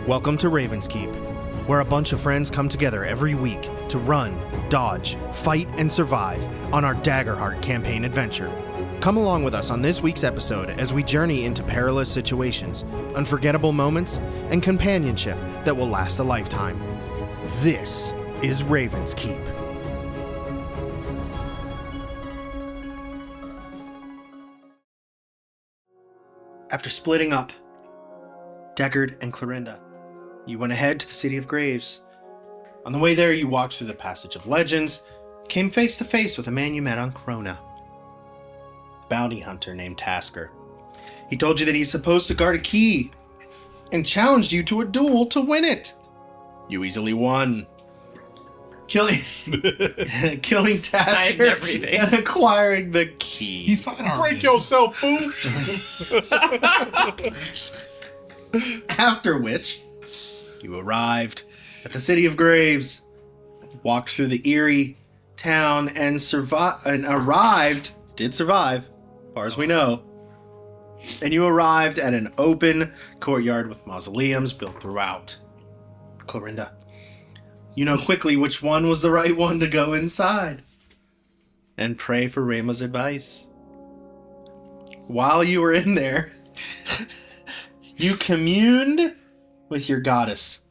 Welcome to Raven's Keep, where a bunch of friends come together every week to run, dodge, fight, and survive on our Daggerheart campaign adventure. Come along with us on this week's episode as we journey into perilous situations, unforgettable moments, and companionship that will last a lifetime. This is Raven's Keep. After splitting up, Deckard and Clorinda, you went ahead to the City of Graves. On the way there, you walked through the Passage of Legends, came face to face with a man you met on Krona. A bounty hunter named Tasker. He told you that he's supposed to guard a key, and challenged you to a duel to win it. You easily won, killing Tasker and acquiring the key. He saw it. Break yourself, fool! After which, you arrived at the City of Graves, walked through the eerie town, and survived, as far as we know. And you arrived at an open courtyard with mausoleums built throughout. Clorinda, you know quickly which one was the right one to go inside. And pray for Rema's advice. While you were in there, you communed with your goddess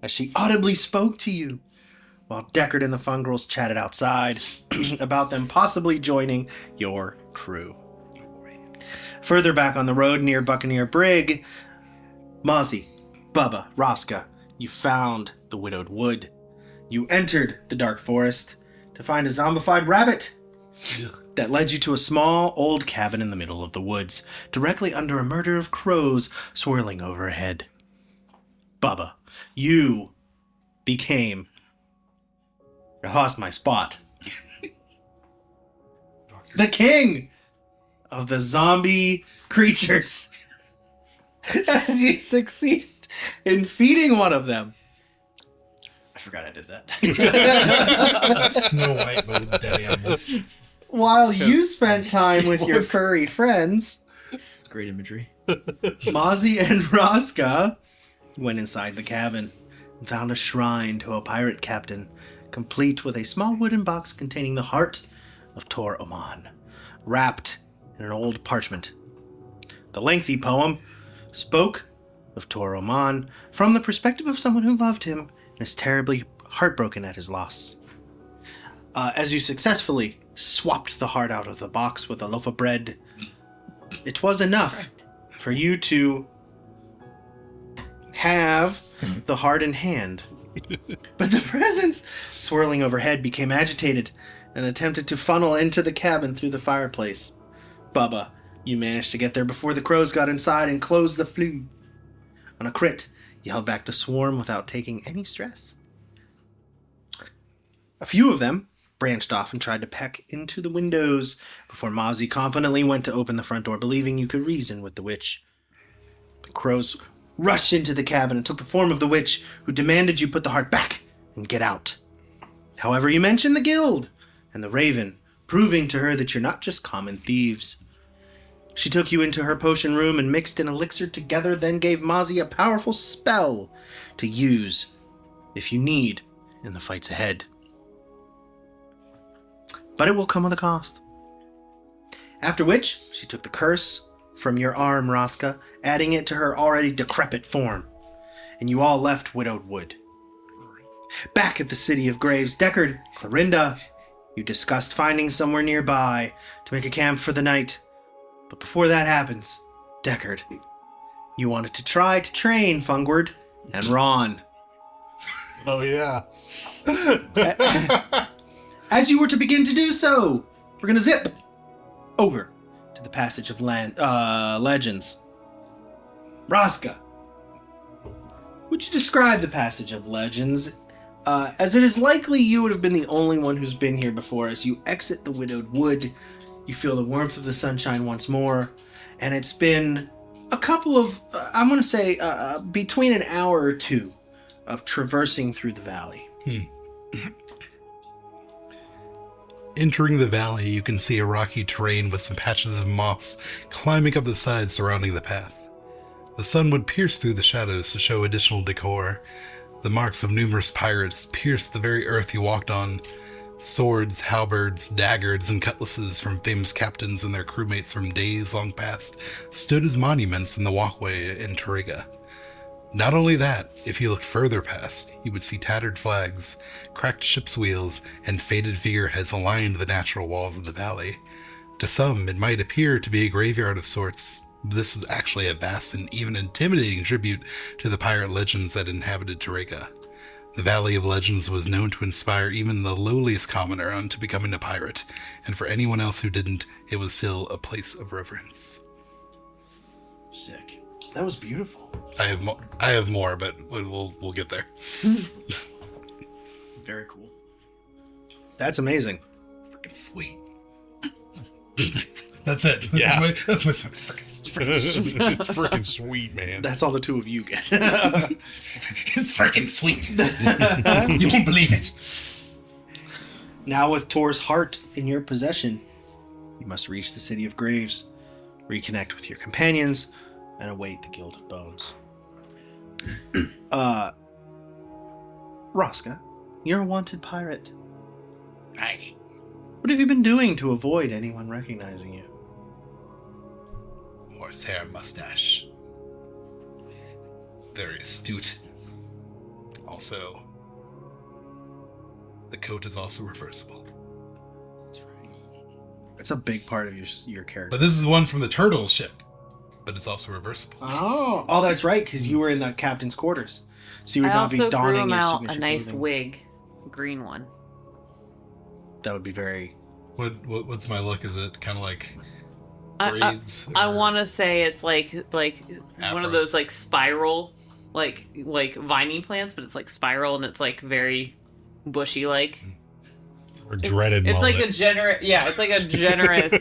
as she audibly spoke to you, while Deckard and the Fun Girls chatted outside about them possibly joining your crew. Further back on the road near Buccaneer Brig, Mozzie, Bubba, Rosca, you found the Widowed Wood. You entered the dark forest to find a zombified rabbit that led you to a small old cabin in the middle of the woods, directly under a murder of crows swirling overhead. Bubba, you became... I lost my spot. The king of the zombie creatures. As you succeed in feeding one of them. I forgot I did that. Snow White with dead animals. While you spent time with your furry friends, Great imagery. Mozzie and Rosca went inside the cabin and found a shrine to a pirate captain, complete with a small wooden box containing the heart of Tor Oman, wrapped in an old parchment. The lengthy poem spoke of Tor Oman from the perspective of someone who loved him and is terribly heartbroken at his loss. As you successfully swapped the heart out of the box with a loaf of bread, it was enough for you to have the heart in hand. But the presence swirling overhead became agitated and attempted to funnel into the cabin through the fireplace. Bubba, you managed to get there before the crows got inside and closed the flue. On a crit, you held back the swarm without taking any stress. A few of them branched off and tried to peck into the windows before Mozzie confidently went to open the front door, believing you could reason with the witch. The crows rushed into the cabin and took the form of the witch, who demanded you put the heart back and get out. However, you mentioned the guild and the raven, proving to her that you're not just common thieves. She took you into her potion room and mixed an elixir together, then gave Mozzie a powerful spell to use if you need in the fights ahead. But it will come with a cost. After which, she took the curse from your arm, Rosca, adding it to her already decrepit form, and you all left Widowed Wood. Back at the City of Graves, Deckard, Clorinda, you discussed finding somewhere nearby to make a camp for the night. But before that happens, Deckard, you wanted to try to train Fungward and Ron. Oh, yeah. As you were to begin to do so, we're going to zip over to the Passage of Legends. Rosca, would you describe the Passage of Legends, as it is likely you would have been the only one who's been here before? As you exit the Widowed Wood, you feel the warmth of the sunshine once more, and it's been a couple of, I'm going to say, between an hour or two of traversing through the valley. Entering the valley, you can see a rocky terrain with some patches of moss climbing up the sides surrounding the path. The sun would pierce through the shadows to show additional decor. The marks of numerous pirates pierced the very earth you walked on. Swords, halberds, daggers, and cutlasses from famous captains and their crewmates from days long past stood as monuments in the walkway in Toriga. Not only that, if you looked further past, you would see tattered flags, cracked ship's wheels, and faded figureheads lined the natural walls of the valley. To some, it might appear to be a graveyard of sorts, but this was actually a vast and even intimidating tribute to the pirate legends that inhabited Toriga. The Valley of Legends was known to inspire even the lowliest commoner onto becoming a pirate, and for anyone else who didn't, it was still a place of reverence. Sick. That was beautiful. I have more, but we'll get there. Very cool. That's amazing. It's freaking sweet. That's it. Yeah. That's my son. It's freaking sweet. It's freaking sweet, man. That's all the two of you get. It's freaking sweet. You won't believe it. Now with Tor's heart in your possession, you must reach the City of Graves, reconnect with your companions, and await the Guild of Bones. Rosca, you're a wanted pirate. Aye. What have you been doing to avoid anyone recognizing you? Horsehair mustache. Very astute. Also, the coat is also reversible. It's a big part of your character. But this is one from the turtle ship, but it's also reversible. Oh, that's right, because you were in the captain's quarters, so you would I not be also grew donning him your out signature a nice clothing. wig, green one. That would be very. What's my look? Is it kind of like I braids? want to say it's like one Afro. of those like spiral, like vining plants, but it's like spiral and it's like very bushy like. Or dreaded It's mullet. like a generous, it's like a generous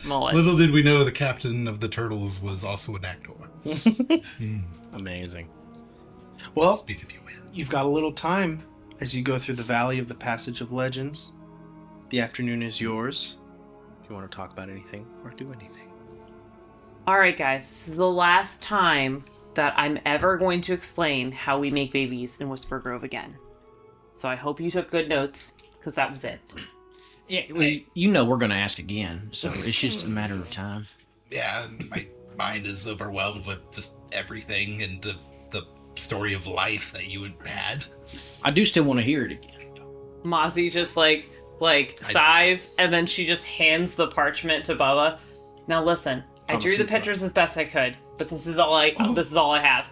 mullet. Little did we know the captain of the turtles was also an actor. Amazing. Well, Speed if you win. you've got a little time as you go through the Valley of the Passage of Legends. The afternoon is yours. If you want to talk about anything or do anything. All right, guys, this is the last time that I'm ever going to explain how we make babies in Whisper Grove again. So I hope you took good notes, because that was it. Yeah, well, you know we're going to ask again, so it's just a matter of time. Yeah, my mind is overwhelmed with just everything and the story of life that you had. I do still want to hear it again. Mozzie just like sighs, and then she just hands the parchment to Bubba. Now listen, I drew the pictures as best I could, but this is all I have.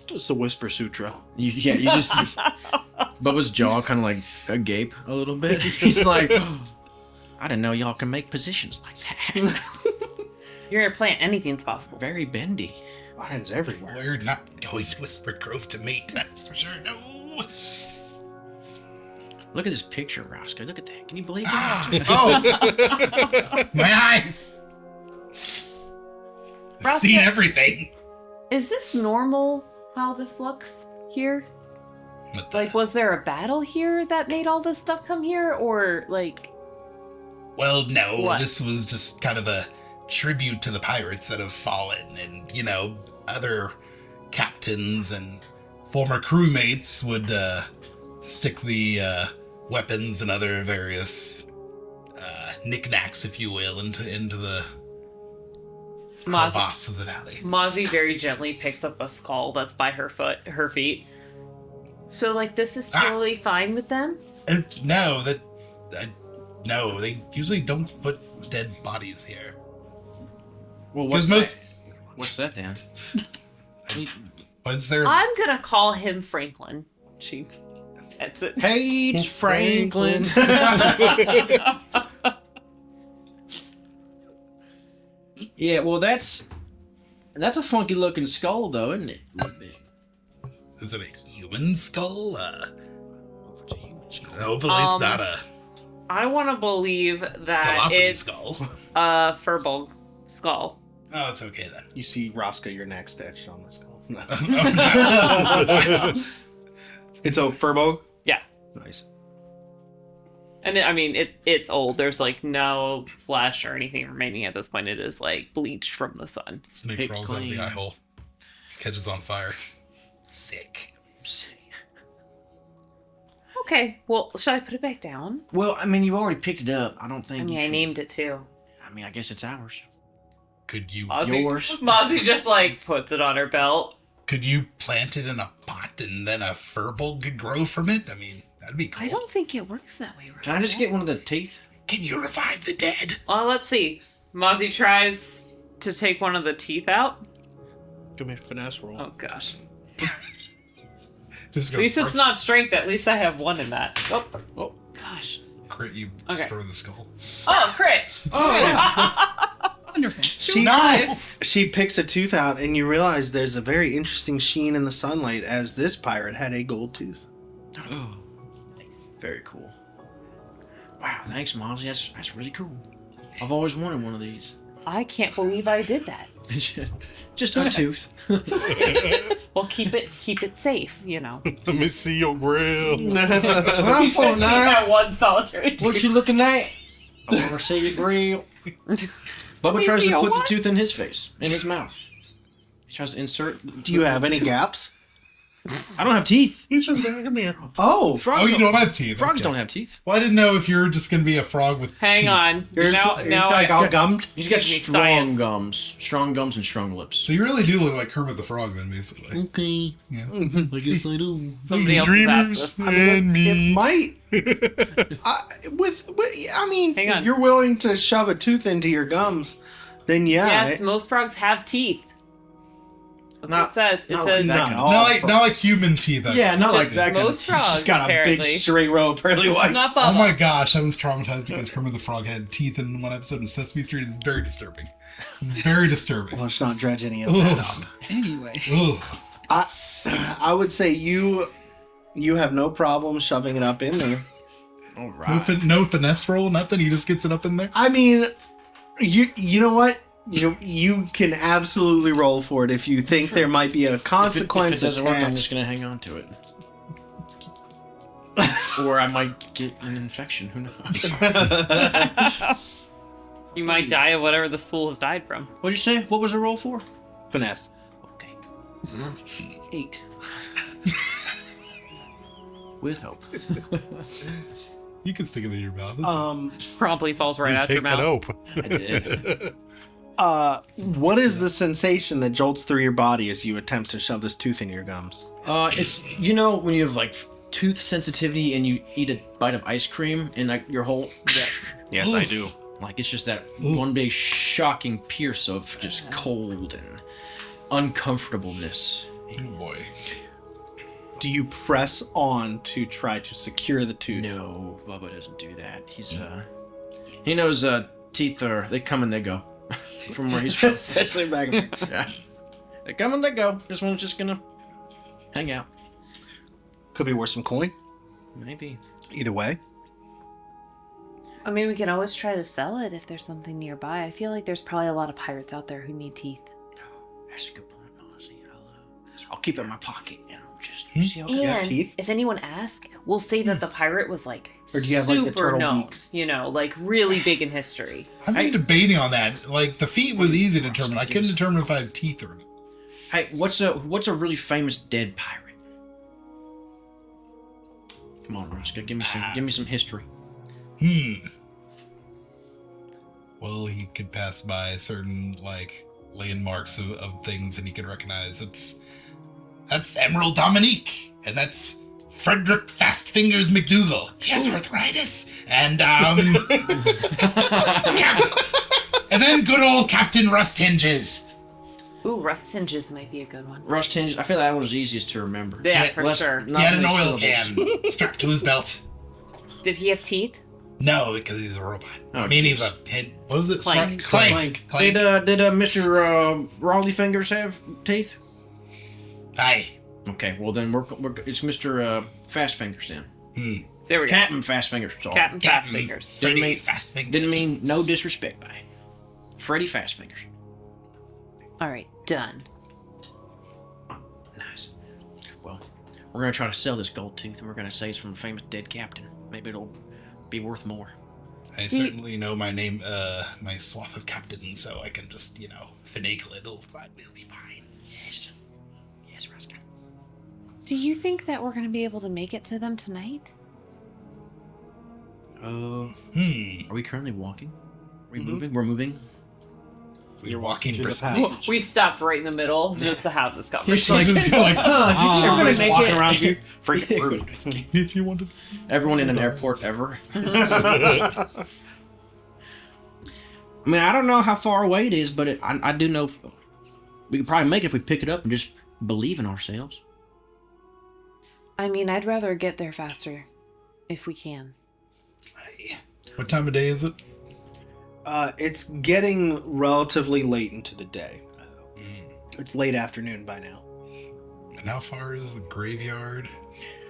Just the Whisper Sutra. You just... Bubba's jaw kind of like agape a little bit. He's like, I didn't know y'all can make positions like that. You're gonna plant anything's possible. Very bendy. Lions everywhere. We're not going to Whisper Grove to mate, that's for sure. No. Look at this picture, Roscoe. Look at that. Can you believe it? Oh! My eyes! I've Roscoe- seen everything. Is this normal how this looks here? What the- Like, was there a battle here that made all this stuff come here, or like? Well, no, What? this was just kind of a tribute to the pirates that have fallen, and, other captains and former crewmates would stick the weapons and other various knickknacks, if you will, into the crevasse of the valley. Mozzie very gently picks up a skull that's by her feet. So, like, this is totally fine with them? No, no, they usually don't put dead bodies here. Well, Because most... What's that then? What's there... I'm gonna call him Franklin. She pets it. Page Franklin. Yeah, well, that's a funky looking skull, though, isn't it? A little bit. Is it a human skull? It's a human skull. Hopefully it's not a I want to believe that jalopy it's skull. a furball skull. Oh, it's okay then. You see Rosca, your neck stitched on the skull. No. Oh, no. It's a furbo? Yeah. Nice. And I mean, it's old. There's like no flesh or anything remaining at this point. It is like bleached from the sun. Snake Pick crawls out of the clean. eye hole. Catches on fire. Sick. Okay, well, should I put it back down? Well, I mean, you've already picked it up. I don't think. I mean, you I should- named it too. I mean, I guess it's ours. Could you Yours. Mozzie just like puts it on her belt. could you plant it in a pot and then a furball could grow from it? I mean, that'd be cool. I don't think it works that way. Can I just get one of the teeth? Can you revive the dead? Well, let's see. Mozzie tries to take one of the teeth out. Give me a finesse roll. Oh gosh. Just At least it's not strength. At least I have one in that. Oh gosh. Crit, you Okay. destroy the skull. Oh, crit. Wonderful. She picks a tooth out, and you realize there's a very interesting sheen in the sunlight as this pirate had a gold tooth. Oh, very cool. Wow, thanks, Mozzie. That's really cool. I've always wanted one of these. I can't believe I did that. Just a tooth. Well, keep it safe, you know. Let me see your grill. I'm for now. that one solitary What tooth. you looking at? I want to see your grill. Bubba tries to put the tooth in his face, in his mouth. He tries to insert. Do you have any gaps? I don't have teeth. He's from back in there. Oh, Frogs Oh, you don't have teeth. Frogs Okay. don't have teeth. Well, I didn't know if you were just gonna be a frog with Hang teeth. on. you're Now like all gummed. He's got Give me strong science. gums and strong lips. So you really do look like Kermit the Frog then, basically. Okay, Yeah. I guess I do. Somebody else has asked Dreamers this. and me. It might. I mean, Hang on. if you're willing to shove a tooth into your gums, then yeah. Yes, most frogs have teeth. That's what Not- it says. It not says not all Not like human teeth. I Yeah, not so like that kind of most teeth. frogs She's got a apparently. big straight row of pearly whites. Not Oh Bubba. my gosh, I was traumatized because Kermit the Frog had teeth in one episode of Sesame Street. It's very disturbing. It's very disturbing. Let's not dredge any of that up. Anyway. Ugh. I would say you have no problem shoving it up in there. All No, right. no finesse roll, nothing. He just gets it up in there. I mean, you know what? You can absolutely roll for it if you think there might be a If consequence it doesn't work, I'm attached. just gonna hang on to it. Or I might get an infection. Who knows? You might die of whatever this fool has died from. What'd you say? What was the roll for? Finesse. Okay. 8. With hope. You can stick it in your mouth. It's- Promptly falls right You out your take that mouth. ope. I did. What is the sensation that jolts through your body as you attempt to shove this tooth in your gums? It's when you have like tooth sensitivity and you eat a bite of ice cream and like your whole Yes, I do. like it's just that one big shocking pierce of just cold and uncomfortableness. oh boy. Do you press on to try to secure the tooth? No, Bubba doesn't do that. He knows teeth they come and they go from where he's from. Especially back. Yeah. They come and they go. This one's just gonna hang out. Could be worth some coin. Maybe. Either way. I mean, we can always try to sell it if there's something nearby. I feel like there's probably a lot of pirates out there who need teeth. That's a good point, Mozzie. I'll keep it in my pocket and just see how you have And teeth? if anyone asks, we'll say that the pirate was like Or do you have, like, the super turtle known, beaks? like really big in history. I'm just debating on that. Like the feet was easy to determine. I couldn't determine if I had teeth or not. Hey, what's a really famous dead pirate? Come on, Roscoe, give me some history. Well, he could pass by certain like landmarks of things, and he could recognize that's Emerald Dominique, and that's Frederick Fastfingers McDougal. He has arthritis, and and then good old Captain Rust Hinges. Ooh, rust hinges might be a good one. Rust tinge. I feel that one was easiest to remember. Yeah, Yeah, for less- sure. He Not had an many oil syllables. can strapped to his belt. Did he have teeth? No, because he's a robot. Oh, I mean, jeez. he's a head. What was it? Clank. Clank. Did Mr. Raleigh Fingers have teeth? Aye. Okay, well then it's Mr. Fast Fingers then. There we go. Captain Fast Fingers. Sorry. Captain Fast Fingers. Didn't Freddy mean- Fastfingers. Didn't mean no disrespect by it. Freddy Fast Fingers. All right, done. Nice. Well, we're gonna try to sell this gold tooth, and we're gonna say it's from a famous dead captain. Maybe it'll be worth more. I certainly know my name, my swath of captain, so I can just, finagle it. We'll be fine. Yes. Yes, Roscoe. Do you think that we're going to be able to make it to them tonight? Are we currently walking? Are we moving? We're moving. We're walking through the briskly. passage. We stopped right in the middle just to have this He's conversation. like, Everybody's make walking it. around you. Freaking rude. If you want to. Everyone in an airport ever. I mean, I don't know how far away it is, but I do know we could probably make it if we pick it up and just believe in ourselves. I mean, I'd rather get there faster if we can. Hey, what time of day is it? It's getting relatively late into the day. It's late afternoon by now. And how far is the graveyard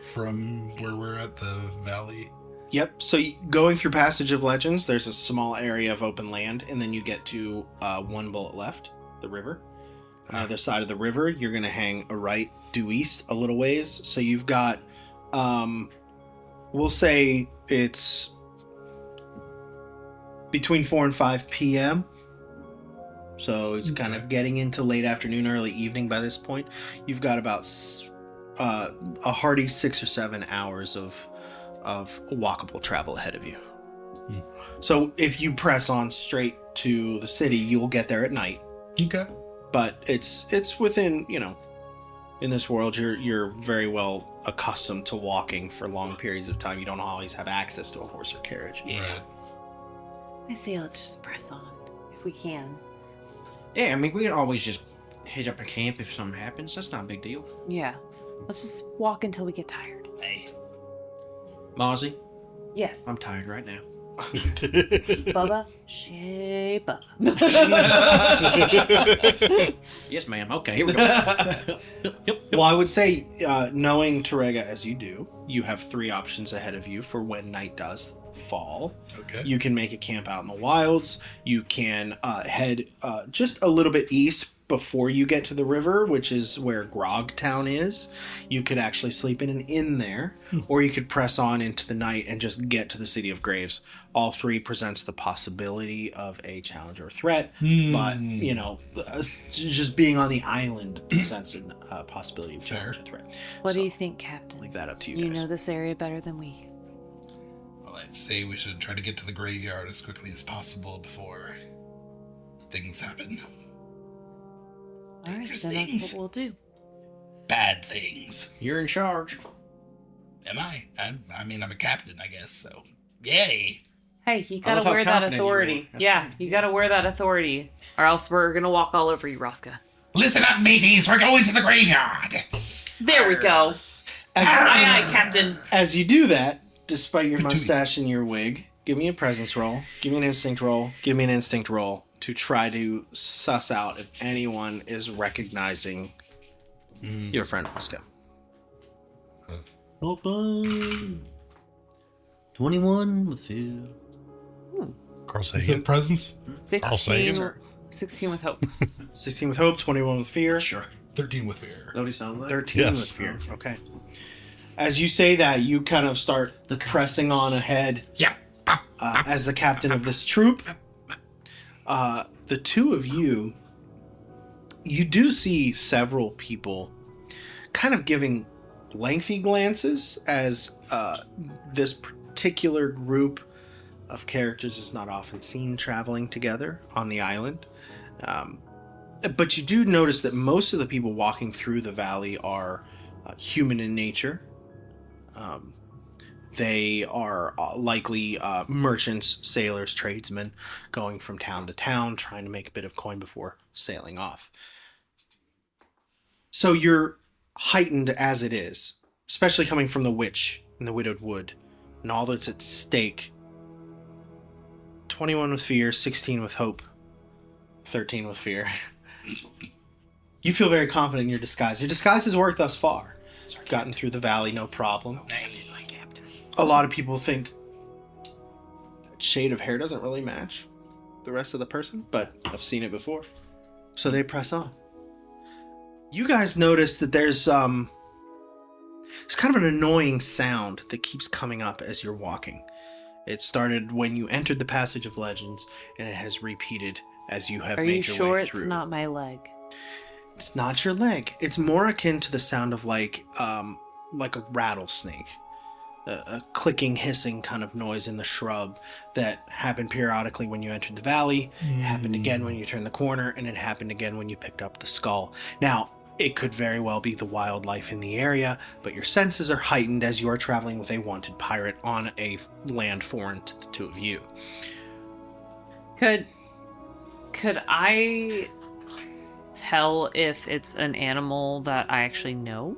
from where we're at the valley? Yep. So going through Passage of Legends, there's a small area of open land, and then you get to one bullet left, the river. On the other side of the river, you're going to hang a right due east a little ways. So you've got, we'll say it's between 4 and 5 p.m. So it's kind of getting into late afternoon, early evening by this point. You've got about a hearty 6 or 7 hours of walkable travel ahead of you. So if you press on straight to the city, you'll get there at night. Okay. But it's within, in this world, you're very well accustomed to walking for long periods of time. You don't always have access to a horse or carriage. Right. I say let's just press on if we can. Yeah, I mean, we can always just hit up a camp if something happens. That's not a big deal. Yeah. Let's just walk until we get tired. Hey. Mozzie, Yes. I'm tired right now. Bubba, shape up. Yes, ma'am. Okay, here we go. Yep. Well, I would say, knowing Terega as you do, you have 3 options ahead of you for when night does fall. Okay. You can make a camp out in the wilds. You can head just a little bit east before you get to the river, which is where Grog Town is. You could actually sleep in an inn there, or you could press on into the night and just get to the City of Graves. All 3 presents the possibility of a challenge or threat, but, just being on the island presents a possibility of challenge or threat. What do So, you think, Captain? leave that up to you You guys. know this area better than we. Well, I'd say we should try to get to the graveyard as quickly as possible before things happen. All right, Dangerous then that's things. what we'll do. Bad things. You're in charge. Am I? I mean, I'm a captain, I guess, so. Yay! Hey, you love gotta how wear that confident you authority. are. That's Yeah, pretty you gotta wear that authority, or else we're gonna walk all over you, Rosca. Listen up, mateys! We're going to the graveyard! There we go. Aye, aye, Captain. As you do that, despite your Patooey. mustache and your wig, give me a presence roll, give me an instinct roll, give me an instinct roll to try to suss out if anyone is recognizing your friend Oscar. Open. 21 with fear. Carl Is it Sagan. presence? 16, 16 with hope. 16 with hope, 21 with fear, Sure. 13 with fear. What do you sound like? 13 Yes. with fear. Okay. As you say that, you kind of start The pressing on ahead Yeah. as the captain of this troop. The 2 of you do see several people kind of giving lengthy glances as this particular group of characters is not often seen traveling together on the island. But you do notice that most of the people walking through the valley are human in nature. They are likely merchants, sailors, tradesmen going from town to town trying to make a bit of coin before sailing off. So you're heightened as it is, especially coming from the witch in the widowed wood and all that's at stake. 21 with fear, 16 with hope, 13 with fear. You feel very confident in your disguise. Your disguise has worked thus far. You've gotten through the valley, no problem. A lot of people think that shade of hair doesn't really match the rest of the person, but I've seen it before. So they press on. You guys notice that there's kind of an annoying sound that keeps coming up as you're walking. It started when you entered the Passage of Legends, and it has repeated as you have Are made you your sure way it's through. not my leg? It's not your leg. It's more akin to the sound of like a rattlesnake. A clicking, hissing kind of noise in the shrub that happened periodically when you entered the valley, it happened again when you turned the corner, and it happened again when you picked up the skull. Now, it could very well be the wildlife in the area, but your senses are heightened as you are traveling with a wanted pirate on a land foreign to the two of you. Could I tell if it's an animal that I actually know?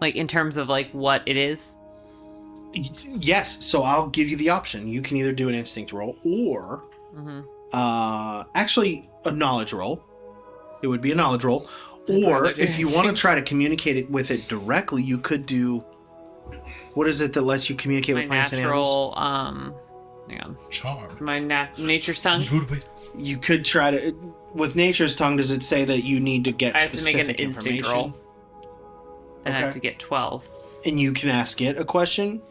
Like, in terms of, like, what it is? Yes, so I'll give you the option. You can either do an instinct roll or actually a knowledge roll. It would be a knowledge roll. Or if you want to try to communicate it with it directly, you could do... What is it that lets you communicate My with plants and animals? natural, hang on. Charm. My nature's tongue? You could try to... With nature's tongue, does it say that you need to get I have to make specific an instinct information? roll. And I have Okay. to get 12. And you can ask it a question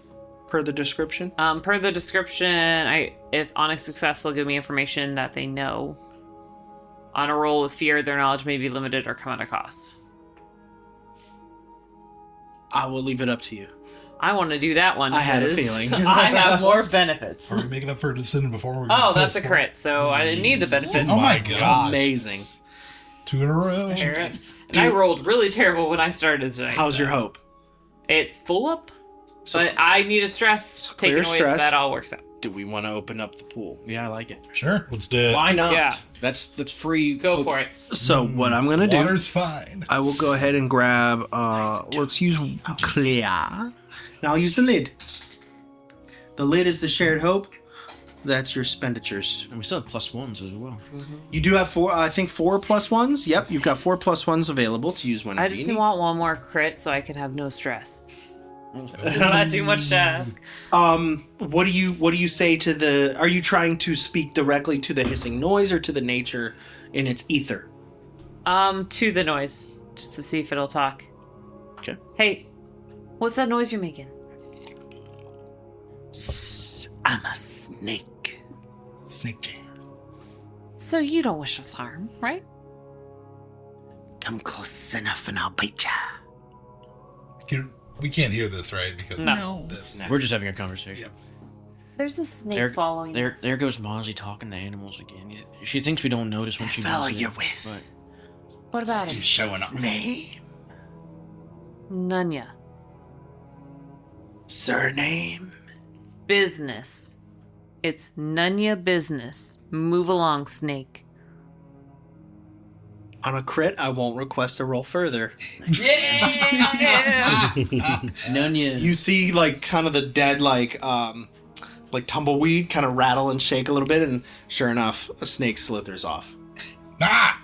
per the description? Per the description, if on a success, they'll give me information that they know. On a roll with fear, their knowledge may be limited or come at a cost. I will leave it up to you. I want to do that one. I had a because feeling. I have more benefits. Are we making up for a decision before we Oh, that's a crit, so I didn't need the benefits. Oh my god. Amazing. 2 in a row. And I rolled really terrible when I started tonight. How's so. your hope? It's full up, So- but I need a stress clear taken away stress. so that all works out. Do we want to open up the pool? Yeah, I like it. Sure, let's do it. Why not? Yeah. That's free. Go for it. So what I'm going to do... Water's fine. I will go ahead and grab, let's use clear. Now I'll use the lid. The lid is the shared hope. That's your expenditures. And we still have +1s as well. You do have 4 +1s. Yep, you've got 4 +1s available to use when I you just need. want one more crit so I can have no stress. Not too much to ask. What do you say to the... Are you trying to speak directly to the hissing noise or to the nature in its ether? To the noise, just to see if it'll talk. Okay. Hey, what's that noise you're making? I'm a snake. Snake jams. So you don't wish us harm, right? Come close enough and I'll bite ya. We can't hear this, right? Because No. this. We're just having a conversation. Yep. There's a snake following us. There goes Mozzie talking to animals again. She thinks we don't notice when she fellow moves in, you're with. but What about him? Showing up. Name, Nunya. surname. Business. It's Nunya business. Move along, snake. On a crit, I won't request a roll further. Yeah! Nunya. You see, like, kind of the dead, like tumbleweed kind of rattle and shake a little bit, and sure enough, a snake slithers off. Ah!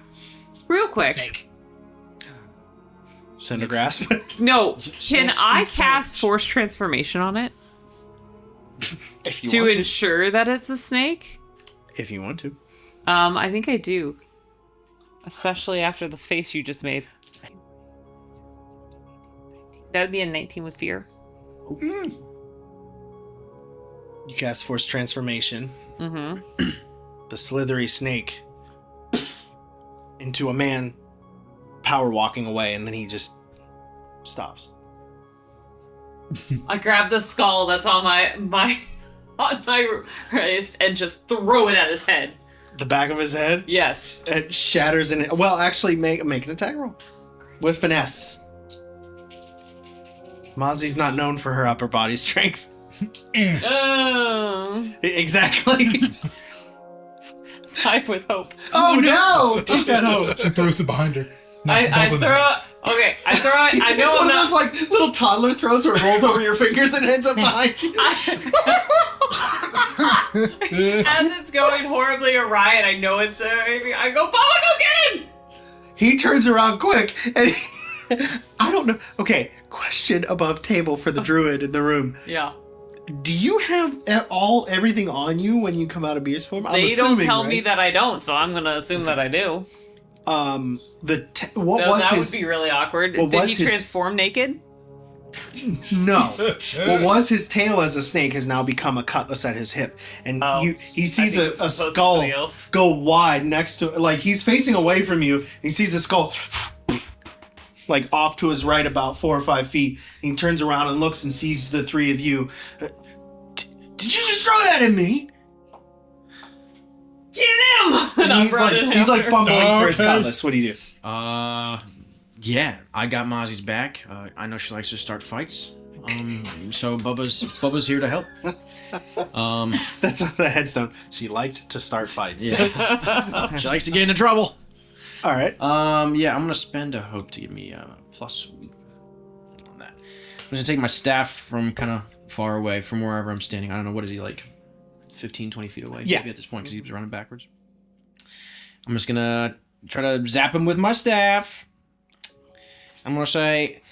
Real quick. Snake. Cinder grasp. No, can I cast force transformation on it If you to want to. ensure that it's a snake? If you want to. I think I do. Especially after the face you just made. That'd be a 19 with fear. You cast force transformation. Mm-hmm. The slithery snake into a man power walking away, and then he just stops. I grab the skull that's on my wrist and just throw it at his head. The back of his head, Yes. it shatters in it. Well, actually, make an attack roll with finesse. Mozzie's not known for her upper body strength. Exactly. 5 with hope. Oh no! Take that hope. She throws it behind her. Knocks it I back with throw it. it. Okay, I throw it. I know It's I'm one of not. those like little toddler throws where it rolls over your fingers and ends up behind you. As it's going horribly awry and I know it's I go, Papa, go get him! He turns around quick and I don't know. Okay, question above table for the druid in the room. Yeah. Do you have everything on you when you come out of beast form? I'm They don't assuming, tell me right? that I don't, so I'm gonna assume that I do. What No, was that his? would be really awkward. what Did was he his- transform naked? No. What was his tail as a snake has now become a cutlass at his hip. And he sees I think a it's supposed to be skull something else. go wide next to, like, he's facing away from you. He sees a skull, like, off to his right about 4 or 5 feet. And he turns around and looks and sees the three of you. Did you just throw that at me? Get him! And I'm running He's like after. fumbling for his cutlass. What do you do? Yeah, I got Mozzie's back. I know she likes to start fights. So Bubba's here to help. That's on the headstone. She liked to start fights. Yeah. She likes to get into trouble. All right. Yeah, I'm gonna spend a hope to give me a plus on that. I'm gonna take my staff from kind of far away from wherever I'm standing. I don't know, what is he, like 15, 20 feet away? Yeah. Maybe at this point, because he was running backwards. I'm just gonna try to zap him with my staff. I'm gonna say,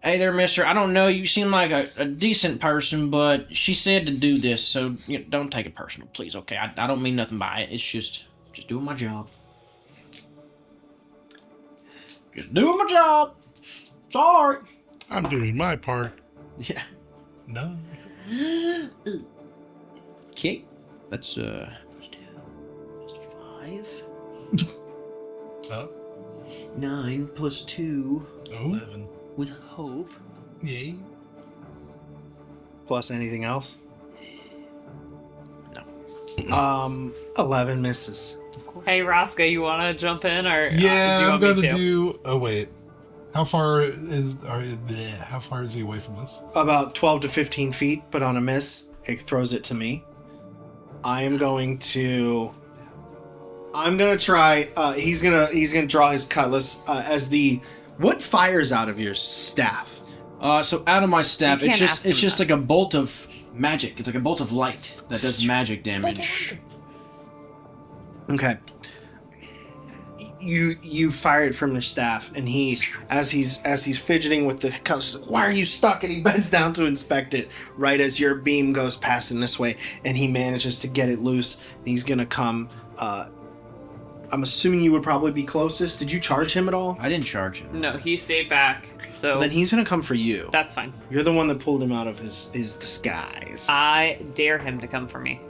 hey there, mister, I don't know, you seem like a decent person, but she said to do this, so don't take it personal, please, okay? I don't mean nothing by it. It's just doing my job. Just doing my job. Sorry. I'm doing my part. Yeah. No. Okay. That's plus 2, plus 5. Oh. 9 plus 2 11. with hope. Yay. Plus anything else? No. 11 misses. Hey, Roscoe, you want to jump in, or do Yeah, you I'm want me gonna to? do. Oh wait, how far is he away from us? About 12 to 15 feet, but on a miss, it throws it to me. I'm gonna try. He's gonna draw his cutlass as the. What fires out of your staff? So out of my staff, You it's can't just ask him like that. a bolt of magic. It's like a bolt of light that does magic damage. Okay. You fire it from the staff, and he, as he's fidgeting with the cutlass, he's like, "Why are you stuck?" And he bends down to inspect it. Right as your beam goes past him this way, and he manages to get it loose. And he's gonna come. I'm assuming you would probably be closest. Did you charge him at all? I didn't charge him. No, he stayed back, so Then he's gonna come for you. that's fine. You're the one that pulled him out of his disguise. I dare him to come for me.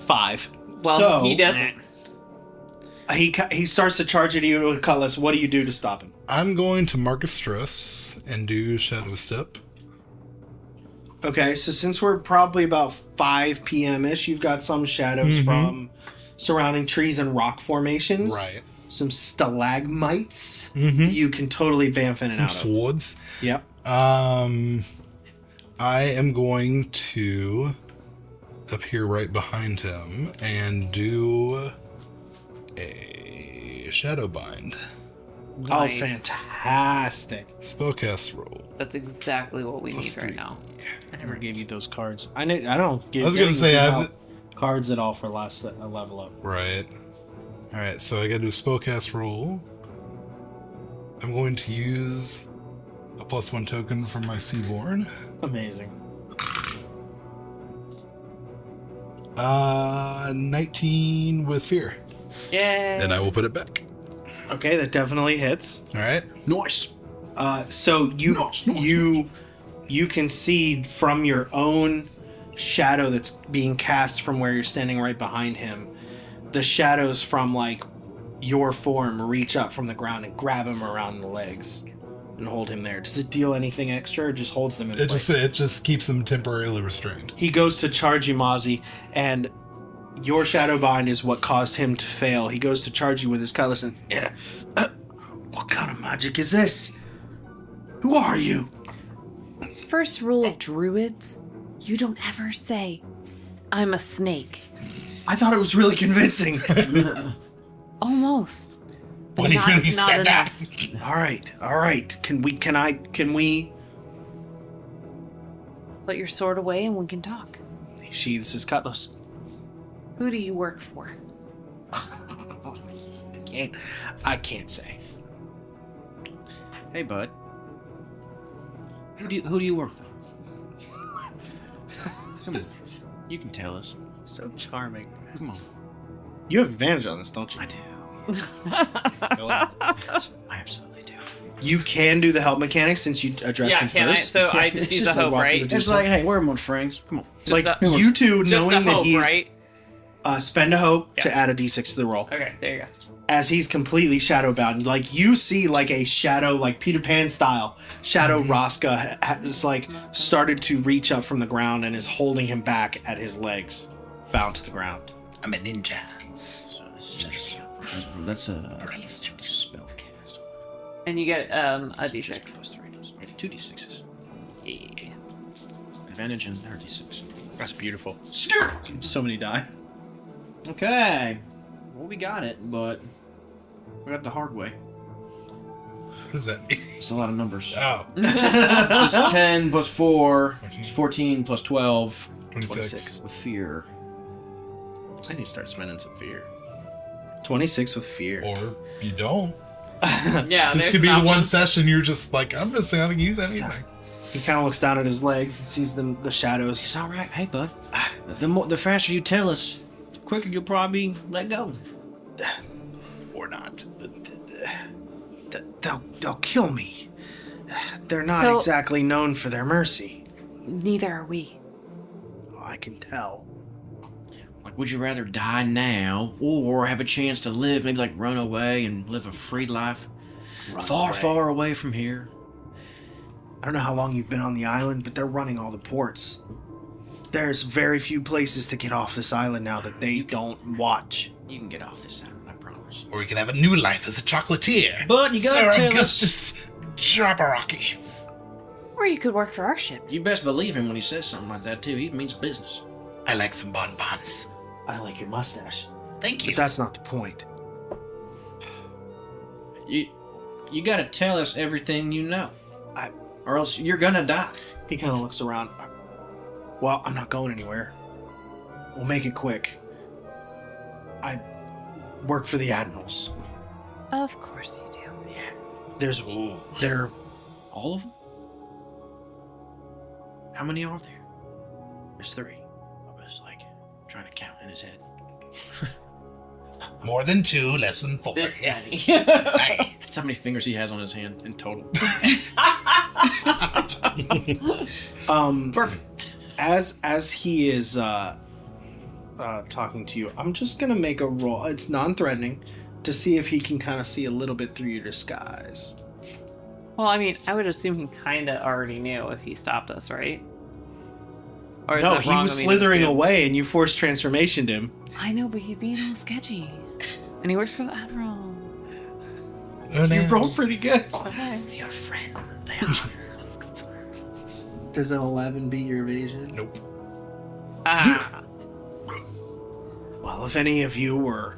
5. Well, So, he doesn't. He starts to charge at you with a cutlass. What do you do to stop him? I'm going to mark a stress and do shadow step. Okay, so since we're probably about 5 p.m.-ish, you've got some shadows from surrounding trees and rock formations. Right. Some stalagmites. You can totally bamf in and Some out of. swords. Yep. I am going to appear right behind him and do a shadow bind. Oh, Nice. fantastic. Spellcast roll. That's exactly what we Plus need right 3. now. I never gave you those cards. I don't give I was gonna say, cards at all for last level up. Right. Alright, so I gotta do a spellcast roll. I'm going to use a +1 token from my Seaborn. Amazing. 19 with fear. Yay! Then I will put it back. Okay, that definitely hits. Alright. Nice. So you can see from your own shadow that's being cast from where you're standing right behind him, the shadows from like your form reach up from the ground and grab him around the legs and hold him there. Does it deal anything extra or just holds them in place? It just keeps them temporarily restrained. He goes to charge you, Mozzie, and your shadow bind is what caused him to fail. He goes to charge you with his cutlass and what kind of magic is this? Who are you? First rule of druids: you don't ever say, "I'm a snake." I thought it was really convincing. Almost. But When he not- really not said that. enough. All right. Can we? Put your sword away and we can talk. He sheathes his cutlass. Who do you work for? I can't say. Hey, bud. Who do you work for? Come on. You can tell us. So charming. Come on. You have advantage on this, don't you? I do. Go ahead. I absolutely do. You can do the help mechanics since you addressed Yeah, them can I? first. So I just use the just hope, welcome right? to do It's so. like, hey, we're amongst friends. Come on. Like Just you two Just knowing a that hope, he's right? spend a hope to Yeah. add a d6 to the roll. Okay, there you go. As he's completely shadow bound, like you see like a shadow, like Peter Pan style shadow. Rosca has like started to reach up from the ground and is holding him back at his legs, bound to the ground. I'm a ninja. So this is just, that's a spell cast. And you get a d6. Plus 3. 2d6s. Yeah. Advantage and 36. That's beautiful. So many die. Okay. Well, we got it, but we got it the hard way. What does that mean? It's a lot of numbers. Oh, It's 10 plus 4. It's 14 plus 12 26. with fear. I need to start spending some fear. 26 with fear. Or you don't. Yeah, This there's could be an the one option. session you're just like, I'm just not going to use anything. He kind of looks down at his legs and sees the shadows. It's all right. Hey, bud. The faster you tell us, the quicker you'll probably let go. Or not. They'll kill me. They're not So- exactly known for their mercy. Neither are we. I can tell. Like, would you rather die now or have a chance to live, maybe like run away and live a free life Run far, away. far away from here? I don't know how long you've been on the island, but they're running all the ports. There's very few places to get off this island now that they don't watch. You can get off this island, I promise. Or we can have a new life as a chocolatier. But you gotta Sir tell us. Augustus Jabberwocky. Or you could work for our ship. You best believe him when he says something like that, too. He means business. I like some bonbons. I like your mustache. Thank you. But that's not the point. You gotta tell us everything you know. I- Or else you're gonna die. He kind of looks around. Well, I'm not going anywhere. We'll make it quick. I work for the admirals. Of course you do. There, All of them? How many are there? there's 3. I was like trying to count in his head. More than 2, less than 4. This Yes. many. Aye. That's how many fingers he has on his hand in total. Perfect. As he is talking to you, I'm just gonna make a roll. It's non-threatening to see if he can kind of see a little bit through your disguise. Well, I mean, I would assume he kind of already knew if he stopped us, right? Or is No, that he wrong was of me to slithering assume? away, and you forced transformationed him. I know, but he'd be a little sketchy. And he works for the Admiral. Oh, no. You rolled pretty good. Okay. your friend. Does an 11 beat your evasion? Nope. Ah. Well, if any of you were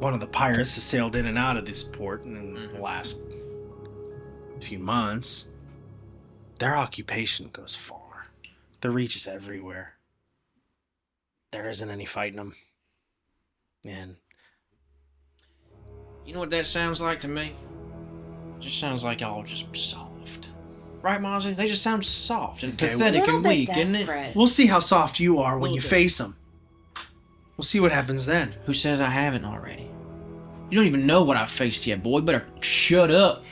one of the pirates that sailed in and out of this port in the last few months, their occupation goes far. The reach is everywhere. There isn't any fighting them. And You know what that sounds like to me? Just sounds like y'all just soft. Right, Mozzie? They just sound soft and Okay, pathetic Little and bit weak, isn't it? desperate. we'll see how soft you are when Little you bit. face them. We'll see what happens then. Who says I haven't already? You don't even know what I've faced yet, boy. Better shut up.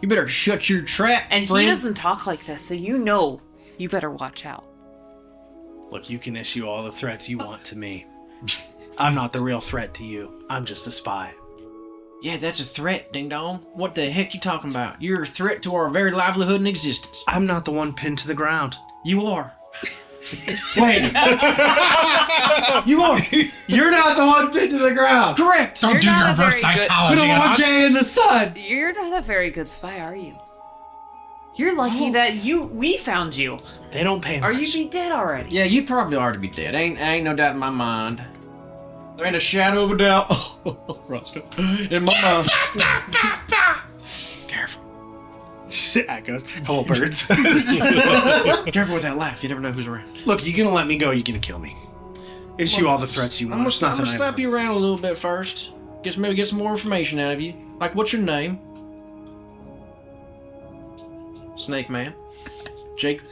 You better shut your trap, And friend. he doesn't talk like this, so you know you better watch out. Look, you can issue all the threats you want to me. I'm not the real threat to you. I'm just a spy. Yeah, that's a threat, ding dong. What the heck you talking about? You're a threat to our very livelihood and existence. I'm not the one pinned to the ground. You are. Wait. You are. You're not the one pinned to the ground. Correct. Don't You're do not your a reverse very good- We psychology don't on want us. Jay in the sun. You're not a very good spy, are you? You're lucky that we found you. They don't pay Or much. you'd be dead already. Yeah, you probably are to be dead. Ain't no doubt in my mind. There ain't a shadow of a doubt. Oh, Roscoe. In my mind. Careful. Echoes. Hello, birds. Careful with that laugh. You never know who's around. Look, you're gonna let me go. You're gonna kill me. Issue all the threats you I'm want. gonna, It's I'm nothing gonna I slap you around a little bit first. Maybe get some more information out of you. Like, what's your name? Snake Man. Jake.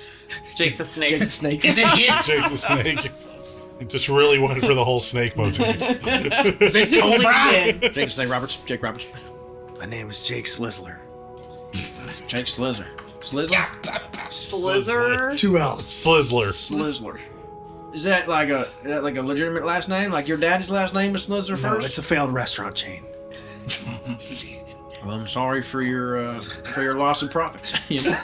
Jake's the snake. Jake the Snake. Is it his? Jake the Snake. He just really went for the whole snake motif. Is it totally did? Jake the Snake Roberts. Jake Roberts. My name is Jake Slizzler. Jake Slizzer. Slizzer? Slizzer. 2 L's. Slizzler. Slizzler. Is that like a legitimate last name? Like your dad's last name is Slizzer No, first? it's a failed restaurant chain. Well, I'm sorry for your loss of profits. You know?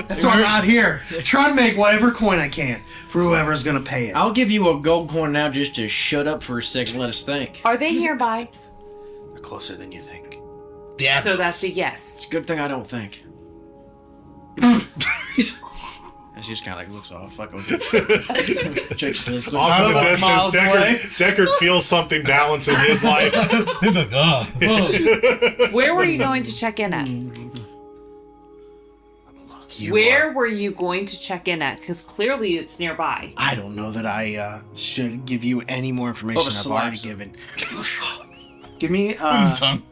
That's why I'm out here trying to make whatever coin I can for whoever's gonna pay it. I'll give you a gold coin now just to shut up for a second and let us think. Are they nearby? They're closer than you think. Yeah. So that's a yes. It's a good thing I don't think. She just kind of like looks off like a Jake Slizzer. Off in the miles distance, away. Deckard feels something balancing his life. He's like, oh. Where were you going to check in at? You Where are- were you going to check in at? Because clearly it's nearby. I don't know that I should give you any more information I've already given. Give me. His tongue.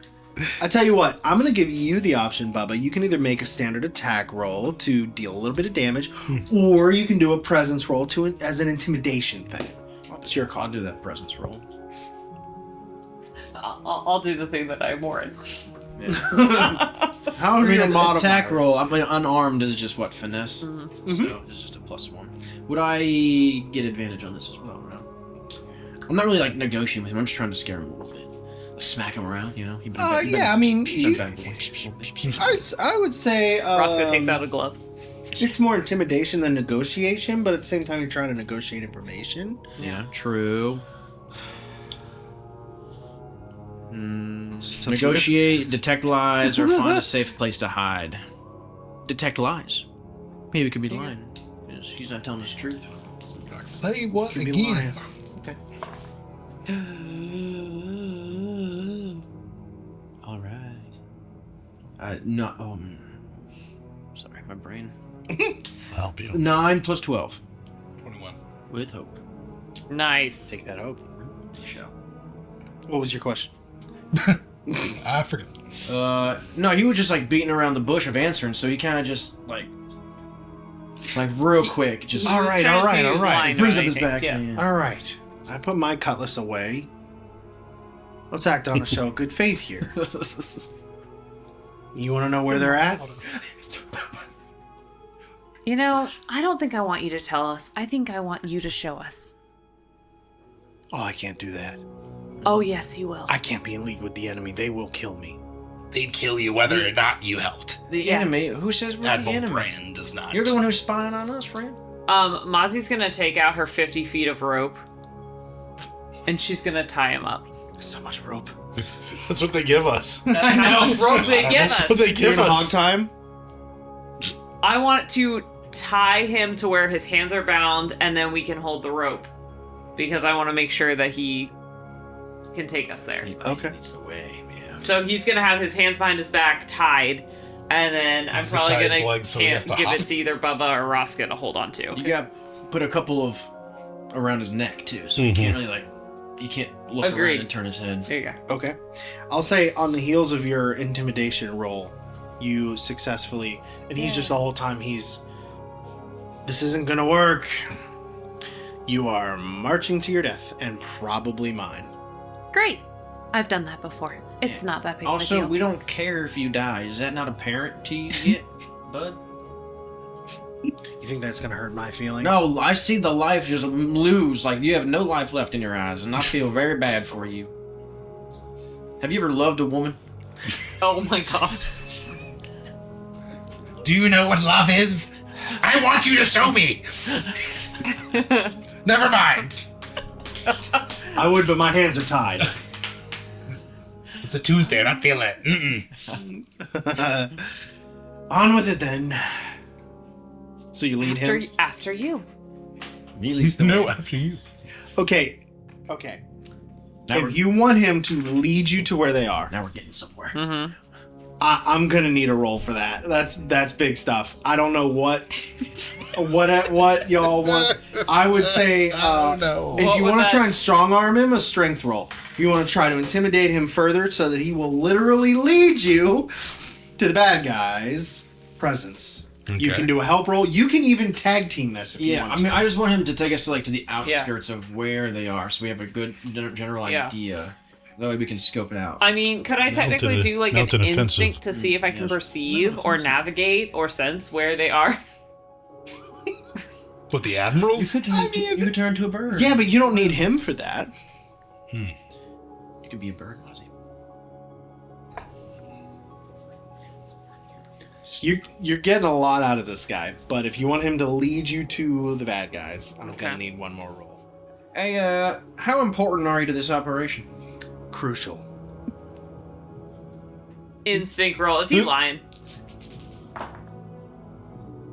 I tell you what, I'm gonna give you the option, Bubba. You can either make a standard attack roll to deal a little bit of damage, or you can do a presence roll as an intimidation thing. It's your call. I'll do that presence roll. I'll do the thing that I'm more in. How I are mean, you an gonna attack roll. I mean, unarmed is just what finesse. So it's just a +1. Would I get advantage on this as well? No? I'm not really like negotiating with him. I'm just trying to scare him a little bit. Like, smack him around, you know. yeah, I mean, he's a bad boy. I would say Roscoe takes out a glove. it's more intimidation than negotiation, but at the same time, you're trying to negotiate information. Yeah, true. Negotiate, detect lies, or find a safe place to hide. Detect lies. Maybe it could be lying. He's not telling us the truth. Say what Could be again? lying. All right. No. Sorry, my brain. I'll help you. 9 plus 12 21. with hope. Nice. Take that hope. Show. What was your question? I forget. No, he was just like beating around the bush of answering, so he kind of just like real quick, just All right, all right, all right. brings up his back. Yeah. All right, I put my cutlass away. Let's act on a show of good faith here. You want to know where they're at? You know, I don't think I want you to tell us. I think I want you to show us. Oh, I can't do that. Oh, yes, you will. I can't be in league with the enemy. They will kill me. They'd kill you whether or not you helped. The Yeah. enemy? Who says we're the Admiral enemy? Brand does not. You're the one who's spying on us, friend. Mozzie's gonna take out her 50 feet of rope, and she's gonna tie him up. So much rope. That's what they give us. That's how much rope they give That's what us. they You're give in hog us. time. I want to tie him to where his hands are bound, and then we can hold the rope, because I want to make sure that he can take us there. Okay. It's the way, yeah. So he's gonna have his hands behind his back tied, and then I'm He's probably tie his gonna legs so he has to give hop. it to either Bubba or Roscoe to hold on to. You got put a couple of around his neck too, so you can't really you can't look Agreed. around and turn his head. There you go. Okay. I'll say on the heels of your intimidation roll, you successfully, and he's just the whole time this isn't gonna work. You are marching to your death and probably mine. Great. I've done that before. It's not that big of a Also, deal. we don't care if you die. Is that not apparent to you yet, bud? You think that's gonna hurt my feelings? No, I see the life just lose. Like you have no life left in your eyes, and I feel very bad for you. Have you ever loved a woman? Oh my gosh. Do you know what love is? I want you to show me. Never mind. I would, but my hands are tied. It's a Tuesday. I'm not feeling it. Mm-mm. On with it then. So you lead him? After you. No, after you. Okay. Now If you want him to lead you to where they are, now we're getting somewhere. Mm-hmm. I'm gonna need a roll for that. That's big stuff. I don't know what y'all want. I would say no. if What you would want that- to try and strong arm him, a strength roll. If you want to try to intimidate him further so that he will literally lead you to the bad guys' presence. You Okay. can do a help roll. You can even tag team this if you Yeah, want I mean, to. I just want him to take us to the outskirts of where they are, so we have a good general Yeah. idea. That way we can scope it out. I mean, could I technically do like an melted offensive. instinct to see if I can Yes. perceive or navigate or sense where they are? What, the You admirals? could, you could turn into a bird. Yeah, but you don't need him for that. You could be a bird, Ozzy. You're getting a lot out of this guy, but if you want him to lead you to the bad guys, I'm Okay. gonna need one more roll. Hey, how important are you to this operation? Crucial. Instinct roll. Is he lying?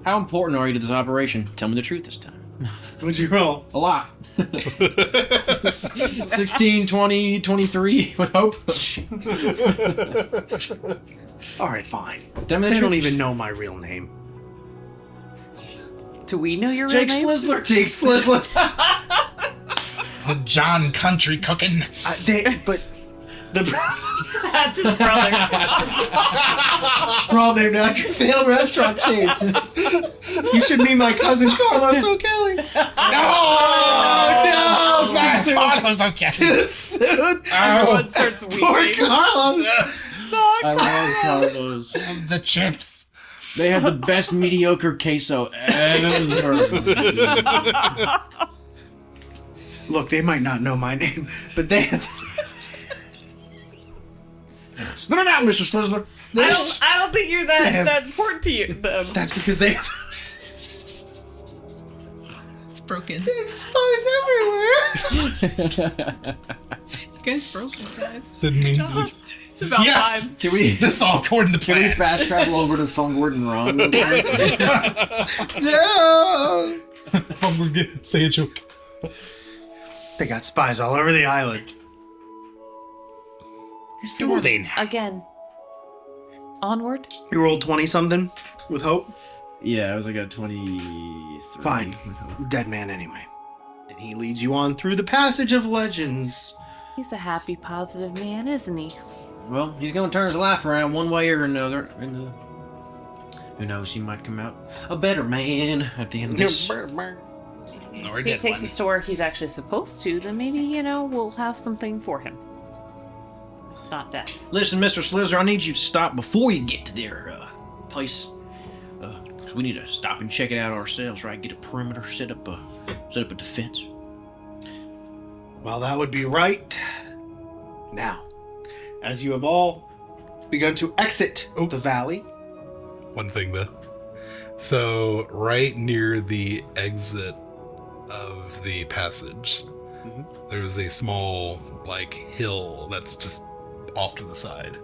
How important are you to this operation? Tell me the truth this time. What'd you roll? A lot. 16, 20, 23 with hope. All right, fine. Tell me the They don't truth. even know my real name. Do we know your Jake real name? Slizzler. Jake Slizzler. It's a John Country cooking. But the That's his brother. we're all named after failed restaurant chains. You should meet my cousin Carlos O'Kelly. No, Too soon. Carlos, okay. Too soon. Everyone starts Poor weeping. Carlos. I love Carlos. The chips. They have the best mediocre queso ever. Look, they might not know my name, but they have. Spit it out, Mr. Slizzler. I don't think you're have- that important to you. Them. That's because they. It's broken. There's spies everywhere. You guys broken, guys. Didn't mean. It's about Yes. time. Can we This all according to can we plan. fast travel over to Fungward and Ron? No. Say a joke. They got spies all over the island. Who are they now? Again. Onward. You rolled 20 something with hope. Yeah, it was like a 23. Fine. Dead man anyway. And he leads you on through the passage of legends. He's a happy, positive man, isn't he? Well, he's gonna turn his life around one way or another, and who knows, he might come out a better man at the end of this. Or If he takes us to where he's actually supposed to, then maybe, we'll have something for him. It's not dead. Listen, Mr. Slizzer, I need you to stop before you get to their place. 'Cause we need to stop and check it out ourselves, right? Get a perimeter, set up a defense. Well, that would be right. Now, as you have all begun to exit the valley, One thing though. So right near the exit of the passage, there's a small hill that's just off to the side,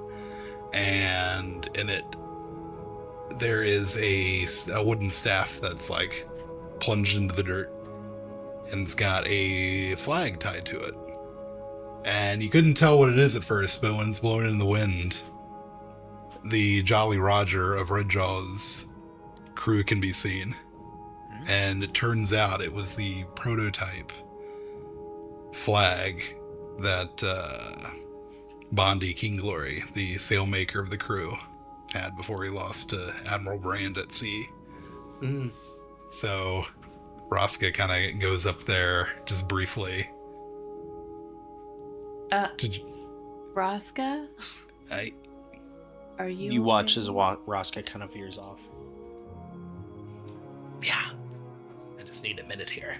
and in it there is a wooden staff that's plunged into the dirt, and it's got a flag tied to it. And you couldn't tell what it is at first, but when it's blowing in the wind, the Jolly Roger of Redjaw's crew can be seen. And it turns out it was the prototype flag that Bondi King Glory, the sailmaker of the crew, had before he lost to Admiral Brand at sea. So Roska kind of goes up there just briefly. Did you, Roska? Are you... you watch as Roska kind of veers off. yeah. I just need a minute here.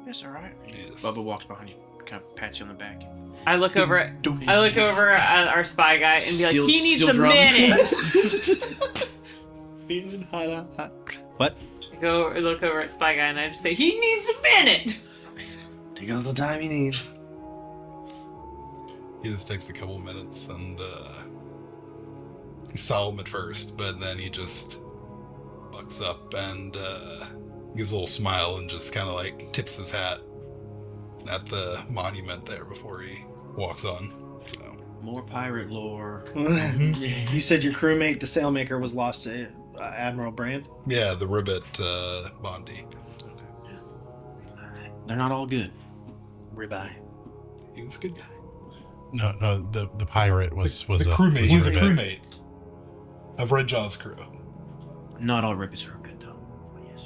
That's all right. Yes. Bubba walks behind you, kind of pats you on the back. I look over at our spy guy and be like, Steel- he needs steel a drum. minute. What? I go look over at spy guy and I just say, he needs a minute. Take all the time you need. He just takes a couple minutes, and he's solemn at first, but then he just bucks up and gives a little smile and just kind of tips his hat at the monument there before he walks on. So More pirate lore. You said your crewmate, the sailmaker, was lost to Admiral Brand? yeah, the ribbit Bondi. They're not all good. Ribeye. He was a good guy. No, the pirate was the a crewmate. He was a ribbit. crewmate of Redjaw's crew. Not all ribbits are good, though. Yes.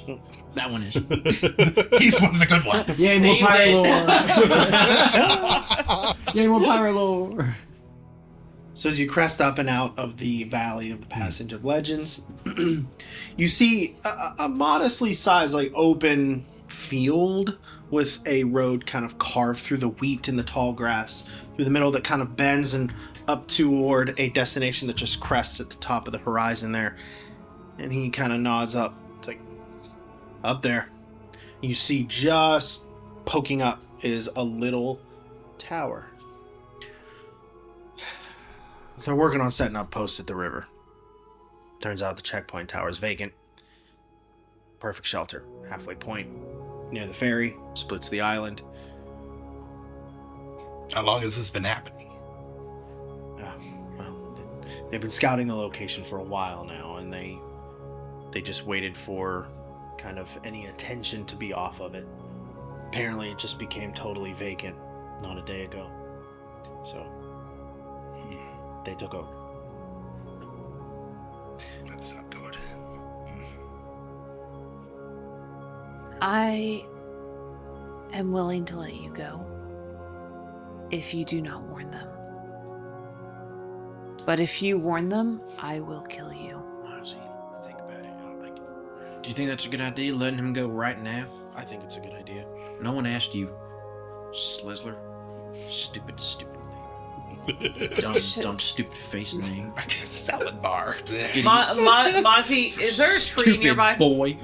That one is. He's one of the good ones. Yay, more Save pirate it. lore. Yay, more pirate lore. So as you crest up and out of the Valley of the Passage of Legends, you see a modestly sized, like, open field with a road kind of carved through the wheat and the tall grass through the middle that kind of bends and up toward a destination that just crests at the top of the horizon there. And he kind of nods up. It's like, up there. You see just poking up is a little tower. They're working on setting up posts at the river. Turns out the checkpoint tower is vacant. Perfect shelter. Halfway point. Near the ferry. Splits the island. How long has this been happening? Well, they've been scouting the location for a while now, and they just waited for kind of any attention to be off of it. Apparently it just became totally vacant not a day ago. So they took over. That's not good. I am willing to let you go if you do not warn them. But if you warn them, I will kill you. Honestly, think about it. Like, do you think that's a good idea, letting him go right now? I think it's a good idea. No one asked you, Slizzler. Stupid name. dumb, stupid face name. Salad bar. Mozzie, is there a tree Stupid nearby? boy.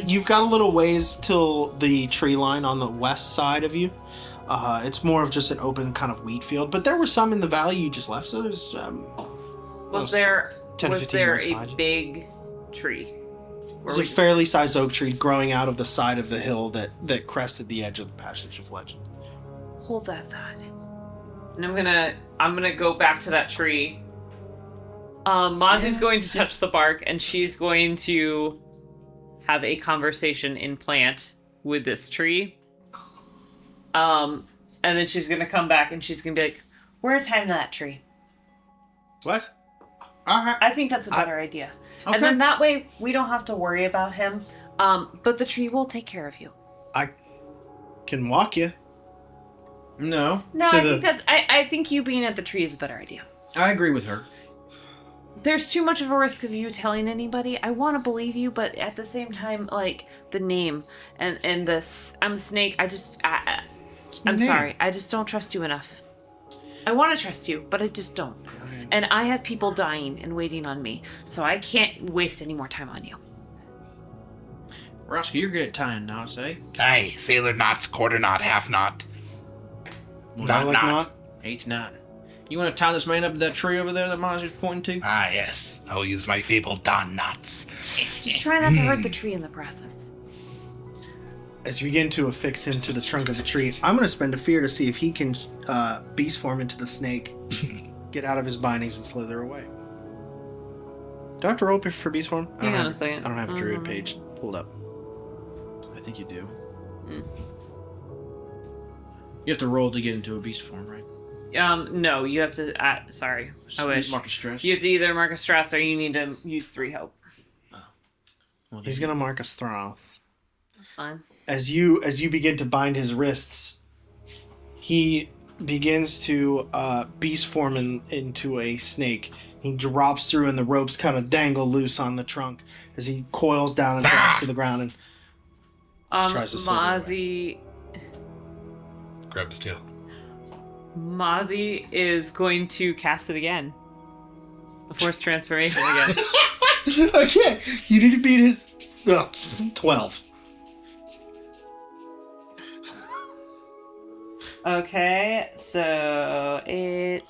You've got a little ways till the tree line on the west side of you. It's more of just an open kind of wheat field, but there were some in the valley you just left, so there's Was there 10 to was 15 there yards a behind you. big tree? There's a fairly sized oak tree growing out of the side of the hill that crested the edge of the Passage of Legend. Hold that thought. And I'm gonna go back to that tree. Mozzie's going to touch the bark, and she's going to have a conversation in plant with this tree. And then she's gonna come back and she's gonna be like, "We're attending to that tree." What? I think that's a better idea. Okay. And then that way we don't have to worry about him. But the tree will take care of you. I can walk you. No, No, I think you being at the tree is a better idea. I agree with her. There's too much of a risk of you telling anybody. I want to believe you, but at the same time, like the name and this, I'm a snake. I'm sorry. I just don't trust you enough. I want to trust you, but I just don't. And I have people dying and waiting on me, so I can't waste any more time on you. Roscoe, you're good at tying knots, eh? Aye, sailor knots, quarter knot, half knot. Not. Eighth knot. You want to tie this man up to that tree over there that Mozzie's pointing to? Ah, yes. I'll use my fabled Don knots. Just try not to hurt the tree in the process. As you begin to affix him to the trunk of the tree, I'm going to spend a fear to see if he can beast form into the snake, get out of his bindings, and slither away. Do I have to roll for beast form? Hang on a second. I don't have a druid page pulled up. I think you do. You have to roll to get into a beast form, right? No, you have to. Sorry, I wish. Mark a stress. You have to either mark a stress or you need to use 3 hope. Well, He's going to mark a Stroth. That's fine. As you begin to bind his wrists, he begins to beast form into a snake. He drops through, and the ropes kind of dangle loose on the trunk as he coils down and drops to the ground and tries to slither away. Mozzie. Grab his tail. Mozzie is going to cast it again. The Force Transformation again. Okay, you need to beat his 12. Okay, so 8,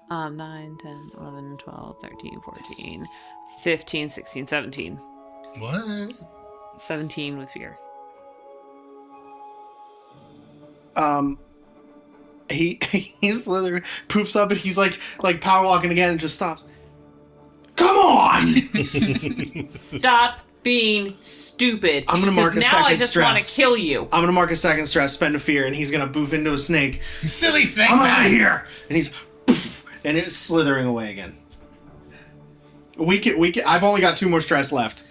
9, 10, 11, 12, 13, 14, 15, 16, 17. What? 17 with fear. He slithers, poofs up, and he's like power walking again and just stops. Come on! Stop being stupid. I'm gonna mark a now second I just want to stress. kill you. I'm gonna mark a second stress, spend a fear, and he's gonna boof into a snake. You silly snake I'm man! out of here! And he's poof, and it's slithering away again. We can. I've only got 2 more stress left.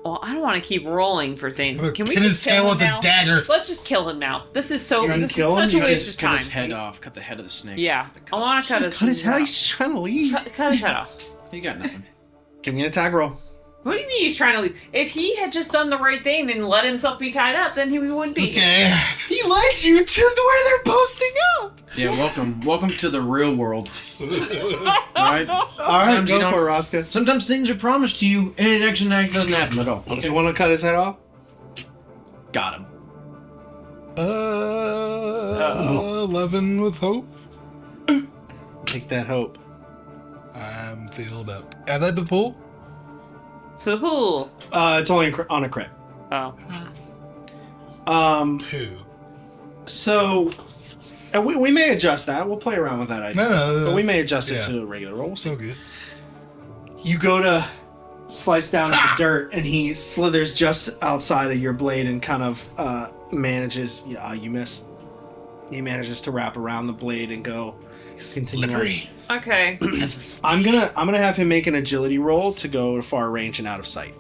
Well, I don't want to keep rolling for things. Can we Pin his just kill tail him with now? a dagger. Let's just kill him now. This is You're gonna this is kill him? such a You're waste of Cut time. his head off. Cut the head of the snake. Yeah, I want to cut his. Cut his head. He's trying to leave. Cut his head off. You got nothing. Give me an attack roll. What do you mean he's trying to leave? If he had just done the right thing and let himself be tied up, then he wouldn't be. Okay. He led you to where they're posting up. Yeah, welcome to the real world. Right? All right, Sometimes you go don't- for it, Rosca. Sometimes things are promised to you, and it actually doesn't happen at all. You want to cut his head off? Got him. 11 with hope. Take that hope. I'm filled up. Add that to the pool. So cool. It's only on a crit. Oh. Who? So, and we may adjust that. We'll play around with that idea. No, but we may adjust it yeah. to a regular roll. So good. You go to slice down the dirt, and he slithers just outside of your blade and kind of manages. Yeah, you miss. He manages to wrap around the blade and go. Continue on. Slippery. Okay. I'm gonna have him make an agility roll to go to far range and out of sight.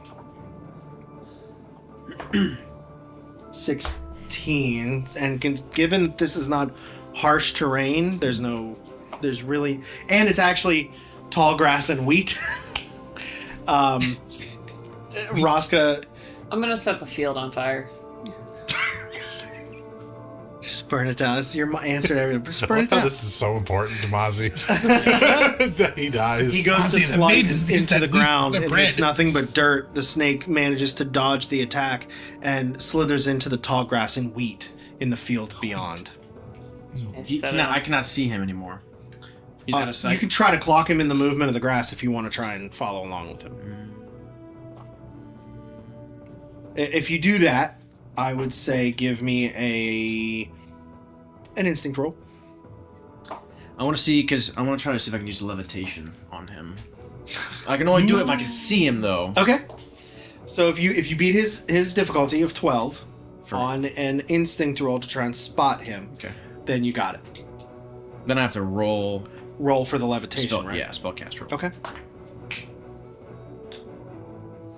16, and given that this is not harsh terrain, there's really, and it's actually tall grass and wheat. Rosca, I'm gonna set the field on fire. just burn it down. It's your answer to everything. Just I burn love it how down. this is so important to Mozzie. That he dies. He goes to See, the maidens slice use into that the wheat for ground, their and bread. it's nothing but dirt. The snake manages to dodge the attack and slithers into the tall grass and wheat in the field beyond. I cannot see him anymore. He's out of sight. You can try to clock him in the movement of the grass if you want to try and follow along with him. If you do that, I would say give me an instinct roll. I want to see, because I want to try to see if I can use levitation on him. I can only do it if I can see him, though. Okay. So if you beat his difficulty of 12 on an instinct roll to try and spot him, Okay. then you got it. Then I have to roll Roll for the levitation, spell, right? yeah, spellcast roll. Okay.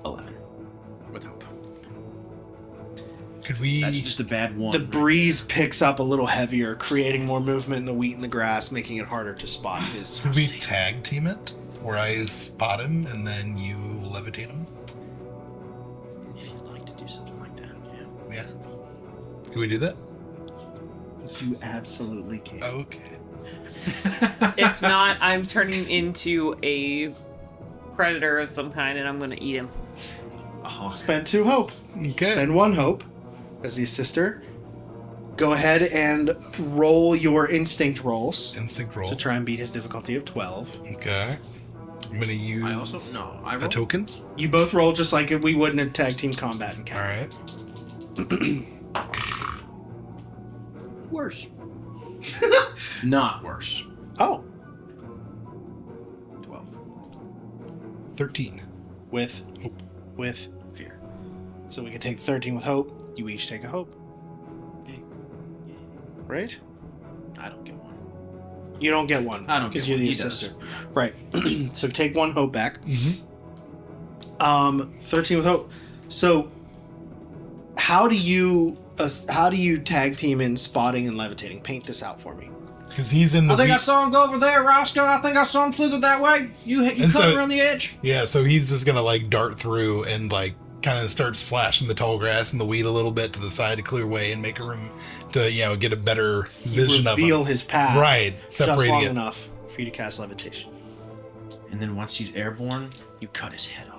11. With hope. Could we? That's just a bad one. The breeze picks up a little heavier, creating more movement in the wheat and the grass, making it harder to spot his. Could we tag team it? Where I spot him and then you levitate him? If you'd like to do something like that, yeah. Yeah. Can we do that? You absolutely can. Okay. If not, I'm turning into a predator of some kind, and I'm gonna eat him. Oh, Spend 2 hope. Okay. Spend 1 hope as the sister. Go ahead and roll your instinct rolls Instinct roll. to try and beat his difficulty of 12. Okay. I'm gonna use I also no. I a roll. token. You both roll just like we would in a tag team combat encounter. All right. Worse. Not worse. Oh, 12. 13. with Hope. with Fear. so we can take 13 with hope. You each take a hope. Right? I don't get one. You don't get one. I don't because get you're one. the He does. sister. Right. So take 1 hope back. Mm-hmm. 13 with hope. So how do you tag team in spotting and levitating? Paint this out for me. Because he's in the. I think I wheat- saw him go over there, Roscoe. I think I saw him slither that way. You And cut so- around the edge. Yeah, so he's just gonna like dart through and like kind of start slashing the tall grass and the weed a little bit to the side to clear way and make room to get a better vision of Reveal him. his path. Right, Just long separating it. enough for you to cast levitation. And then once he's airborne, you cut his head off.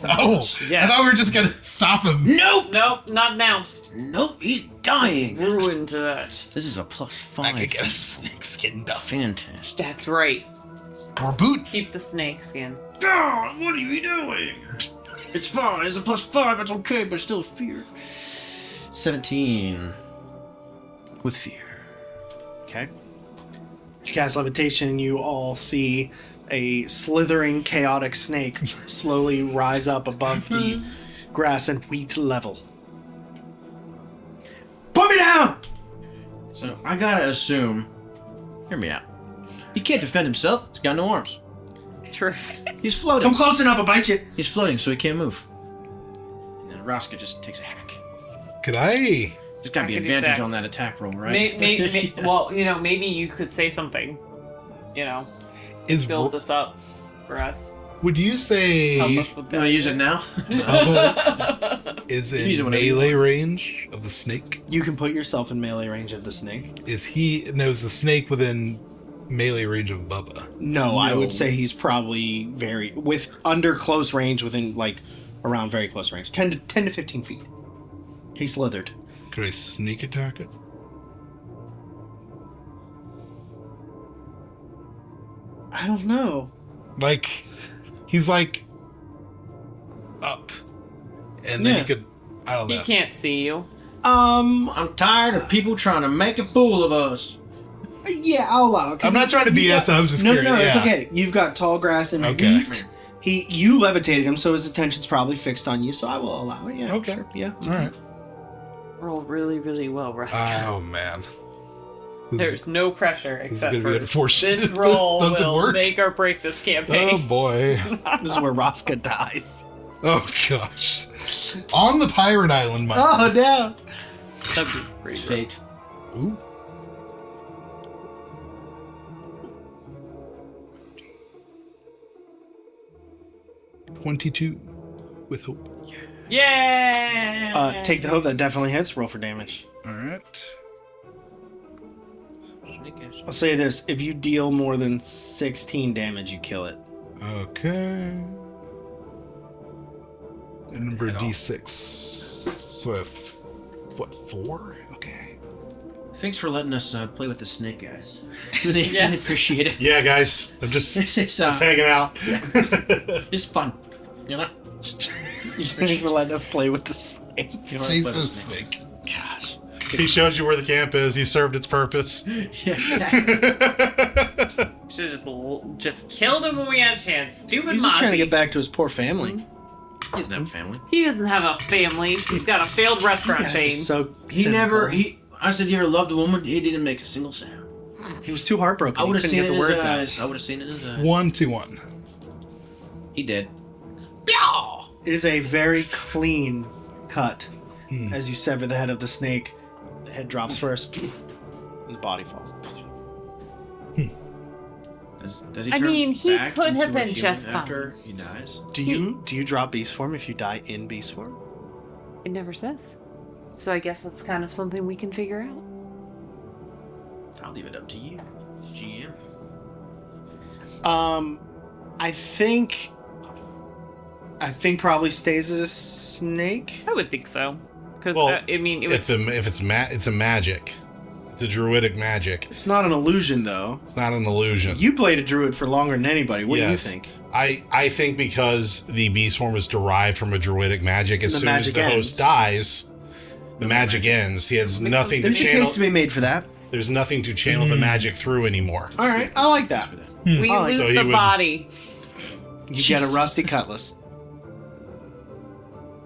Oh, Yes. I thought we were just gonna stop him. Nope. Nope, not now. Nope. He's dying. We're into that. This is a +5. I could get a snake skin duff Fantastic. That's right. or boots. Keep the snake skin. God, what are you doing? It's fine. It's a +5. It's okay, but still fear. 17. With fear. Okay. You cast levitation, and you all see a slithering, chaotic snake slowly rise up above the grass and wheat level. Put me down! So I gotta assume. Hear me out. He can't defend himself. He's got no arms. Truth. He's floating. Come close enough, I'll bite you. He's floating, so he can't move. Rosca just takes a hack. Could I? There's got to be Hackety advantage sack. on that attack roll, right? Well, maybe you could say something. Build this up for us. Would you say Help us with You want to use it now? Bubba is Use it in whenever you melee range of the snake? You can put yourself in melee range of the snake. Is the snake within melee range of Bubba? No, I No. would say he's probably under close range, within around very close range, 10 to 15 feet. He slithered. Could I sneak attack it? I don't know. Like, he's like up, and then Yeah. he could. I don't He know. can't see you. I'm tired of people trying to make a fool of us. Yeah, I'll allow it. 'cause I'm not trying to BS. I was just No, curious. no, it's yeah. okay. You've got tall grass and Okay. wheat. You levitated him, so his attention's probably fixed on you. So I will allow it. Yeah. Okay. Sure, yeah. All right. Roll really, really well, Russ. Oh man. There's no pressure This is except gonna for be unfortunate. this roll This doesn't will work. make or break this campaign. Oh boy. This is where Rosca dies. Oh gosh. On the pirate island, my Oh no! That'd be pretty It's rough. fate. Ooh. $22 with hope. Yeah. Take the hope. That definitely hits. Roll for damage. All right. I'll say this: if you deal more than 16 damage, you kill it. Okay. And number D6. So I have what, 4? Okay. Thanks for letting us play with the snake, guys. Really, Yeah. really appreciate it. Yeah, guys. I'm just It's just hanging out. it's fun, you know. Thanks for letting us play with the snake. You know, play with the Jesus snake. snake. Gosh. He showed you where the camp is. He served its purpose. Yeah, exactly. Should have just killed him when we had a chance. Stupid He's just trying to Mozzie. get back to his poor family. He doesn't have a family. He doesn't have a family. He's got a failed restaurant Guys chain. are so He cynical. never. I said, "You ever loved a woman?" He didn't make a single sound. He was too heartbroken. I would have He seen couldn't it get in the his words eyes. out. I would have seen it in his eyes. 1-1. He did. It is a very clean cut. As you sever the head of the snake, the head drops first, and the body falls. Does he I turn mean, he back could have into a been human just after he dies. Do you drop beast form if you die in beast form? It never says. So I guess that's kind of something we can figure out. I'll leave it up to you, GM. I think probably stays as a snake. I would think so. Because, Well, I mean, it was... it's a magic. It's a druidic magic. It's not an illusion though. It's not an illusion. You played a druid for longer than anybody. What do you think? I think because the beast form is derived from a druidic magic, as The soon as magic the ends. host dies, the magic ends. He has nothing to There's a channel. case to be made for that. There's nothing to channel the magic through ananymore. All right, I like that. we Oh, loot so he the would- body. You get a rusty cutlass.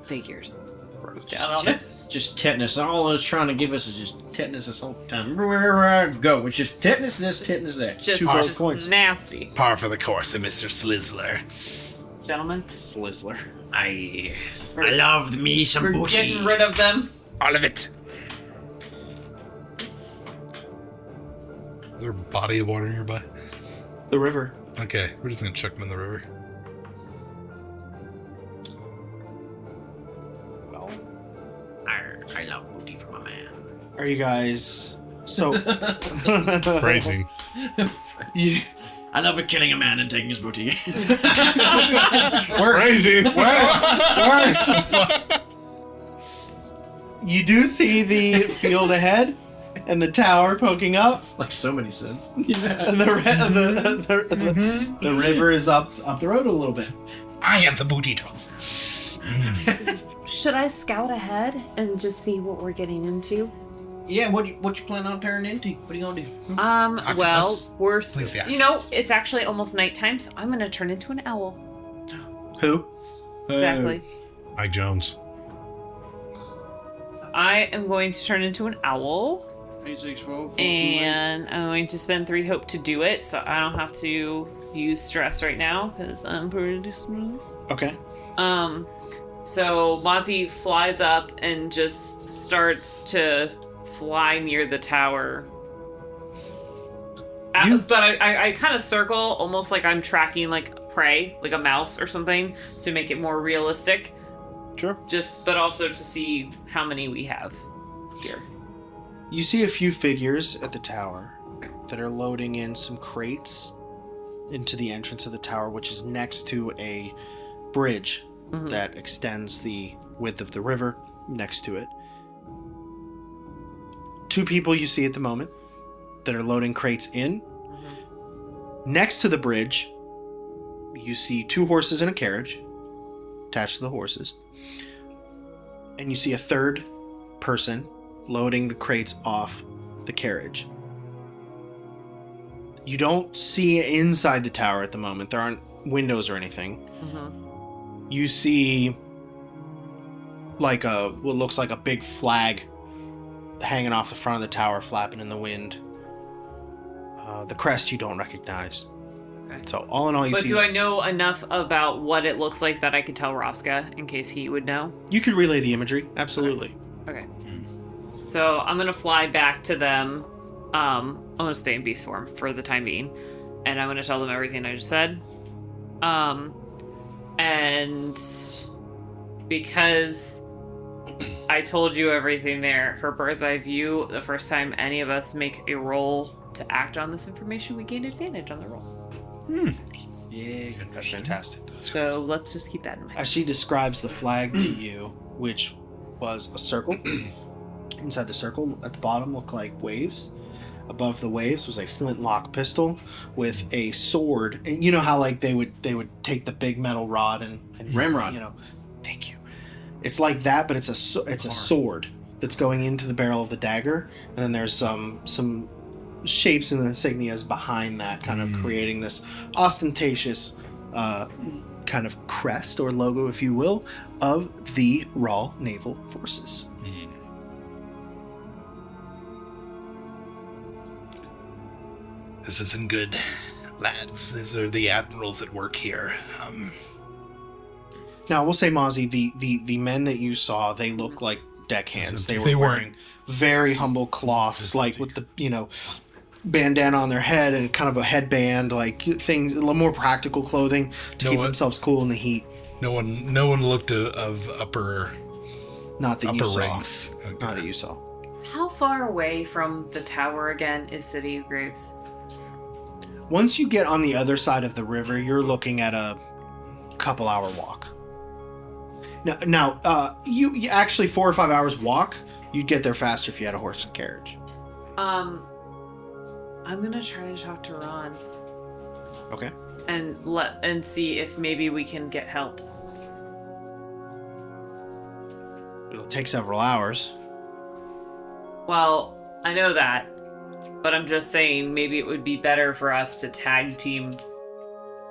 Figures. Wrote down on it. Just tetanus. All I was trying to give us is just tetanus this whole time. Wherever I go, it's just tetanus this, tetanus that. Just, Two gold just coins. nasty. Par for the course of Mr. Slizzler. Gentlemen, Slizzler. I love me some we're booty. getting rid of them. All of it. Is there a body of water nearby? The river. Okay, we're just gonna chuck them in the river. I love booty from a man. Are you guys so? Phrasing. you, I love killing a man and taking his booty. Phrasing. worse. You do see the field ahead, and the tower poking up, like so many cents. and the river is up the road a little bit. I have the booty toss. Should I scout ahead and just see what we're getting into? Yeah, what you plan on turning into? What are you gonna do? Well, Octopus? we're... Please, the You know, octopus. it's actually almost nighttime, so I'm gonna turn into an owl. Who? Exactly. Mike Jones. So I am going to turn into an owl, 8, 6, 4, 4, and I'm going to spend 3 hope to do it, so I don't have to use stress right now, because I'm pretty stressed. Okay. So Mozzie flies up and just starts to fly near the tower. But I kind of circle, almost like I'm tracking like prey, like a mouse or something, to make it more realistic. Sure. But also to see how many we have here. You see a few figures at the tower that are loading in some crates into the entrance of the tower, which is next to a bridge that extends the width of the river next to it. 2 people you see at the moment that are loading crates in. Next to the bridge, you see 2 horses and a carriage attached to the horses. And you see a third person loading the crates off the carriage. You don't see inside the tower at the moment. There aren't windows or anything. You see like what looks like a big flag hanging off the front of the tower, flapping in the wind. The crest you don't recognize. Okay. So all in all, you see... But do I know enough about what it looks like that I could tell Rosca in case he would know? You could relay the imagery, absolutely. Okay. So I'm going to fly back to them. I'm going to stay in beast form for the time being. And I'm going to tell them everything I just said. And because I told you everything there, for bird's eye view, the first time any of us make a roll to act on this information, we gain advantage on the roll. Yeah, that's fantastic. So let's just keep that in mind. As she describes the flag to you, which was a circle, inside the circle at the bottom looked like waves. Above the waves was a flintlock pistol with a sword. And you know how like they would take the big metal rod and ramrod. You know, thank you. It's like that, but it's a sword that's going into the barrel of the dagger, and then there's some shapes and insignias behind that, kind of creating this ostentatious kind of crest or logo, if you will, of the Raw Naval Forces. This isn't good, lads. These are the admirals at work here. Now, we'll say, Mozzie, the men that you saw, they look like deckhands. They were wearing very humble cloths, like with the, bandana on their head and kind of a headband, like things, a little more practical clothing to keep themselves cool in the heat. No one looked of upper ranks. Okay. Not that you saw. How far away from the tower again is City of Graves? Once you get on the other side of the river, you're looking at a couple-hour walk. Now, you actually 4 or 5 hours walk. You'd get there faster if you had a horse and carriage. I'm gonna try to talk to Ron. Okay. And see if maybe we can get help. It'll take several hours. Well, I know that, but I'm just saying maybe it would be better for us to tag team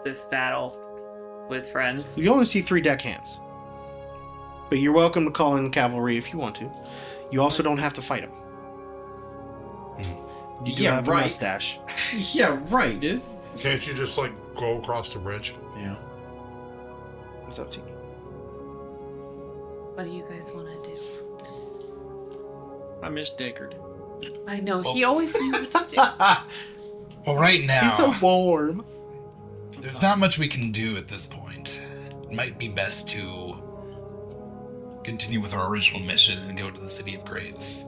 this battle with friends. You only see 3 deckhands, but you're welcome to call in cavalry if you want to. You also don't have to fight them. You do have a mustache. Yeah, right, dude. Can't you just go across the bridge? Yeah. It's up to you. What do you guys want to do? I miss Deckard. I know, he always knew what to do. Well, right now, He's so warm. there's not much we can do at this point. It might be best to continue with our original mission and go to the City of Graves.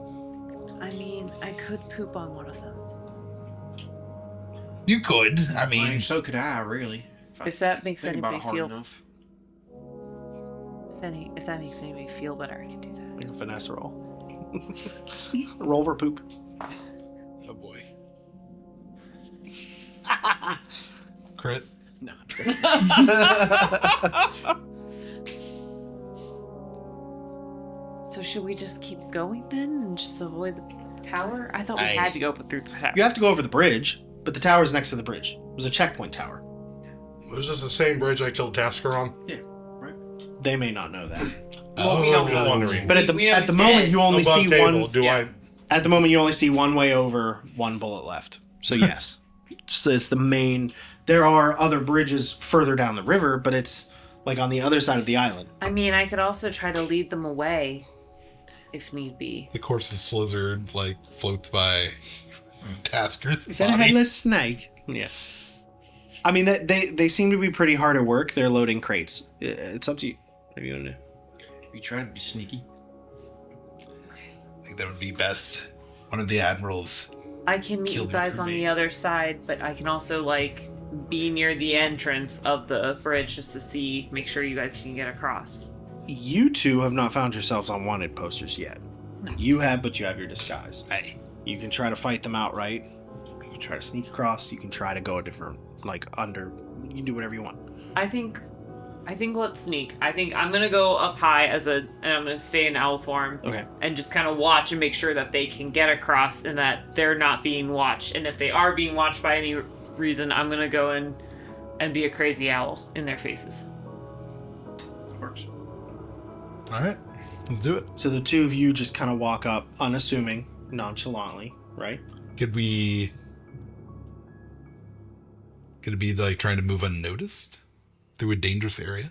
I mean, I could poop on one of them. You could. I mean, so could I, really. If that makes Think about anybody it hard feel... enough. If that makes anybody feel better, I can do that. Make a finesse roll. Roll for poop. oh boy. Crit. No. So should we just keep going then and just avoid the tower? I thought we had to go through the tower. You have to go over the bridge, but the tower is next to the bridge. It was a checkpoint tower. Was this the same bridge I killed Tasker on? Yeah, right. They may not know that. Well, we don't I'm just know. wondering. But at the moment, you only Above see table, one. do I? At the moment, you only see one way over, one bullet left. So yes, so it's the main. There are other bridges further down the river, but it's like on the other side of the island. I mean, I could also try to lead them away, if need be. The corpse of Slizzard, like, floats by Tasker's Is that a body. headless snake? Yeah. I mean, they seem to be pretty hard at work. They're loading crates. It's up to you. What do you want to do? You try to be sneaky. I think that would be best. One of the admirals. I can meet Kill you the guys on the crewmates. other side, but I can also, like, be near the entrance of the bridge just to make sure you guys can get across. You two have not found yourselves on wanted posters yet. You have, but you have your disguise. Hey. You can try to fight them outright. You can try to sneak across. You can try to go a different, like, under. You can do whatever you want. I think let's sneak. I think I'm gonna go up high and I'm gonna stay in owl form. Okay. And just kind of watch and make sure that they can get across and that they're not being watched. And if they are being watched by any reason, I'm gonna go in and be a crazy owl in their faces. Works. All right. Let's do it. So the two of you just kind of walk up, unassuming, nonchalantly, right? Could we... Could it be, like, trying to move unnoticed? Through a dangerous area?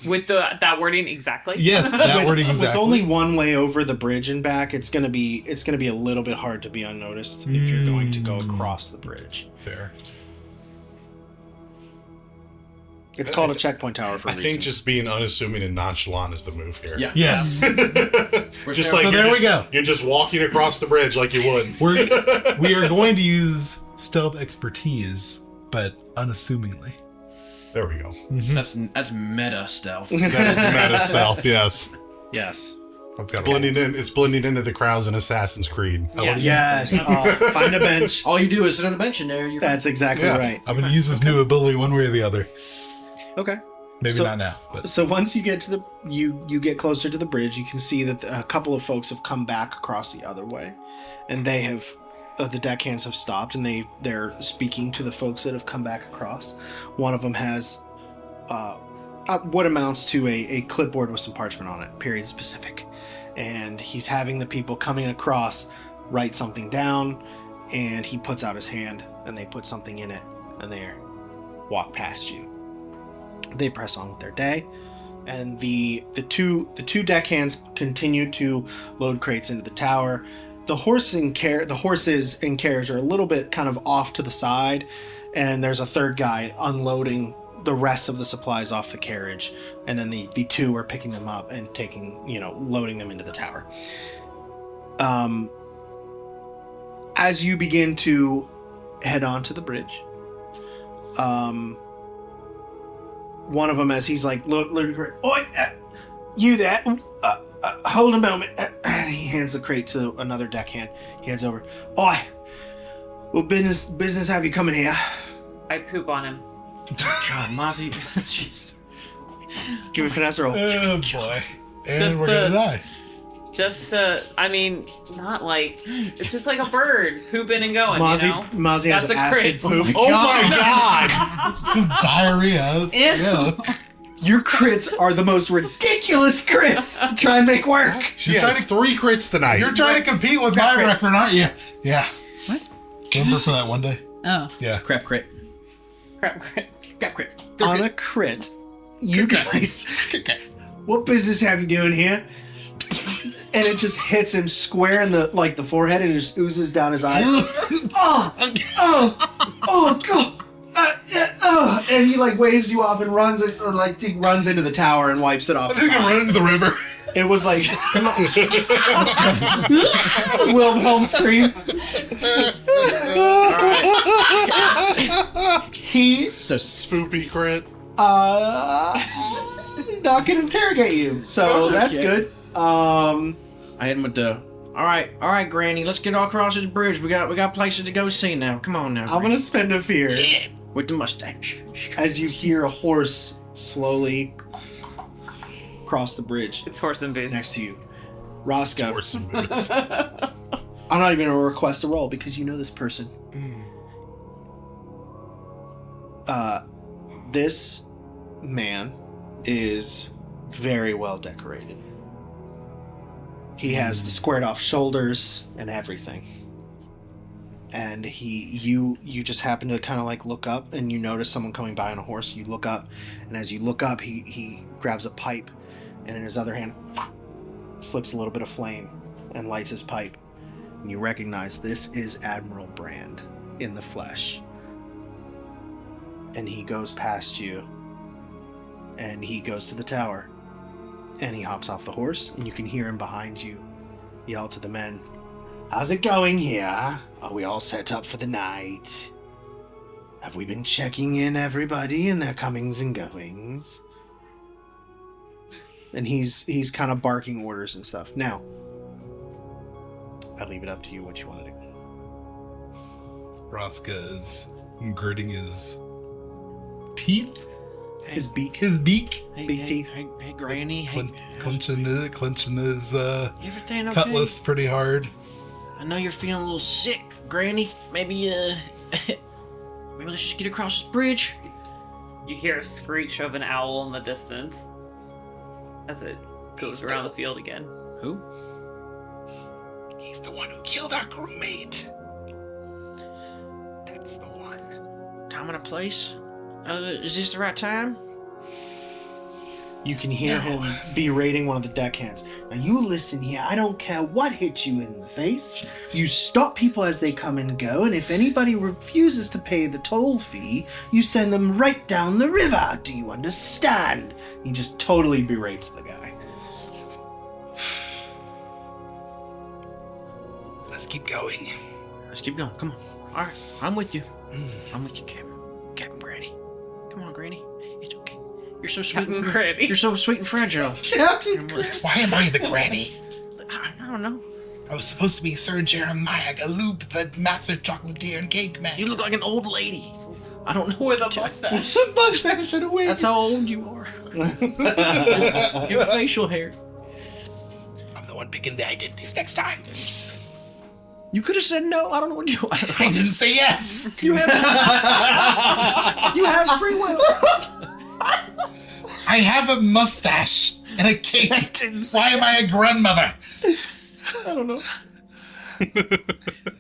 With that wording exactly. Yes, that wording exactly. With only one way over the bridge and back, it's gonna be a little bit hard to be unnoticed if you're going to go across the bridge. Fair. It's called a checkpoint tower for a I reason. think just being unassuming and nonchalant is the move here. Yeah. Yes. Just like So there we go. You're just walking across the bridge like you would. We are going to use stealth expertise, but unassumingly. There we go. That's meta stealth. That is meta stealth. Yes. Yes. I've got It's blending into the crowds in Assassin's Creed. Yeah. Yes. Find a bench. All you do is sit on the bench in there. You're That's exactly Yeah. right. I'm going to use this new ability one way or the other. Okay. Maybe So- not now, but So once you get to the you get closer to the bridge, you can see that a couple of folks have come back across the other way, and they have the deckhands have stopped, and they're speaking to the folks that have come back across. One of them has what amounts to a clipboard with some parchment on it, period specific, and he's having the people coming across write something down, and he puts out his hand, and they put something in it, and they walk past you. They press on with their day, and the two deckhands continue to load crates into the tower. The horses in carriage are a little bit kind of off to the side, and there's a third guy unloading the rest of the supplies off the carriage, and then the two are picking them up and loading them into the tower. As you begin to head on to the bridge, one of them, as he's like, "Oi, you there? Hold a moment." And he hands the crate to another deckhand. He heads over. "Oi, what business have you coming here?" I poop on him. God, Mozzie. Jeez. Give me a finesse roll. oh boy. And Just, we're going to die. Not like, it's just like a bird pooping and going, Mozzie has That's a acid crit. poop. Oh my god! This is diarrhea. Yeah. Your crits are the most ridiculous crits to try and make work. She's Yeah, trying it's to, 3 crits tonight. you're trying to compete with my crit. record, aren't you? Yeah. What? Remember for that one day? Oh. Yeah. Crap crit. Crap crit. Crap crit. On a crit, you guys, what business have you doing here? And it just hits him square in the forehead, and it just oozes down his eyes. Oh, God! And he waves you off and runs he runs into the tower and wipes it off. I think I run into the river. It was like Wilhelm scream. He So Spoopy crit. not gonna interrogate you, so that's good. I hit him with the. All right, Granny. Let's get all across this bridge. We got places to go see now. Come on now. I'm gonna spend a fear with the mustache. as you hear a horse slowly cross the bridge It's horse and boots. next to you. Roscoe, Horse and boots. I'm not even gonna request a roll because you know this person. This man is very well decorated. He has the squared off shoulders and everything. and you just happen to kind of like look up, and you notice someone coming by on a horse. You look up, and as you look up, he grabs a pipe, and in his other hand flicks a little bit of flame and lights his pipe, and you recognize this is Admiral Brand in the flesh. And he goes past you, and he goes to the tower, and he hops off the horse, and you can hear him behind you yell to the men, "How's it going here? Are we all set up for the night? Have we been checking in everybody and their comings and goings?" And he's kind of barking orders and stuff. Now, I leave it up to you what you want to do. Roska is gritting his teeth. His beak. Hey, Big hey, teeth. Hey, Granny. Clenching his Everything okay? cutlass pretty hard. I know you're feeling a little sick, Granny. Maybe maybe let's just get across this bridge. You hear a screech of an owl in the distance as it goes around the field again. Who? He's the one who killed our crewmate. That's the one. Time and a place? Is this the right time? You can hear him berating one of the deckhands. Now you listen here, I don't care what hits you in the face. You stop people as they come and go, and if anybody refuses to pay the toll fee, you send them right down the river. Do you understand? He just totally berates the guy. Let's keep going. Let's keep going. Come on. All right, I'm with you. I'm with you, Captain Granny. Come on, Granny. It's okay. You're so sweet. Captain Granny. You're so sweet and fragile. Why am I the granny? I don't know. I was supposed to be Sir Jeremiah Galoob, the master chocolatier and cake man. You look like an old lady. I don't know. With a mustache. Mustache and a wig. That's how old you are. Your facial hair. I'm the one picking the identities next time. You could have said no. I don't know what you. I didn't say yes. You have. You have free will. I have a mustache and a cape. Why am I a grandmother? I don't know.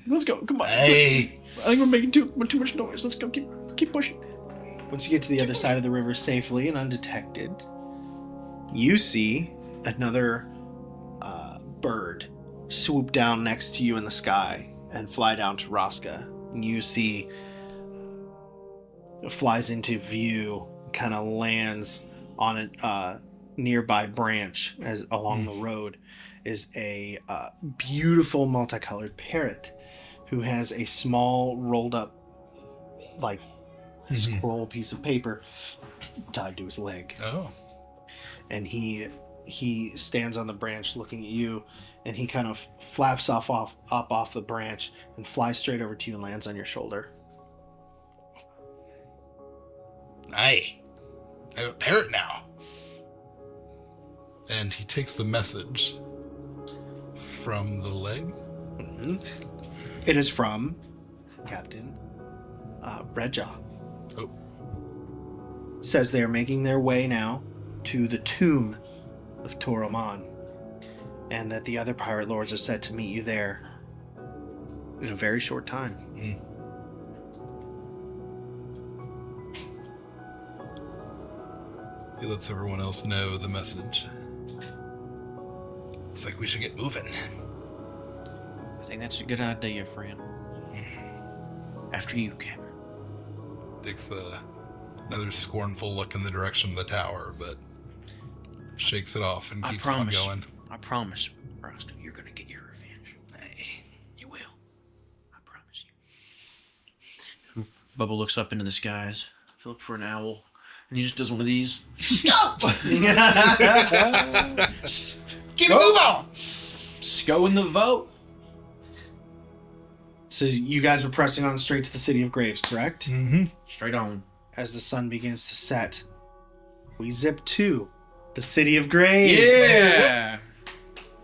Let's go. Come on. Hey. I think we're making too much noise. Let's go. Keep pushing. Once you get to the other side of the river safely and undetected, you see another bird swoop down next to you in the sky and fly down to Roska. And you see it flies into view, kind of lands on a nearby branch as along the road is a beautiful multicolored parrot who has a small rolled up like scroll piece of paper tied to his leg. Oh. And he stands on the branch looking at you, and he kind of flaps up off the branch and flies straight over to you and lands on your shoulder. I have a parrot now. And he takes the message from the leg. Mm-hmm. It is from Captain Redjaw. Oh. Says they are making their way now to the tomb of Toroman, and that the other pirate lords are said to meet you there in a very short time. He lets everyone else know the message. Looks like we should get moving. I think that's a good idea, friend. After you, Captain. Takes another scornful look in the direction of the tower, but shakes it off and keeps on going. I promise, Roscoe, you're gonna get your revenge. Hey, you will. I promise you. Bubba looks up into the skies to look for an owl, and he just does one of these. Get a move on! Sco in the vote. So you guys were pressing on straight to the city of Graves, correct? Mm-hmm. Straight on. As the sun begins to set, we zip to the city of Graves. Yeah!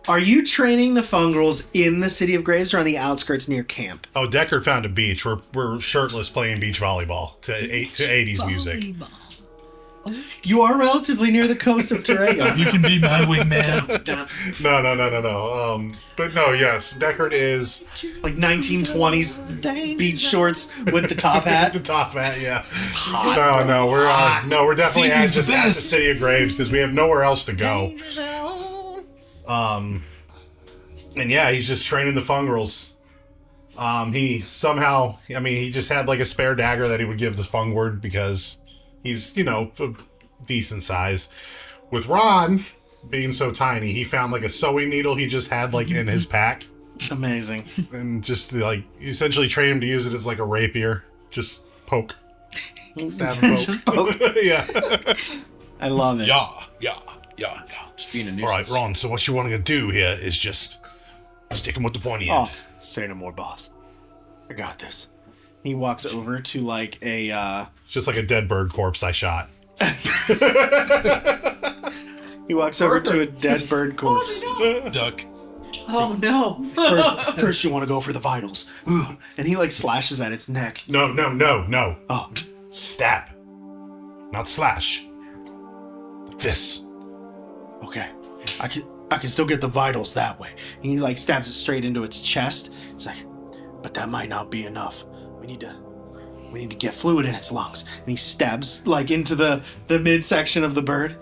Are you training the Fungrels in the city of Graves or on the outskirts near camp? Oh, Decker found a beach. We're shirtless playing beach volleyball to 80s music. Volleyball. You are relatively near the coast of Terragon. You can be my wingman. No. But no, yes, Deckard is Like 1920s beach shorts with the top hat. the top hat. Yeah. Hot. We're definitely Seeker's the at the best. City of Graves because we have nowhere else to go. And yeah, he's just training the fungrels. He somehow, he just had like a spare dagger that he would give the Fungward because he's, a decent size. With Ron being so tiny, he found like a sewing needle he just had like in his pack. Amazing. And just like essentially train him to use it as like a rapier. Just poke. Stab and poke. Just poke. Yeah. I love it. Yeah. Just being a nuisance. All right, Ron. So what you want to do here is just stick him with the pointy end. Oh, say no more, boss. I got this. He walks over to like a It's just like a dead bird corpse I shot. he walks over to a dead bird corpse. Duck. Oh no. First you want to go for the vitals. Ugh. And he like slashes at its neck. No. Oh, Stab. Not slash. Like this. okay. I can still get the vitals that way. And he like stabs it straight into its chest. It's like, but that might not be enough. We need to get fluid in its lungs. And he stabs like into the midsection of the bird.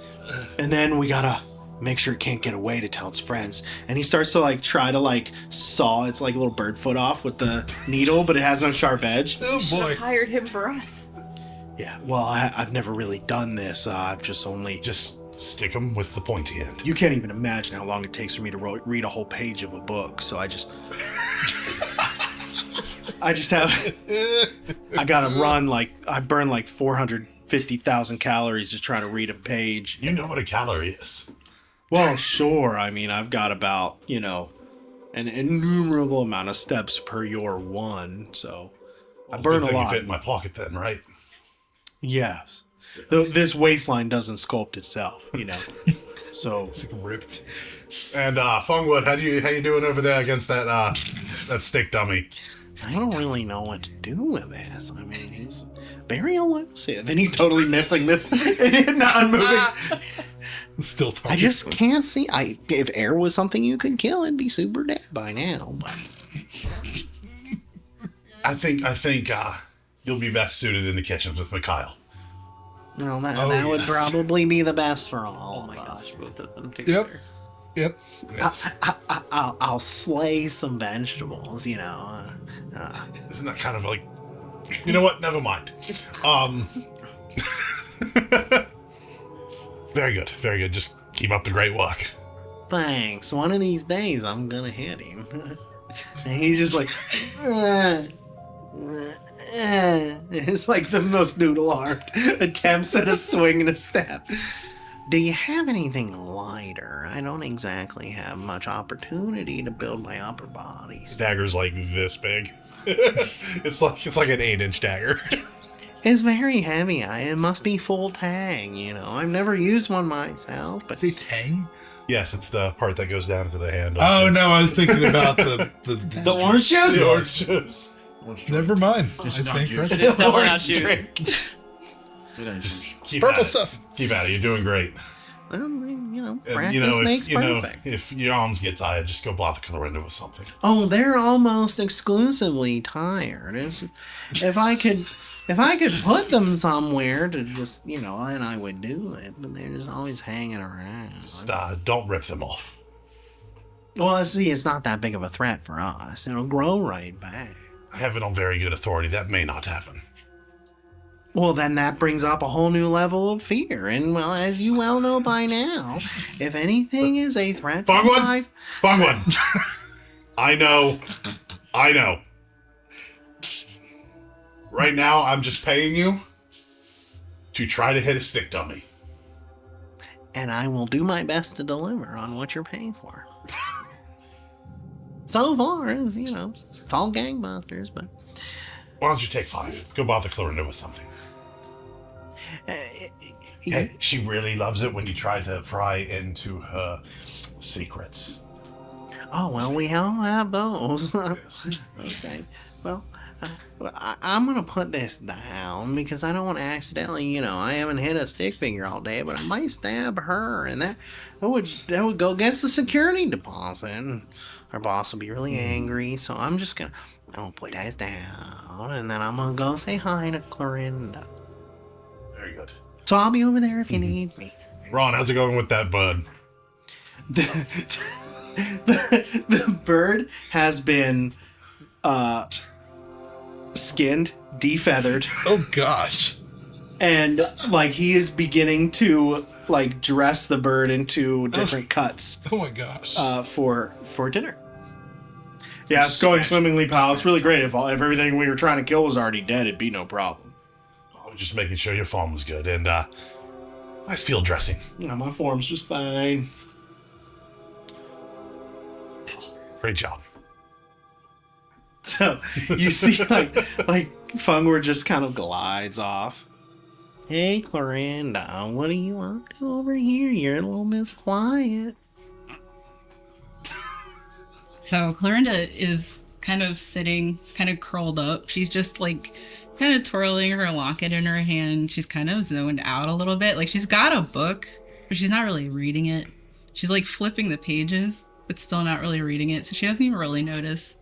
And then we gotta make sure it can't get away to tell its friends. And he starts to like try to like saw its like little bird foot off with the needle, but it has no sharp edge. Oh boy. Hired him for us. Yeah, well, I've never really done this. I've just only Just stick him with the pointy end. You can't even imagine how long it takes for me to read a whole page of a book. So I just I gotta run I burn like 450,000 calories just trying to read a page. You know what a calorie is. Well, sure. I mean, I've got about, an innumerable amount of steps per your one. So I burn Good a thing you lot. fit in my pocket then, right? Yes. Though this waistline doesn't sculpt itself, So It's ripped. And Fungwood, how you doing over there against that stick dummy? I don't really know what to do with this. I mean, he's very elusive, and he's totally missing this, not moving. Still talking. I just can't see. If air was something you could kill, it'd be super dead by now. But I think you'll be best suited in the kitchens with Mikhail. no, that Oh, would yes. probably be the best for all. Oh my of us. gosh, both of them together. Yep. Yes. I'll slay some vegetables. Isn't that kind of like... You know what? Never mind. Very good. Very good. Just keep up the great work. Thanks. One of these days, I'm gonna hit him. And he's just like, it's like the most noodle-armed attempts at a swing and a stab. Do you have anything lighter? I don't exactly have much opportunity to build my upper bodies. Dagger's like this big. It's like an 8-inch dagger. It's very heavy. It must be full tang, I've never used one myself, but Say tang? Yes, it's the part that goes down to the handle. Oh no, I was thinking about the orange juice. The orange juice. Never mind. It's I not think juice. right. It's selling out Orange juice. drink. Just keep Purple at it. stuff. Keep at it. You're doing great. Well, And, practice makes perfect. if your arms get tired, just go block the window with something. Oh, they're almost exclusively tired. If I could put them somewhere to just, then I would do it. But they're just always hanging around. Just don't rip them off. Well, see, it's not that big of a threat for us. It'll grow right back. I have it on very good authority. That may not happen. Well, then that brings up a whole new level of fear. And, well, as you well know by now, if anything is a threat to Bongwood? life... Bongwood! I know. Right now, I'm just paying you to try to hit a stick dummy. And I will do my best to deliver on what you're paying for. So far, it's all gangbusters, but... Why don't you take 5? Go bother Clorinda with something. Hey, she really loves it when you try to pry into her secrets. Oh, well, we all have those. Okay. Well, I'm going to put this down because I don't want to accidentally, I haven't hit a stick figure all day, but I might stab her, and that would go against the security deposit. And our boss will be really angry, so I'm going to put that down, and then I'm going to go say hi to Clorinda. Very good. So I'll be over there if you need me. Ron, how's it going with that bud? The bird has been skinned, defeathered, Oh gosh. and like he is beginning to like dress the bird into different cuts Oh my gosh. for dinner. Yeah, it's going swimmingly, pal. It's really great. If everything we were trying to kill was already dead, it'd be no problem. I was just making sure your farm was good, and nice field dressing. Yeah, my form's just fine. Great job. So you see, like Fungward just kind of glides off. Hey, Clorinda, what are you up to over here? You're a little Miss Quiet. So Clorinda is kind of sitting, kind of curled up. She's just like kind of twirling her locket in her hand. She's kind of zoned out a little bit. Like she's got a book, but she's not really reading it. She's like flipping the pages, but still not really reading it. So she doesn't even really notice.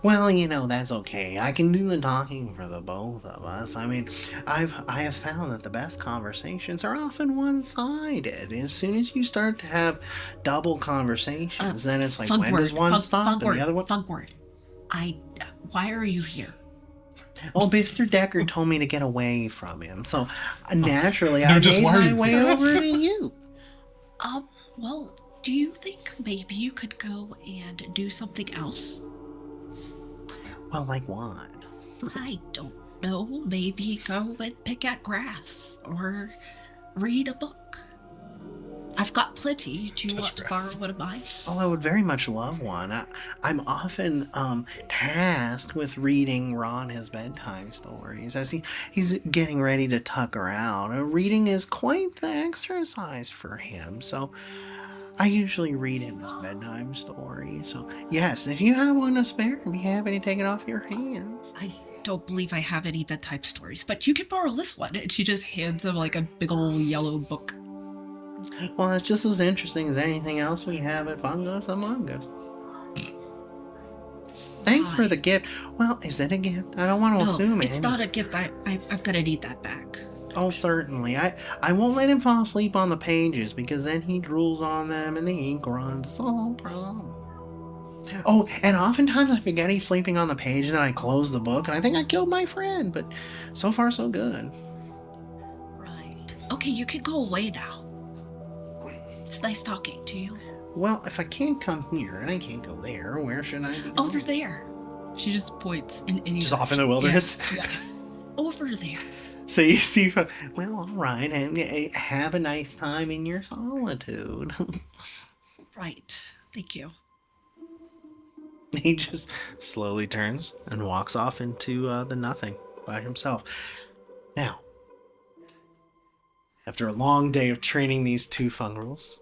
Well, that's okay. I can do the talking for the both of us. I mean, I have found that the best conversations are often one-sided. As soon as you start to have double conversations, then it's like, when does one stop and the other one... Fungward. Why are you here? Oh, Mr. Decker told me to get away from him, so naturally No, I just made why are my you way here? over to you. Well, do you think maybe you could go and do something else? Well, like what? I don't know. Maybe go and pick at grass or read a book. I've got plenty. Do you want to borrow one of mine? Oh, I would very much love one. I'm often tasked with reading Ron his bedtime stories as he's getting ready to tuck her out. Reading is quite the exercise for him, so I usually read him his bedtime story. So, yes, if you have one to spare, I'd be happy to take it off your hands. I don't believe I have any bedtime stories, but you can borrow this one. And she just hands him like a big old yellow book. Well, it's just as interesting as anything else we have at Fungus Among Us. Thanks for the gift. Well, is it a gift? I don't want to assume it. It's not a gift. I'm gonna need that back. Oh, certainly. I won't let him fall asleep on the pages because then he drools on them and the ink runs. So problem. Oh, and oftentimes I forget he's sleeping on the page and then I close the book and I think I killed my friend, but so far so good. Right. Okay, you can go away now. It's nice talking to you. Well, if I can't come here and I can't go there, where should I be going? Over there. She just points in any Just off in the wilderness? Yeah. Over there. So you see, well, all right, and have a nice time in your solitude. Right. Thank you. He just slowly turns and walks off into the nothing by himself. Now, after a long day of training these two fungrels,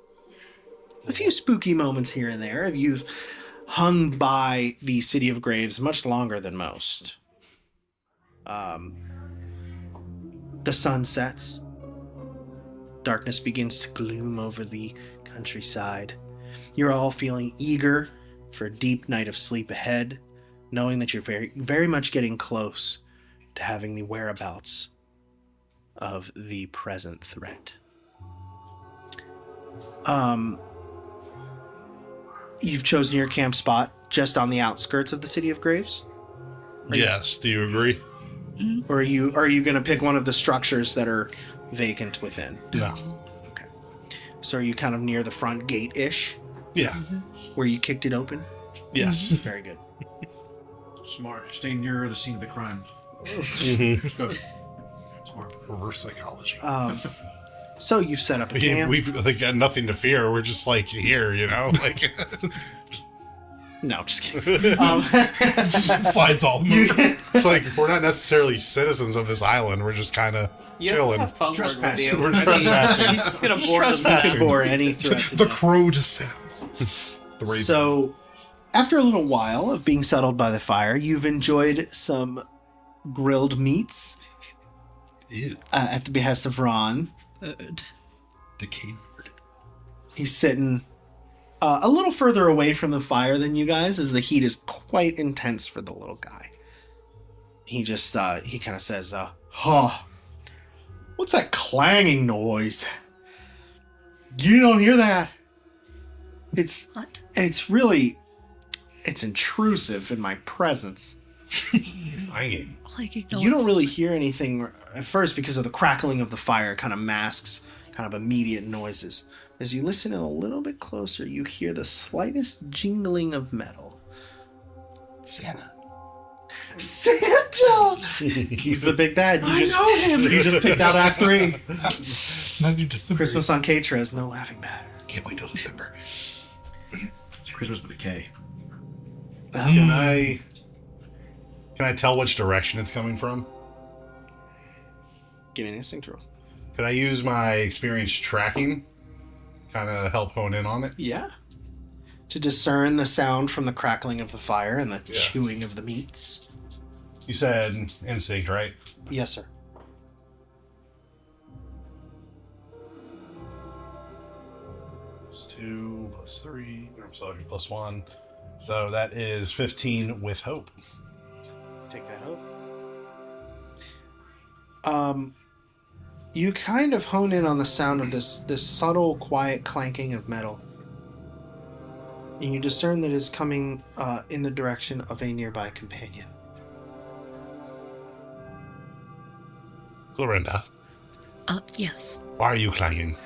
a few spooky moments here and there, you've hung by the City of Graves much longer than most. The sun sets. Darkness begins to gloom over the countryside. You're all feeling eager for a deep night of sleep ahead, knowing that you're very, very much getting close to having the whereabouts of the present threat. You've chosen your camp spot just on the outskirts of the City of Graves? Yes, do you agree? Or are you going to pick one of the structures that are vacant within? Yeah. Okay. So are you kind of near the front gate-ish, Yeah. where you kicked it open? Yes. Very good. Smart. Stay near the scene of the crime. Good. Smart. Reverse psychology. So you've set up a camp. We've like got nothing to fear. We're just like here, Like No, just kidding. slides all. It's like we're not necessarily citizens of this island. We're just kind of You chilling. have fun with Trespassing. you. We're I mean, trespassing. He's just gonna Just board them. trespassing. Could bore any threat to The death. crow just sounds. So, after a little while of being settled by the fire, you've enjoyed some grilled meats Ew. at the behest of Ron. Good. Decayed. He's sitting a little further away from the fire than you guys, as the heat is quite intense for the little guy. He just, he kind of says, what's that clanging noise? You don't hear that? What? It's really, it's intrusive in my presence. Clanging. Like You don't really hear anything at first because of the crackling of the fire kind of masks kind of immediate noises. As you listen in a little bit closer, you hear the slightest jingling of metal. Santa. Santa! He's the big bad. You know him. You just picked out Act 3. Not in December. Christmas on K-Trez, no laughing matter. Can't wait till December. It's Christmas with a K. Can I tell which direction it's coming from? Give me an instinct roll. Could I use my experience tracking? Kind of help hone in on it? Yeah. To discern the sound from the crackling of the fire and the Yeah. chewing of the meats. You said instinct, right? Yes, sir. +2, +3, I'm sorry, +1. So that is 15 with hope. Take that out. You kind of hone in on the sound of this subtle, quiet clanking of metal. And you discern that it's coming in the direction of a nearby companion. Clorinda, Yes. why are you clanging?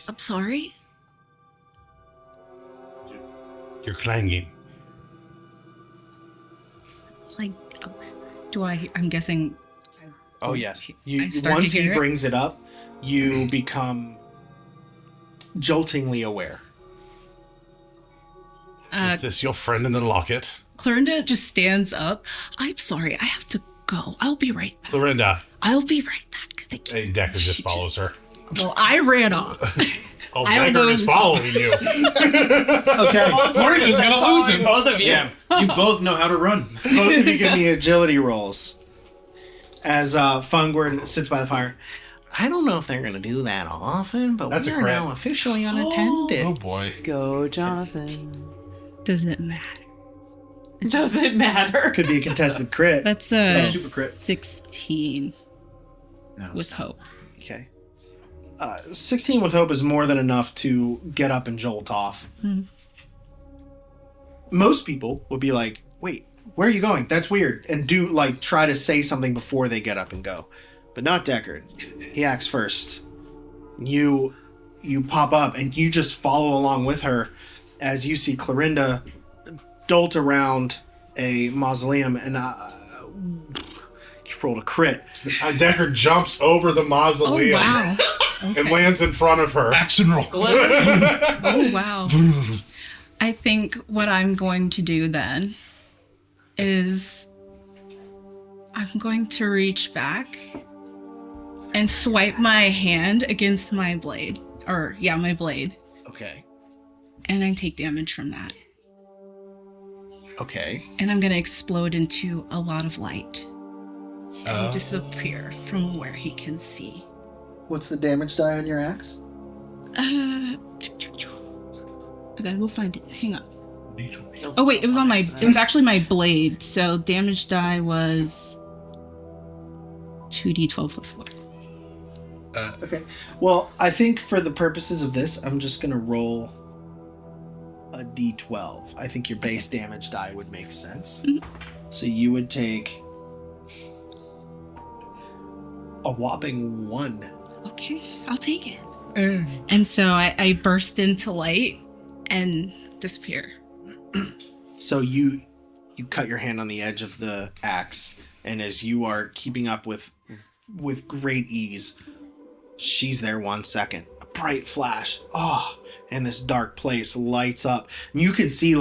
I'm sorry. You're clanging. Like, I'm guessing. Oh, yes. I start Once to he hear it? brings it up, you become joltingly aware. Is this your friend in the locket? Clorinda just stands up. I'm sorry. I have to go. I'll be right back. Clorinda. I'll be right back. Thank you. Hey, Decker just follows her. Well, I ran off. Oh, I don't Decker know. is following you. Okay. Clorinda's gonna lose him. Both of you. Yeah, you both know how to run. Both of you give me agility rolls. As Fungward sits by the fire. I don't know if they're going to do that often, but That's we a are crit. now officially unattended. Oh boy. Go, Jonathan. Does it matter? Does it matter? Could be a contested crit. That's a super crit. 16 No, with hope. Okay. 16 with hope is more than enough to get up and jolt off. Most people would be like, wait, where are you going? That's weird. And try to say something before they get up and go. But not Deckard. He acts first. You pop up and you just follow along with her as you see Clorinda dolt around a mausoleum and you rolled a crit. Decker jumps over the Oh, mausoleum wow. and lands in front of her. Action roll. Oh, wow. I think what I'm going to do then is I'm going to reach back and swipe my hand against my blade. My blade. Okay. And I take damage from that. Okay. And I'm going to explode into a lot of light. And disappear from where he can see. What's the damage die on your axe? I gotta go find it. Hang on. Oh wait, it was actually my blade. So damage die was 2d12 plus 4. Okay. Well, I think for the purposes of this, I'm just going to roll a d12. I think your base damage die would make sense. So you would take a whopping 1. Okay, I'll take it. And so I burst into light and disappear. So you cut your hand on the edge of the axe, and as you are keeping up with great ease, she's there 1 second. A bright flash. And this dark place lights up. And you can see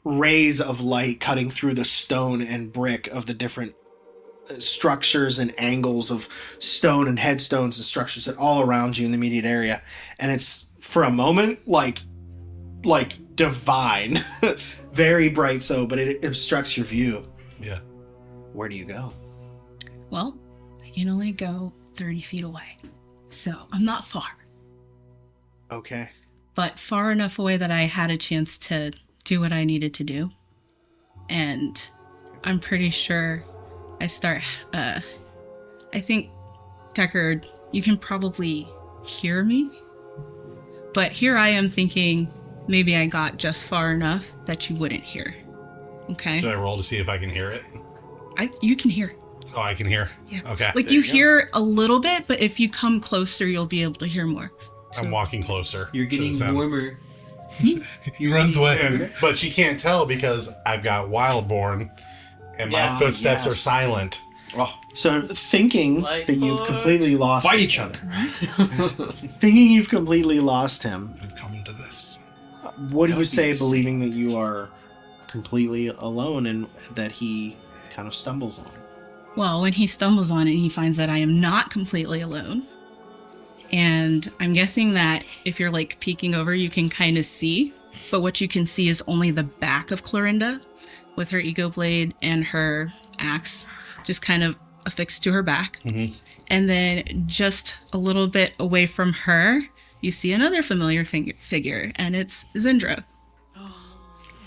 rays of light cutting through the stone and brick of the different structures and angles of stone and headstones and structures that all around you in the immediate area, and it's for a moment like divine, very bright. So, but it obstructs your view. Yeah. Where do you go? Well, I can only go 30 feet away, so I'm not far, Okay. but far enough away that I had a chance to do what I needed to do. And I'm pretty sure I start, I think, Deckard, you can probably hear me, but here I am thinking maybe I got just far enough that you wouldn't hear. Okay? Should I roll to see if I can hear it? You can hear. Oh, I can hear. Yeah. Okay. Like you hear a little bit, but if you come closer, you'll be able to hear more. I'm walking closer. You're to the getting sound. warmer. He runs away. But she can't tell because I've got Wildborn and my footsteps are silent. Oh, So thinking that you've completely lost fight each other. thinking you've completely lost him, We've come to this. what do you say believing that you are completely alone and that he kind of stumbles on? Well, when he stumbles on it, he finds that I am not completely alone. And I'm guessing that if you're like peeking over, you can kind of see, but what you can see is only the back of Clorinda with her ego blade and her axe just kind of affixed to her back. Mm-hmm. And then just a little bit away from her, you see another familiar figure, and it's Zindra.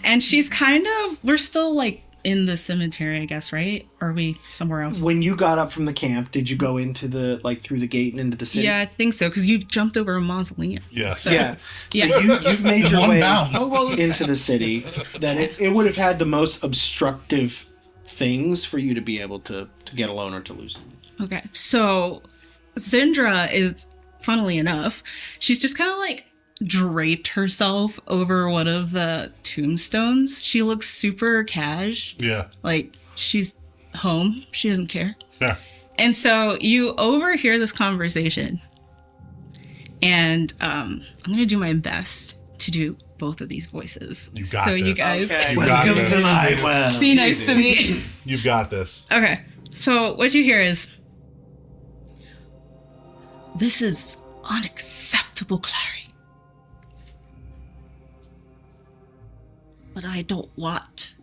And she's kind of, we're still like in the cemetery, I guess, right? Or are we somewhere else? When you got up from the camp, did you go into the, like, through the gate and into the city? Yeah, I think so, because you've jumped over a mausoleum. Yes. Yeah. Yeah. So you've made your One way bound. into the city. That it would have had the most obstructive things for you to be able to get alone or to lose him. Okay, so Zindra is, funnily enough, she's just kind of like draped herself over one of the tombstones. She looks super cash, Yeah. like she's home. She doesn't care. Yeah. And so you overhear this conversation, and I'm gonna do my best to do both of these voices. You got so this. you guys Okay. You got Welcome this. to my well. be nice to me. You've got this. Okay, so what you hear is, This is unacceptable, Clary. But I don't want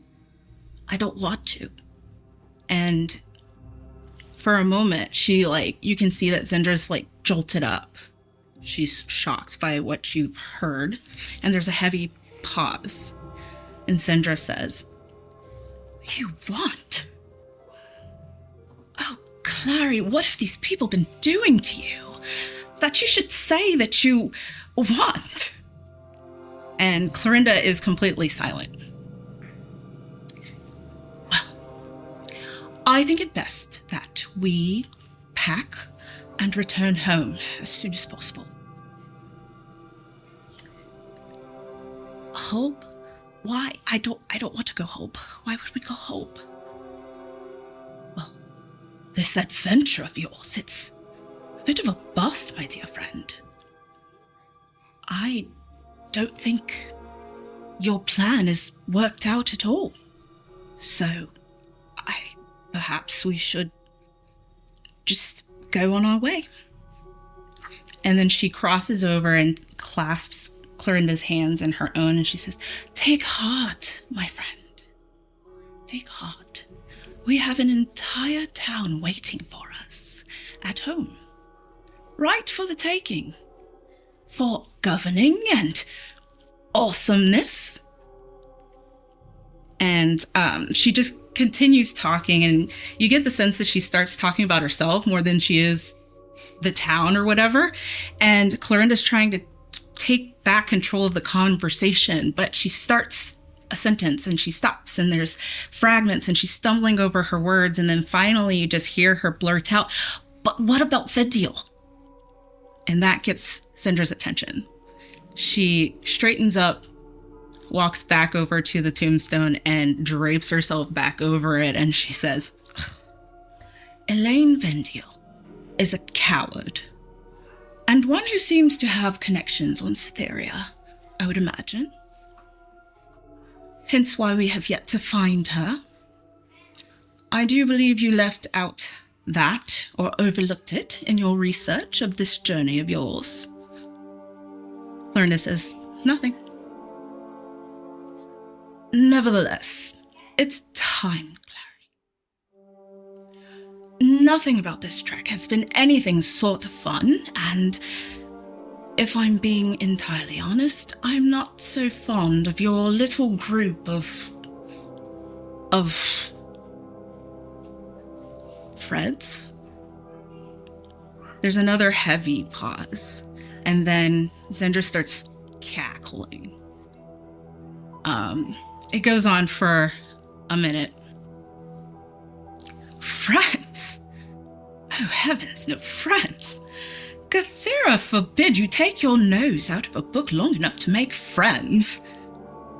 to. and for a moment, she like, you can see that Zendra's like jolted up. She's shocked by what you've heard, and there's a heavy pause. And Zendra says, You want? Oh, Clary, what have these people been doing to you? That you should say that you want. and Clorinda is completely silent. I think it best that we pack and return home as soon as possible. Hope? Why? I don't want to go home. Why would we go home? Well, this adventure of yours, it's a bit of a bust, my dear friend. I don't think your plan is worked out at all. So, perhaps we should just go on our way. And then she crosses over and clasps Clorinda's hands in her own, and she says, Take heart, my friend. Take heart. We have an entire town waiting for us at home. Right for the taking. For governing and awesomeness. and she just continues talking, and you get the sense that she starts talking about herself more than she is the town or whatever. And Clorinda's trying to take back control of the conversation, but she starts a sentence and she stops, and there's fragments, and she's stumbling over her words, and then finally you just hear her blurt out, But what about Fediel? and that gets Zendra's attention. She straightens up, walks back over to the tombstone, and drapes herself back over it, and she says, Elaine Vendiel is a coward. And one who seems to have connections on Cytheria, I would imagine. Hence why we have yet to find her. I do believe you left out that or overlooked it in your research of this journey of yours. Clorinda says, nothing. Nevertheless, it's time, Clary. Nothing about this trek has been anything sort of fun, and if I'm being entirely honest, I'm not so fond of your little group of Freds. There's another heavy pause, and then Zendra starts cackling. It goes on for a minute. Friends? Oh heavens, no friends! Gathera forbid you take your nose out of a book long enough to make friends.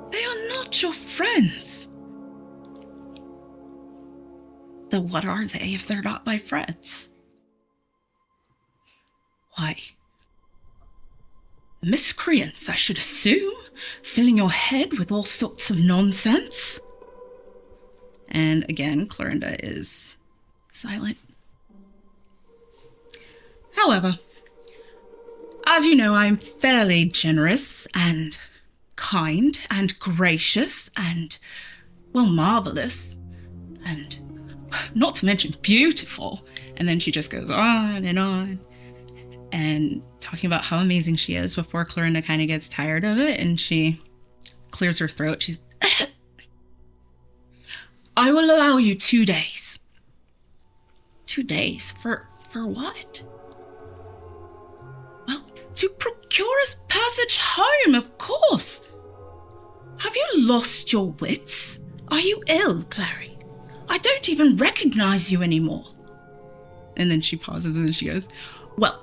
They are not your friends. Then what are they if they're not my friends? Why? Miscreants, I should assume, filling your head with all sorts of nonsense. And again, Clorinda is silent. However, as you know, I'm fairly generous and kind and gracious and, well, marvelous and not to mention beautiful. And then she just goes on and talking about how amazing she is before Clorinda kind of gets tired of it and she clears her throat. She's, I will allow you 2 days. 2 days? For what? Well, to procure us passage home, of course. Have you lost your wits? Are you ill, Clary? I don't even recognize you anymore. And then she pauses and then she goes, well,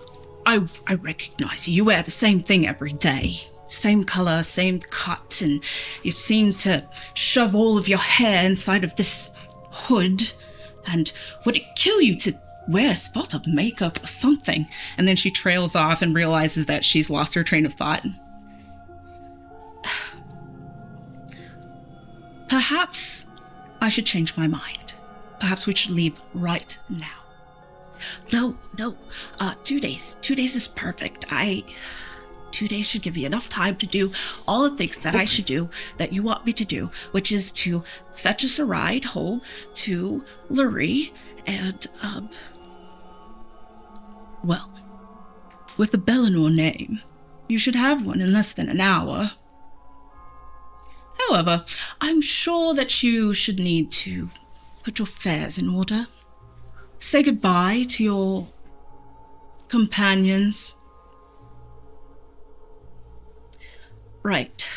I recognize you. You wear the same thing every day. Same color, same cut, and you seem to shove all of your hair inside of this hood. And would it kill you to wear a spot of makeup or something? And then she trails off and realizes that she's lost her train of thought. Perhaps I should change my mind. Perhaps we should leave right now. No. 2 days. 2 days is perfect. 2 days should give you enough time to do all the things that I should do, that you want me to do, which is to fetch us a ride home to Lurie and, well, with the Bellinor name, you should have one in less than an hour. However, I'm sure that you should need to put your affairs in order. Say goodbye to your companions. Right.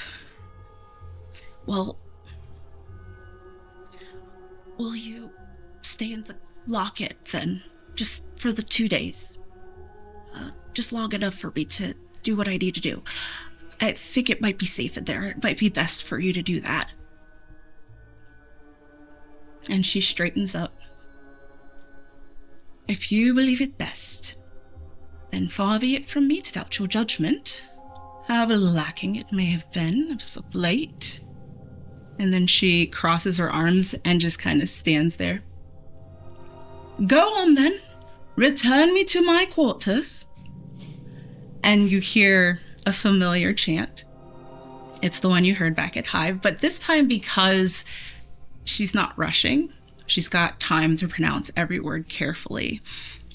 Well, will you stay in the locket then, just for the 2 days? Just long enough for me to do what I need to do. I think it might be safe in there. It might be best for you to do that. And she straightens up. If you believe it best, then far be it from me to doubt your judgment, however lacking it may have been as of late. And then she crosses her arms and just kind of stands there. Go on then, return me to my quarters. And you hear a familiar chant. It's the one you heard back at Hive, but this time because she's not rushing, she's got time to pronounce every word carefully.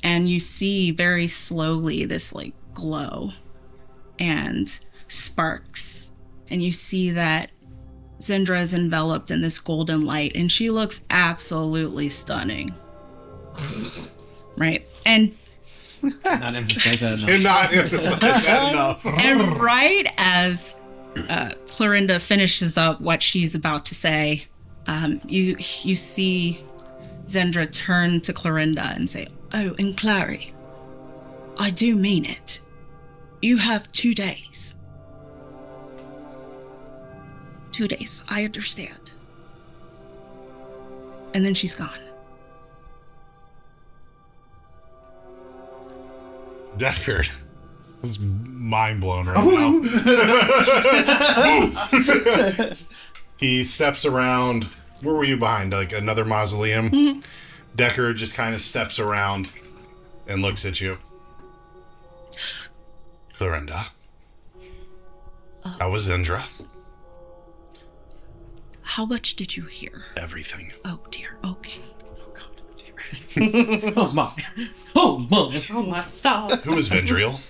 And you see very slowly this like glow and sparks. And you see that Zendra is enveloped in this golden light and she looks absolutely stunning. Right? And Not emphasize that enough. And not emphasize that enough. And right as Clorinda finishes up what she's about to say, you see Zendra turn to Clorinda and say, oh, and Clary, I do mean it. You have 2 days. 2 days, I understand. And then she's gone. Deckard is mind blown right now. He steps around Where were you behind? Like another mausoleum? Mm-hmm. Decker just kind of steps around and looks at you. Clorinda. How was Zendra? How much did you hear? Everything. Oh dear. Okay. Oh my. Oh my. Oh my stop. Who was Vendriel?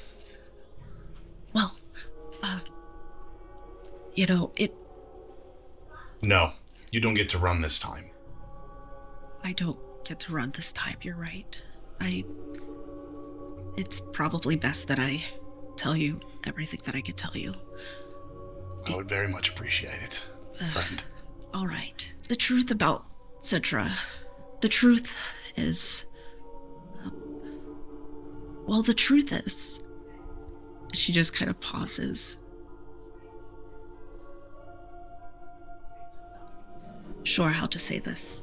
Well, it. No, you don't get to run this time. I don't get to run this time. You're right. It's probably best that I tell you everything that I could tell you. I would very much appreciate it, friend. All right. The truth about Citra. The truth is. Well, the truth is. She just kind of pauses. Sure how to say this.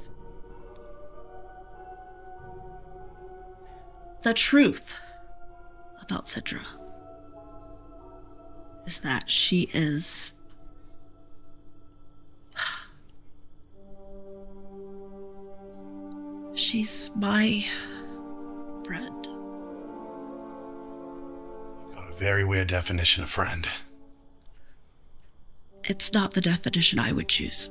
The truth about Citra is that she is she's my friend. Got a very weird definition of friend. It's not the definition I would choose.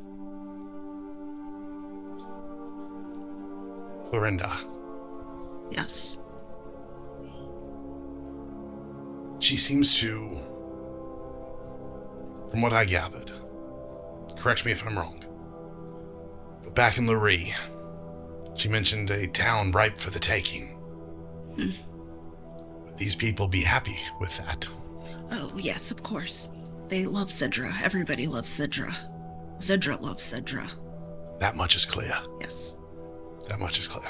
Clorinda, Yes. she seems to, from what I gathered, correct me if I'm wrong, but back in Lurie, she mentioned a town ripe for the taking. Would these people be happy with that? Oh, yes, of course. They love Citra. Everybody loves Citra. Citra loves Citra. That much is clear. Yes. That much is clear.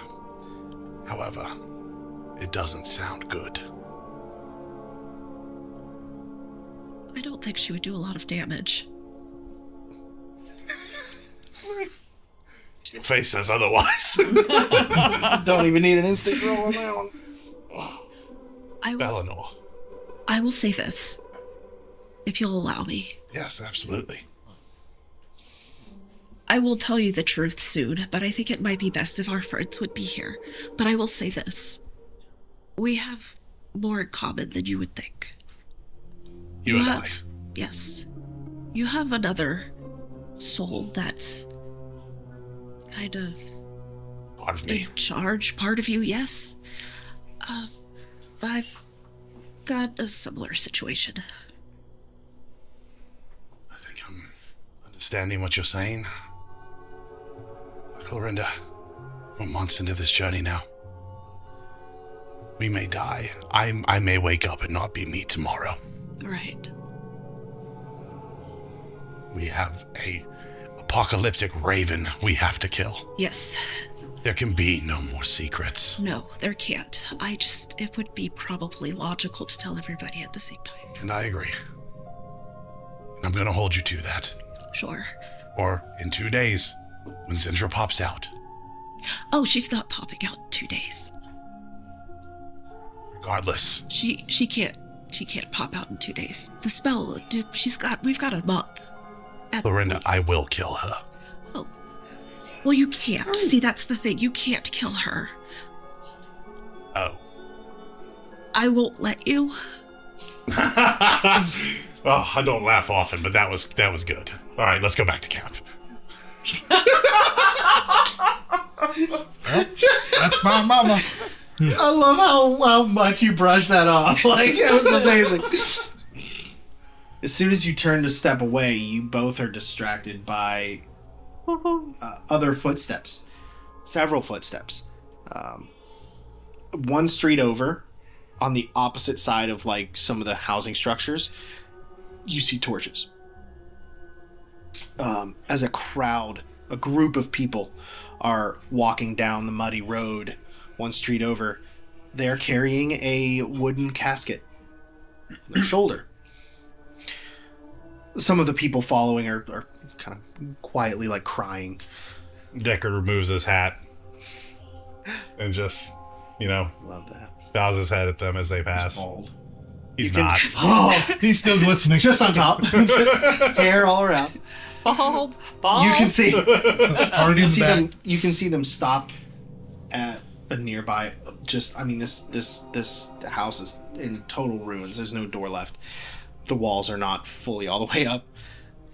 However, it doesn't sound good. I don't think she would do a lot of damage. Your face says otherwise. Don't even need an instinct roll on that one. Eleanor. I will say this, if you'll allow me. Yes, absolutely. I will tell you the truth soon, but I think it might be best if our friends would be here. But I will say this. We have more in common than you would think. You and I. Yes. You have another soul that's kind of Part of me. in charge, part of you, yes. I've got a similar situation. I think I'm understanding what you're saying. Clorinda, we're months into this journey now. We may die. I may wake up and not be me tomorrow. Right. We have a apocalyptic raven we have to kill. Yes. There can be no more secrets. No, there can't. It would be probably logical to tell everybody at the same time. And I agree. And I'm gonna hold you to that. Sure. Or in 2 days, when Zendra pops out. Oh, she's not popping out in 2 days. Regardless. She can't pop out in 2 days. The spell, we've got a month. At Clorinda, least. I will kill her. Oh. Well, you can't. See, that's the thing. You can't kill her. Oh. I won't let you. Oh, I don't laugh often, but that was good. All right, let's go back to camp. That's my mama. I love how much you brushed that off. Like, it was amazing. As soon as you turn to step away, you both are distracted by other footsteps. Several footsteps. One street over, on the opposite side of, like, some of the housing structures, you see torches. As a crowd, a group of people are walking down the muddy road one street over, they're carrying a wooden casket on their shoulder. Some of the people following are kind of quietly, like, crying. Deckard removes his hat and just, Love that. bows his head at them as they pass. Bald. He's You can- not. Oh, He's still glistening. just on top. Just hair all around. Bald. You can see. Already in the back. You can see them stop at a nearby. This house is in total ruins. There's no door left. The walls are not fully all the way up.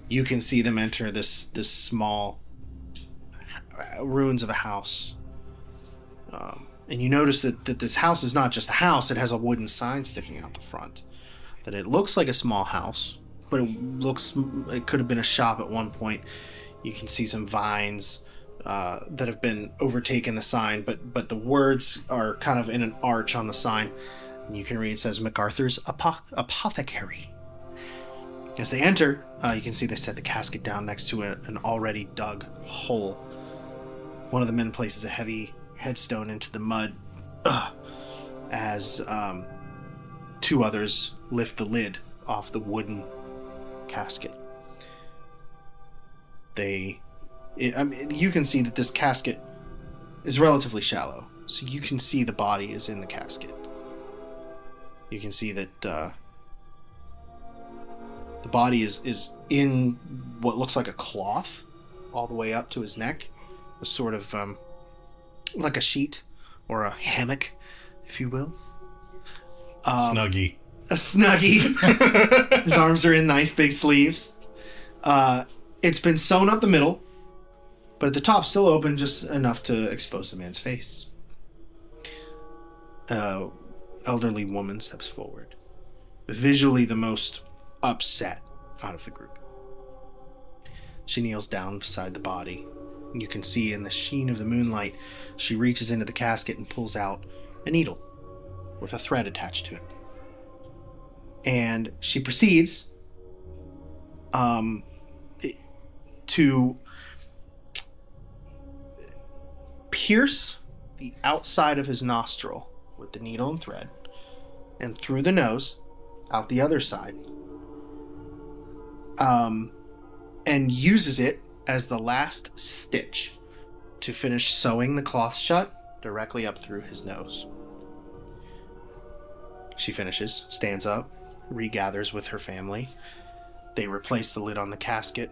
You can see them enter this small ruins of a house. And you notice that this house is not just a house. It has a wooden sign sticking out the front. That it looks like a small house, but it could have been a shop at one point. You can see some vines that have been overtaken the sign, but the words are kind of in an arch on the sign. And you can read, it says MacArthur's Apothecary. As they enter, you can see they set the casket down next to an already dug hole. One of the men places a heavy headstone into the mud as two others lift the lid off the wooden casket. You can see that this casket is relatively shallow, so you can see the body is in the casket. You can see that the body is in what looks like a cloth all the way up to his neck, a sort of like a sheet or a hammock, if you will. Snuggie. A snuggie. His arms are in nice big sleeves. It's been sewn up the middle, but at the top still open just enough to expose the man's face. Elderly woman steps forward, visually the most upset out of the group. She kneels down beside the body. You can see in the sheen of the moonlight, she reaches into the casket and pulls out a needle with a thread attached to it. And she proceeds to pierce the outside of his nostril with the needle and thread, and through the nose, out the other side, and uses it as the last stitch to finish sewing the cloth shut directly up through his nose. She finishes, stands up, regathers with her family. They replace the lid on the casket.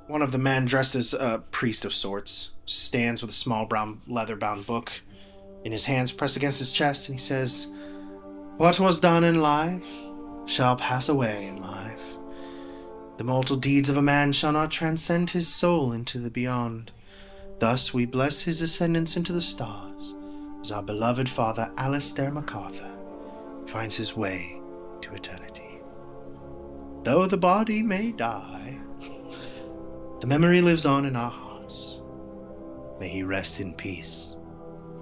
One of the men, dressed as a priest of sorts, stands with a small brown leather-bound book in his hands pressed against his chest, and he says, "What was done in life shall pass away in life. The mortal deeds of a man shall not transcend his soul into the beyond. Thus we bless his ascendance into the stars, as our beloved father Alistair MacArthur finds his way to eternity. Though the body may die, the memory lives on in our hearts. May he rest in peace."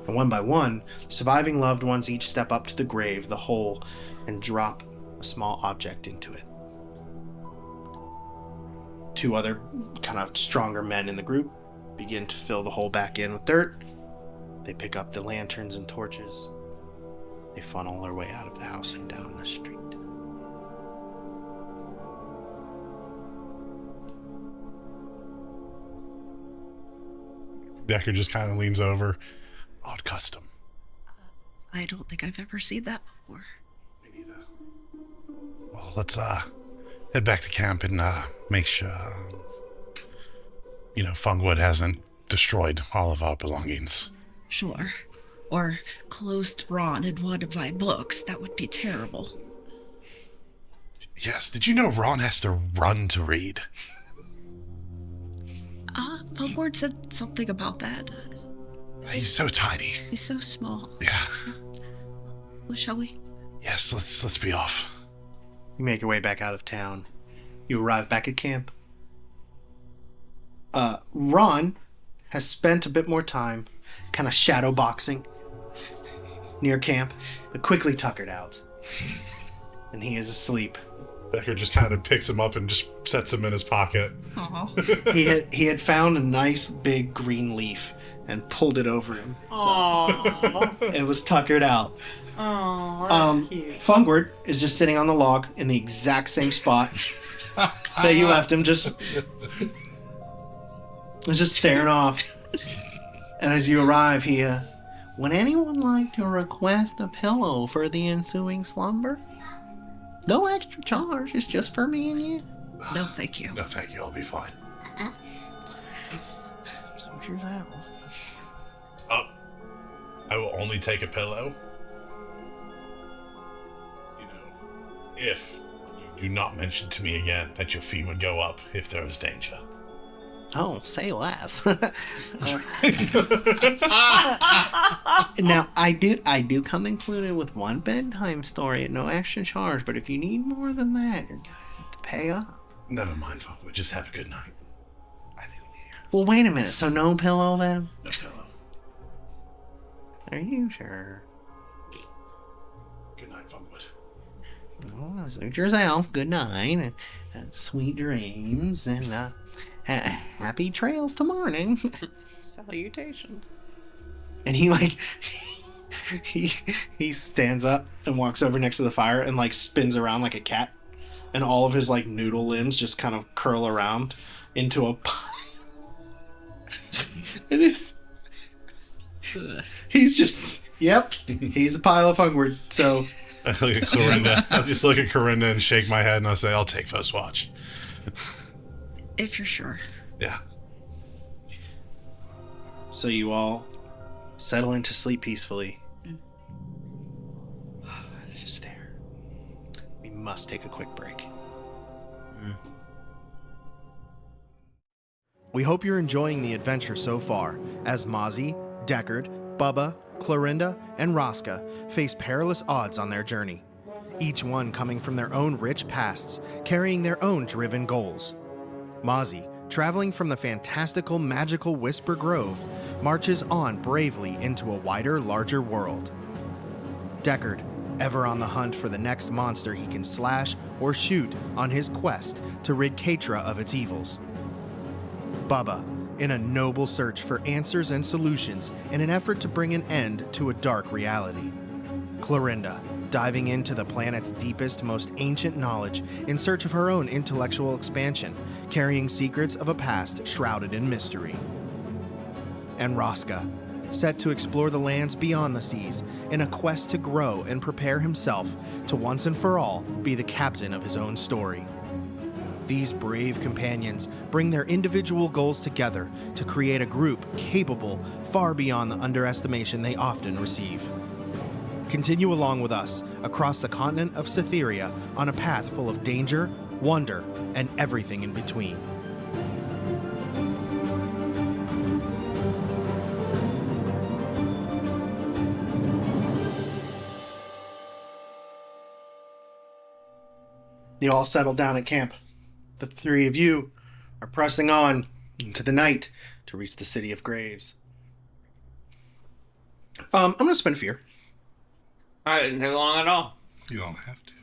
And one by one, surviving loved ones each step up to the grave, the hole, and drop a small object into it. Two other kind of stronger men in the group begin to fill the hole back in with dirt. They pick up the lanterns and torches. They funnel their way out of the house and down the street. Decker just kind of leans over. Odd custom. I don't think I've ever seen that before. Well, let's head back to camp and make sure, Fungwood hasn't destroyed all of our belongings. Sure. Or closed Ron in one of my books. That would be terrible. Yes, did you know Ron has to run to read? Fungward said something about that. He's so tiny. He's so small. Yeah. Well, shall we? Yes, let's be off. You make your way back out of town. You arrive back at camp. Ron has spent a bit more time kind of shadow boxing near camp, but quickly tuckered out. And he is asleep. Decker just kind of picks him up and just sets him in his pocket. Aww. He had found a nice big green leaf and pulled it over him. Aww. It was tuckered out. Oh, that's cute. Fungward is just sitting on the log in the exact same spot that you left him, just staring off. And as you arrive, he, would anyone like to request a pillow for the ensuing slumber? No extra charge, it's just for me and you. No, thank you. No, thank you. I'll be fine. Oh, I will only take a pillow. You know, if you do not mention to me again that your fee would go up if there was danger. Oh, say less. Now, I do come included with one bedtime story at no extra charge, but if you need more than that, you're gonna have to pay up. Never mind, Funkwood. Just have a good night. I think we need Well, wait a minute. So no pillow then? no pillow. Are you sure? Good night, Funkwood. Oh, suit yourself. Good night. And sweet dreams. And happy trails to morning. Salutations. And he he stands up and walks over next to the fire and spins around like a cat, and all of his noodle limbs just kind of curl around into a pie. It is. He's just he's a pile of Fungward. So I look at Clorinda. I just look at Corinda and shake my head and I say, "I'll take first watch." If you're sure. Yeah. So you all settle into sleep peacefully. Just there. We must take a quick break. We hope you're enjoying the adventure so far, as Mozzie, Deckard, Bubba, Clorinda, and Rosca face perilous odds on their journey, each one coming from their own rich pasts, carrying their own driven goals. Mozzie, traveling from the fantastical, magical Whisper Grove, marches on bravely into a wider, larger world. Deckard, ever on the hunt for the next monster he can slash or shoot on his quest to rid Katra of its evils. Bubba, in a noble search for answers and solutions in an effort to bring an end to a dark reality. Clorinda, diving into the planet's deepest, most ancient knowledge in search of her own intellectual expansion, carrying secrets of a past shrouded in mystery. And Rosca, set to explore the lands beyond the seas in a quest to grow and prepare himself to once and for all be the captain of his own story. These brave companions bring their individual goals together to create a group capable far beyond the underestimation they often receive. Continue along with us across the continent of Cytheria on a path full of danger, wonder, and everything in between. You all settle down at camp. The three of you are pressing on into the night to reach the city of Graves. I'm going to spend fear. Alright, didn't take long at all. You don't have to.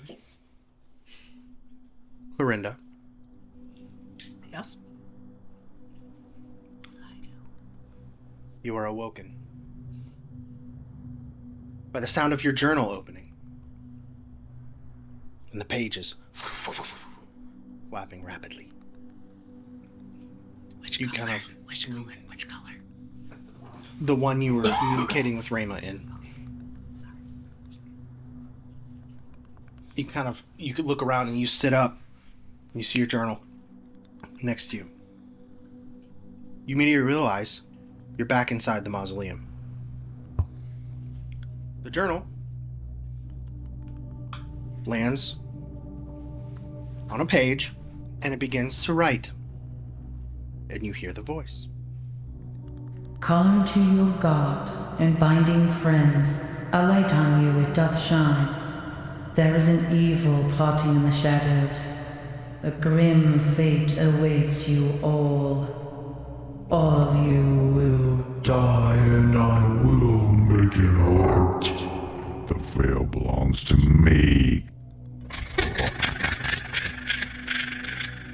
Clorinda. Yes. You are awoken by the sound of your journal opening and the pages flapping rapidly. Which You color? kind of- Which color? Which color? The one you were communicating with Rayma in. You could look around and you sit up and you see your journal next to you. You immediately realize you're back inside the mausoleum. The journal lands on a page and it begins to write. And you hear the voice. Calling to your God and binding friends, a light on you it doth shine. There is an evil plotting in the shadows. A grim fate awaits you all. All of you will Die and I will make it hurt. The veil belongs to me.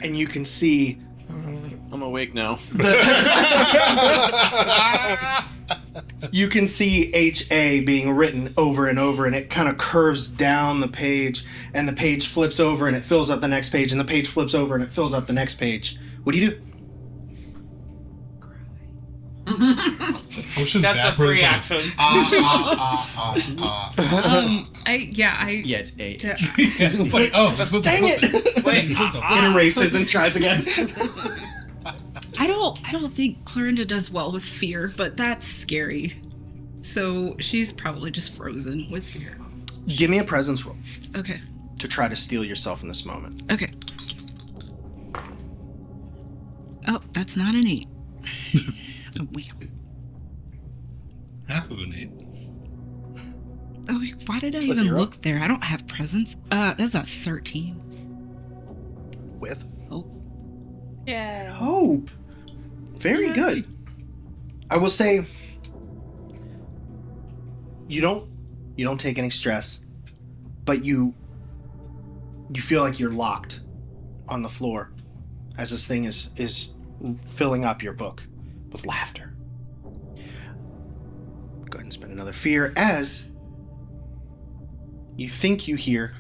And you can see I'm awake now. you can see HA being written over and over, and it kind of curves down the page, and the page flips over and it fills up the next page, and the page flips over and it fills up the next page. What do you do? Which is That's a backwards, free like, action. Yeah, it's 8. It's like, oh, that's what's Dang it! Wait, It erases and tries again. I don't think Clorinda does well with fear, but that's scary. So she's probably just frozen with fear. Give me a presence roll Okay. to try to steel yourself in this moment. Okay. Oh, that's not an 8. Oh, wait. half of an 8. Oh, why did I What's even your look there? I don't have presents. That's a 13. With Oh, yeah. hope. Very good. I will say you don't take any stress, but you feel like you're locked on the floor as this thing is filling up your book with laughter. Go ahead and spend another fear as you think you hear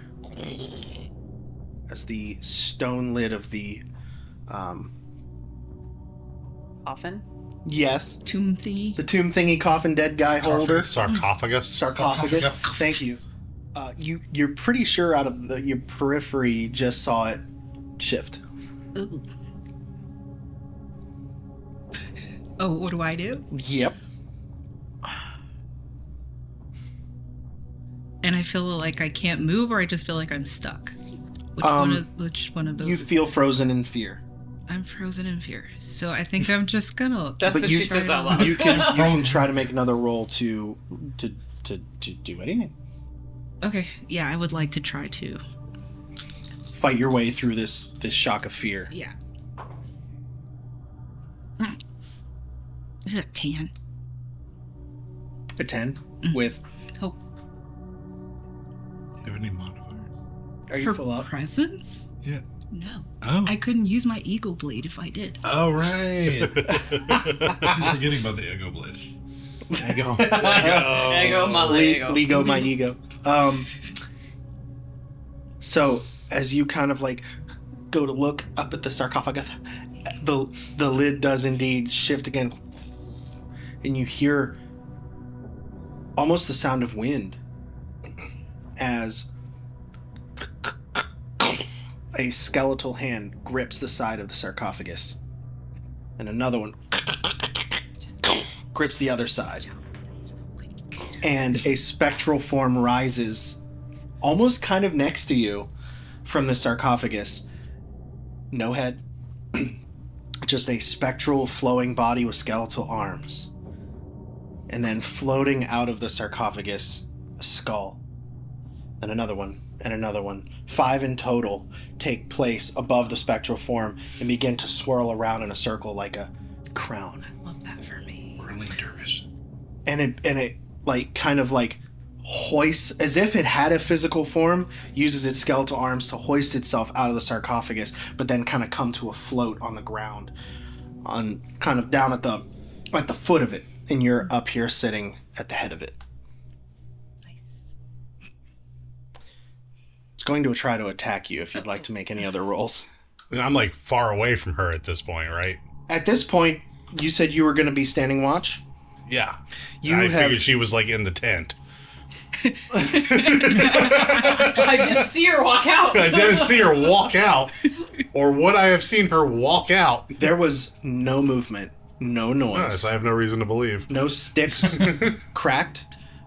as the stone lid of the Often. yes, tomb thingy. the tomb thingy coffin dead guy holder Sarcophagus. sarcophagus. Thank you. You're pretty sure out of your periphery just saw it shift. Ooh. Oh, what do I do? Yep. And I feel like I can't move, or I just feel like I'm stuck. Which one of those? You is feel frozen in fear. I'm frozen in fear. So I think I'm just gonna. That's But what you- she says out loud. You can try to make another roll to do anything. Okay, yeah, I would like to try to. Fight your way through this shock of fear. Yeah. This is a 10. A 10 with. Oh, You have any modifiers? Are you for full up? presents? Yeah. No. Oh. I couldn't use my eagle blade if I did. Oh, right. I'm forgetting about the ego blade. Ego. Ego, my Lego. Lego, my ego. So as you kind of like go to look up at the sarcophagus, the lid does indeed shift again, and you hear almost the sound of wind as a skeletal hand grips the side of the sarcophagus, and another one grips the other side, and a spectral form rises almost kind of next to you from the sarcophagus. No head, just a spectral flowing body with skeletal arms, and then floating out of the sarcophagus, a skull, and another one, and another one. 5 in total take place above the spectral form and begin to swirl around in a circle like a crown. Love that for me. Whirling dervish. And it like kind of like hoists, as if it had a physical form, uses its skeletal arms to hoist itself out of the sarcophagus, but then kind of come to a float on the ground, on kind of down at the foot of it, and you're up here sitting at the head of it. Nice. It's going to try to attack you if you'd like to make any other rolls. I'm like far away from her at this point, right? At this point, you said you were going to be standing watch. Yeah. I figured she was like in the tent. I didn't see her walk out. I didn't see her walk out. Or would I have seen her walk out? There was no movement, no noise. Yes, I have no reason to believe. No sticks cracked,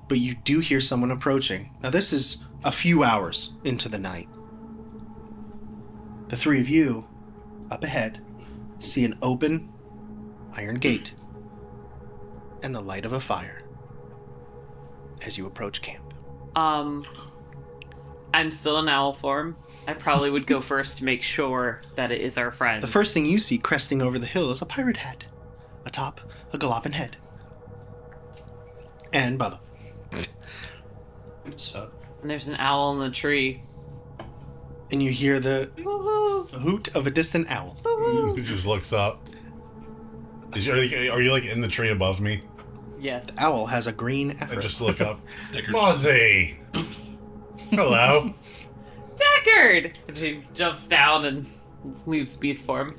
but you do hear someone approaching. Now, this is a few hours into the night. The three of you, up ahead, see an open iron gate and the light of a fire as you approach camp. I'm still in owl form. I probably would go first to make sure that it is our friends. The first thing you see cresting over the hill is a pirate head atop a galloping head. And Bubba. So, And there's an owl in the tree. And you hear the Woohoo! hoot of a distant owl. He just looks up. Are you like in the tree above me? Yes. The owl has a green I afro. just look up. Mozzie! Hello. Deckard! And she jumps down and leaves beast form.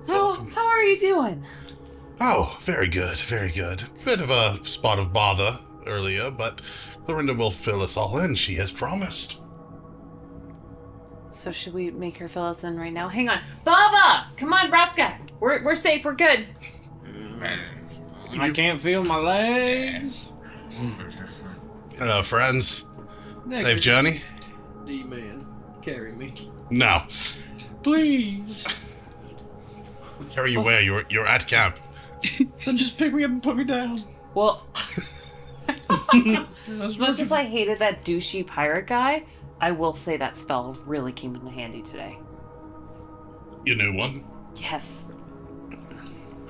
Oh, how are you doing? Oh, very good, very good. Bit of a spot of bother earlier, but Clorinda will fill us all in, she has promised. So should we make her fill us in right now? Hang on. Baba! Come on, Braska. We're safe, we're good. I can't feel my legs. Hello, friends. Safe journey? D-man, carry me. No. Please. Carry you where? You're at camp. Then just pick me up and put me down. Well, as much as I hated that douchey pirate guy, I will say that spell really came in handy today. You knew one? Yes.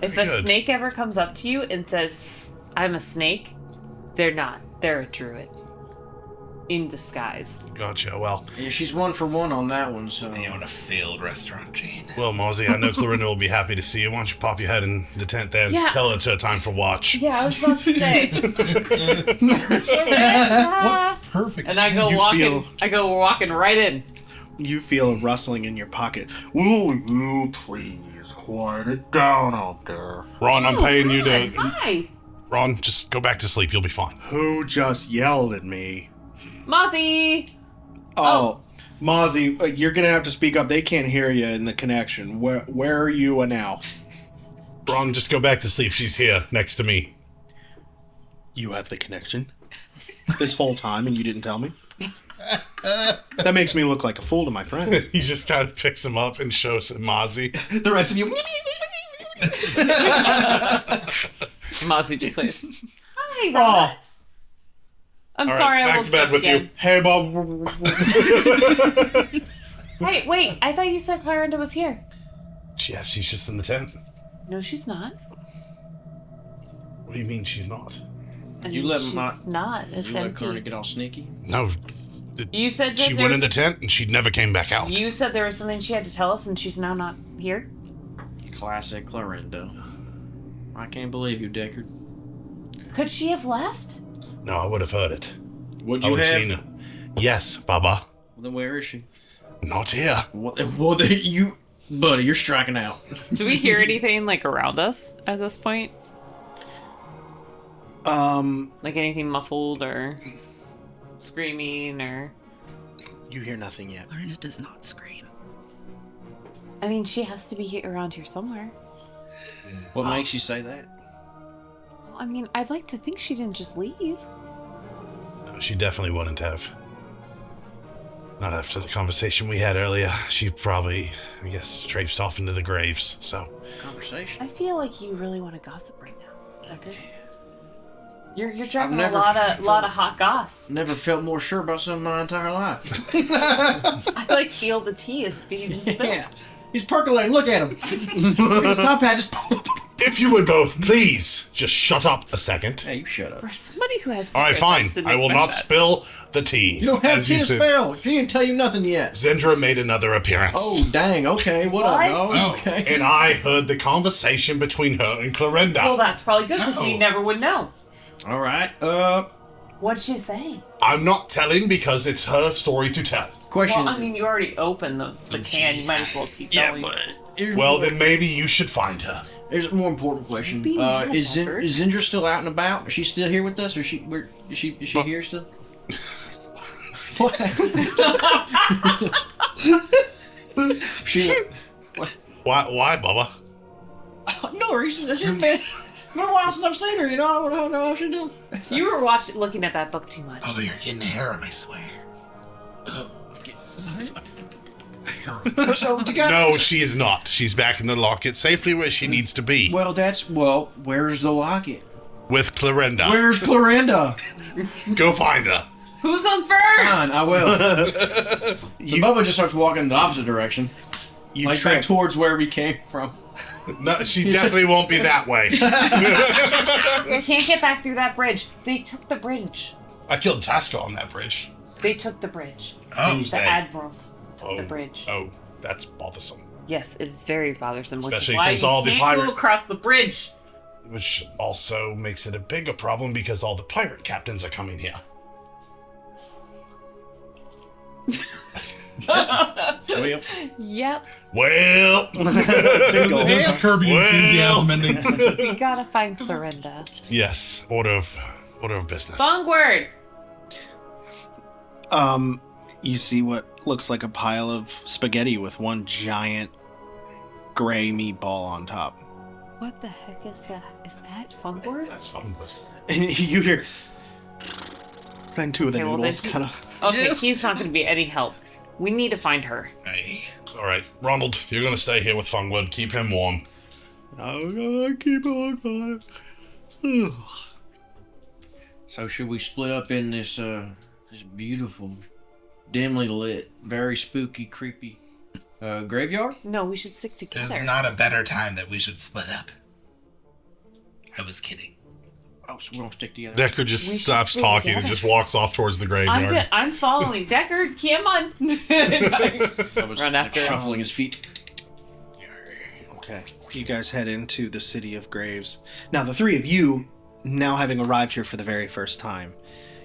If Very a good. snake ever comes up to you and says, I'm a snake, they're not. They're a druid. In disguise. Gotcha. Well, Yeah, she's 1 for 1 on that one, so. They own a failed restaurant chain. well, Mosey, I know Clorinda will be happy to see you. Why don't you pop your head in the tent there and Yeah. tell her it's her time for watch. Yeah, I was about to say. Perfect. And I go You walking. feel- I go walking right in. You feel a rustling in your pocket. Will you please quiet it down out there? Ron, I'm paying you Hi. to... Hi, Ron, just go back to sleep. You'll be fine. Who just yelled at me? Mozzie. Oh, Mozzie, you're gonna have to speak up. They can't hear you in the connection. Where are you now? Ron, just go back to sleep. She's here, next to me. You have the connection this whole time, and you didn't tell me. That makes me look like a fool to my friends. He just kind of picks him up and shows him Mozzie. The rest of you. Mozzie just went. Hi, Oh, Ron. I'm All sorry, right, I back woke to bed up with again. you. hey, Bob. Hey, wait! I thought you said Clorinda was here. Yeah, she's just in the tent. No, she's not. What do you mean she's not? I You mean, let she's not. It's You let Clorinda empty. get all sneaky. No, You said that she went in the tent and she never came back out. You said there was something she had to tell us, and she's now not here. Classic Clorinda. I can't believe you, Deckard. Could she have left? No, I would have heard it. What'd I you would have have? seen her. Yes, Baba. Then where is she? Not here. Well, you, buddy, you're striking out. Do we hear anything like around us at this point? Like anything muffled or screaming or? You hear nothing yet. Lorna does not scream. I mean, she has to be around here somewhere. What makes you say that? Well, I mean, I'd like to think she didn't just leave. She definitely wouldn't have. Not after the conversation we had earlier. She probably, I guess, traipsed off into the graves, so. Conversation. I feel like you really want to gossip right now. Is that good? You're dropping a never lot of hot goss. Never felt more sure about something in my entire life. I like feel the tea is being spilled. Yeah. He's percolating. Look at him. His top hat just. If you would both please just shut up a second. Hey, you shut up. For somebody who has All right, secrets, fine. didn't I will expect not that. spill the tea. You don't have as tea you to said. spell. She didn't tell you nothing yet. Zendra made another appearance. Oh, dang. Okay. What up, What? dog? Okay. And I heard the conversation between her and Clorinda. Well, that's probably good because we never would know. All right. What'd she say? I'm not telling because it's her story to tell. Question. Well, I mean, you already opened the can. You might as well keep telling. Well, then maybe you should find her. Here's a more important question. Be mad, Is Deckard. Zindra still out and about? Is she still here with us? Or is she here still? What? She. Why, Bubba? No reason. It's just been a while since I've seen her. You know, I don't know how she's doing. You were looking at that book too much. Oh, you're getting a harem, I swear. So you got. No, she is not. She's back in the locket safely where she needs to be. Where's the locket? With Clorinda. Where's Clorinda? Go find her. Who's on first? Fine, I will. So Bubba just starts walking in the opposite direction, You like back towards where we came from. No, she definitely won't be that way. You can't get back through that bridge. They took the bridge. I killed Tasca on that bridge. They took the bridge. Oh, The admirals took the bridge. Oh, that's bothersome. Yes, it is very bothersome. Especially which is why since you all the can't pirate- go across the bridge. Which also makes it a bigger problem because all the pirate captains are coming here. Well, Yep. Well, This is Kirby enthusiasm ending. We gotta find Clorinda. yes. Order of business. Bungward! You see what looks like a pile of spaghetti with one giant gray meatball on top. What the heck is that? Is that Fungward? That's fun. And you hear. Then two of the Okay, well, noodles then- kind of. Okay, he's not gonna be any help. We need to find her. Hey. All right, Ronald, you're gonna stay here with Fungwood. Keep him warm. I'm gonna keep on fire. so should we split up in this beautiful, dimly lit, very spooky, creepy graveyard? No, we should stick together. There's not a better time that we should split up. I was kidding. Oh, so we don't stick together. Decker just We should stops stay talking and together. just walks off towards the graveyard. I'm following Decker. Come on. I was Run after him. shuffling his feet. Okay. You guys head into the city of Graves. Now, the three of you, now having arrived here for the very first time,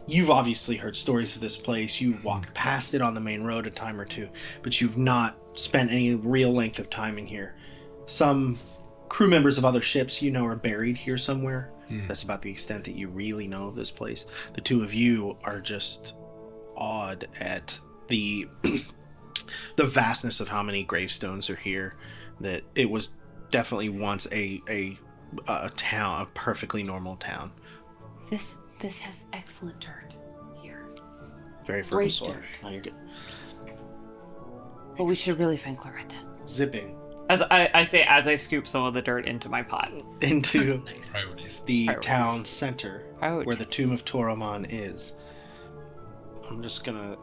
you've obviously heard stories of this place. You walked past it on the main road a time or two, but you've not spent any real length of time in here. Some crew members of other ships, are buried here somewhere. That's about the extent that you really know of this place. The two of you are just awed at the the vastness of how many gravestones are here. That it was definitely once a town, a perfectly normal town. This has excellent dirt here. Very fertile Great soil. dirt. Now you're good. But we should really find Clorinda. Zipping As I say, as I scoop some of the dirt into my pot. into Priorities. the Priorities. town center Priorities. where the tomb of Toromon is. I'm just gonna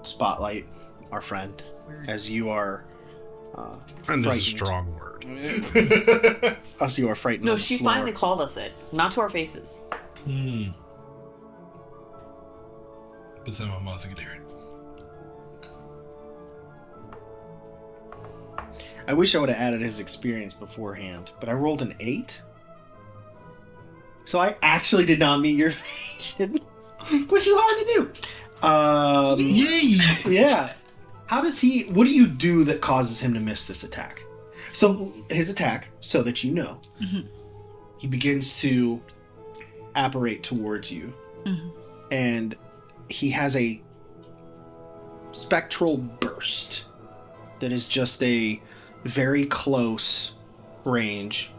spotlight our friend as you are And this is a frightened. strong word. As you are frightened. No, on the she floor. finally called us it. Not to our faces. Bersama Mazagadirin. I wish I would have added his experience beforehand, but I rolled an 8. So I actually did not meet your vision, which is hard to do. Yay! Yeah. How does he? What do you do that causes him to miss this attack? So his attack, so that you know, he begins to apparate towards you, and he has a spectral burst that is just a very close range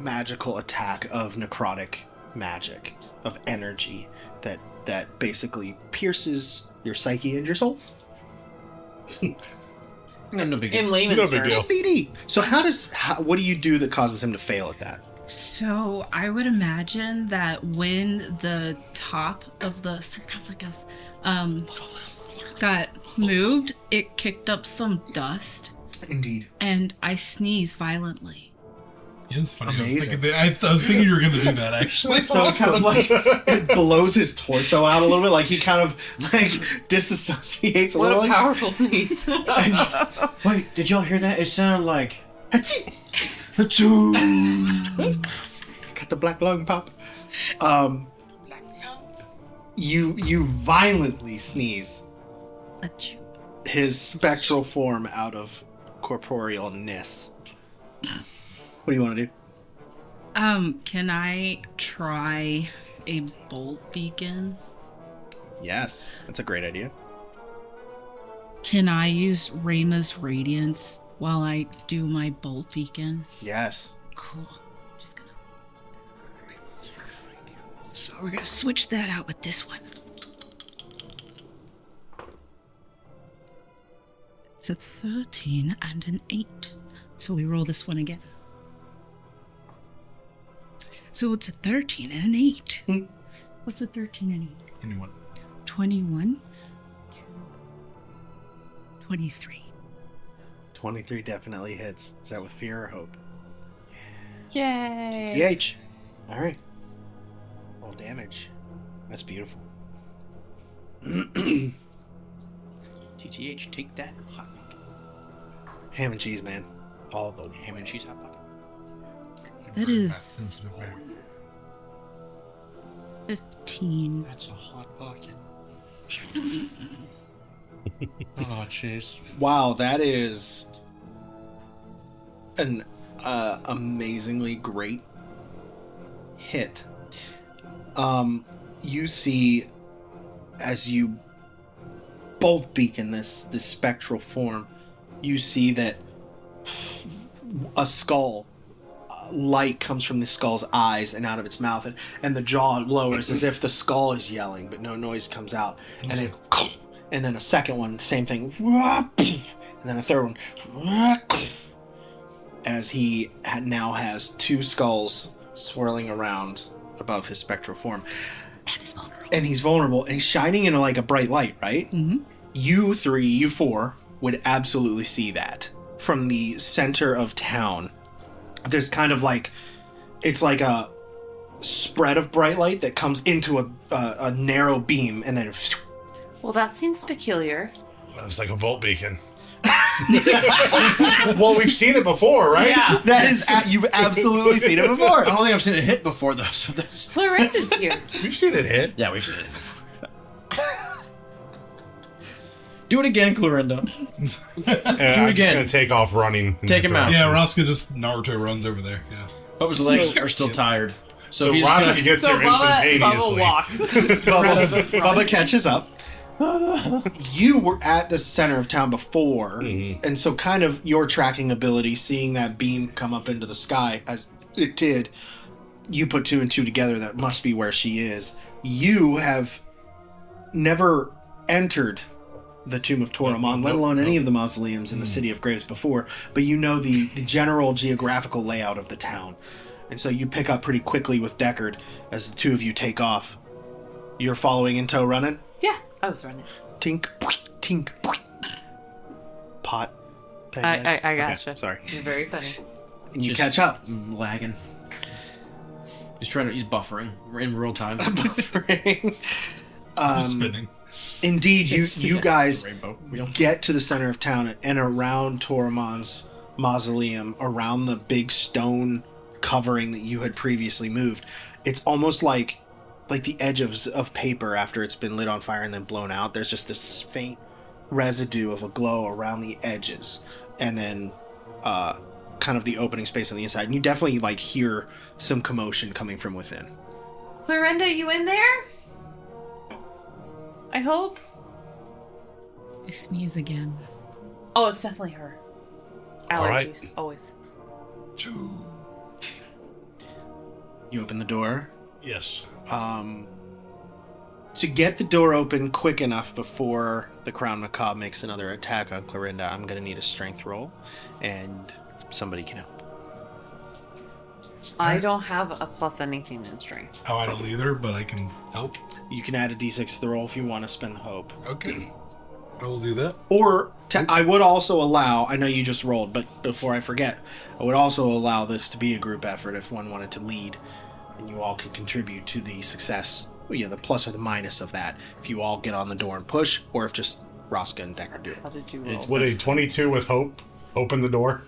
magical attack of necrotic magic, of energy that basically pierces your psyche and your soul. No big In deal. layman's No big terms. deal. BD. So what do you do that causes him to fail at that? So I would imagine that when the top of the sarcophagus got moved, it kicked up some dust, Indeed. and I sneeze violently. Yeah, it's funny. Amazing. I was thinking you were going to do that, actually. So it kind of like it blows his torso out a little bit, like he kind of like disassociates a What little. a powerful sneeze. And just, Wait, did y'all hear that? It sounded like Achoo! Got the black lung pop. You violently sneeze Achoo. his spectral form out of corporealness. What do you want to do? Can I try a bolt beacon? Yes, that's a great idea. Can I use Rayma's radiance while I do my bolt beacon? Yes. Cool. Just gonna. So we're gonna switch that out with this one. It's a 13 and an 8. So we roll this one again. So it's a 13 and an 8. What's a 13 and 8? Anyone? 21. 23. 23 definitely hits. Is that with fear or hope? Yay. TH. All right. Roll damage. That's beautiful. TTH, take that. Hot Ham and cheese, man. All the ham and cheese hot pocket. That is Sensitive man. 15. That's a hot pocket. Oh, jeez. Wow, that is an amazingly great hit. You see, as you both beacon this spectral form, you see that a skull, light comes from the skull's eyes and out of its mouth, and the jaw lowers as if the skull is yelling, but no noise comes out. And then a second one, same thing. And then a third one. As he now has two skulls swirling around above his spectral form. And he's vulnerable. And he's shining in like a bright light, right? Mm-hmm. You four would absolutely see that from the center of town. There's kind of like, it's like a spread of bright light that comes into a narrow beam and then... Well, that seems peculiar. It's like a volt beacon. Well, we've seen it before, right? Yeah. That is, you've absolutely seen it before. I don't think I've seen it hit before, though, so that's... Clarinda's here. We've seen it hit. Yeah, we've seen it. Do it again, Clorinda. I'm again. just going to take off running. Take him out. Yeah, Roscoe just Naruto runs over there. Yeah. Bubba's legs are still tired. So he's Roscoe gonna... gets there Bubba instantaneously. walks. Bubba catches up. You were at the center of town before, and so kind of your tracking ability, seeing that beam come up into the sky as it did, you put two and two together. That must be where she is. You have never entered the Tomb of Toromon, let alone any of the mausoleums in the City of Graves before, but you know the general geographical layout of the town. And so you pick up pretty quickly with Deckard as the two of you take off. You're following in tow running? Yeah, I was running. Tink, tink, pot. I gotcha. Okay, sorry. You're very funny. And you Just catch up. Lagging. He's buffering in real time. Spinning. Indeed, you guys Rainbow wheel. get to the center of town and around Toromon's mausoleum, around the big stone covering that you had previously moved. It's almost like the edge of paper after it's been lit on fire and then blown out. There's just this faint residue of a glow around the edges, and then kind of the opening space on the inside. And you definitely hear some commotion coming from within. Clarinda, you in there? I hope. I sneeze again. Oh, it's definitely her. Allergies, right. always. You open the door. Yes. To get the door open quick enough before the Crown Macabre makes another attack on Clorinda, I'm going to need a strength roll, and somebody can help. I don't have a plus anything in strength. Oh, I don't either, but I can help. You can add a d6 to the roll if you want to spend the hope. Okay. I will do that. Or, I would also allow, I know you just rolled, but before I forget, I would also allow this to be a group effort if one wanted to lead, and you all could contribute to the success, the plus or the minus of that, if you all get on the door and push, or if just Rosca and Deckard do it. How did you roll? Would a 22 with hope open the door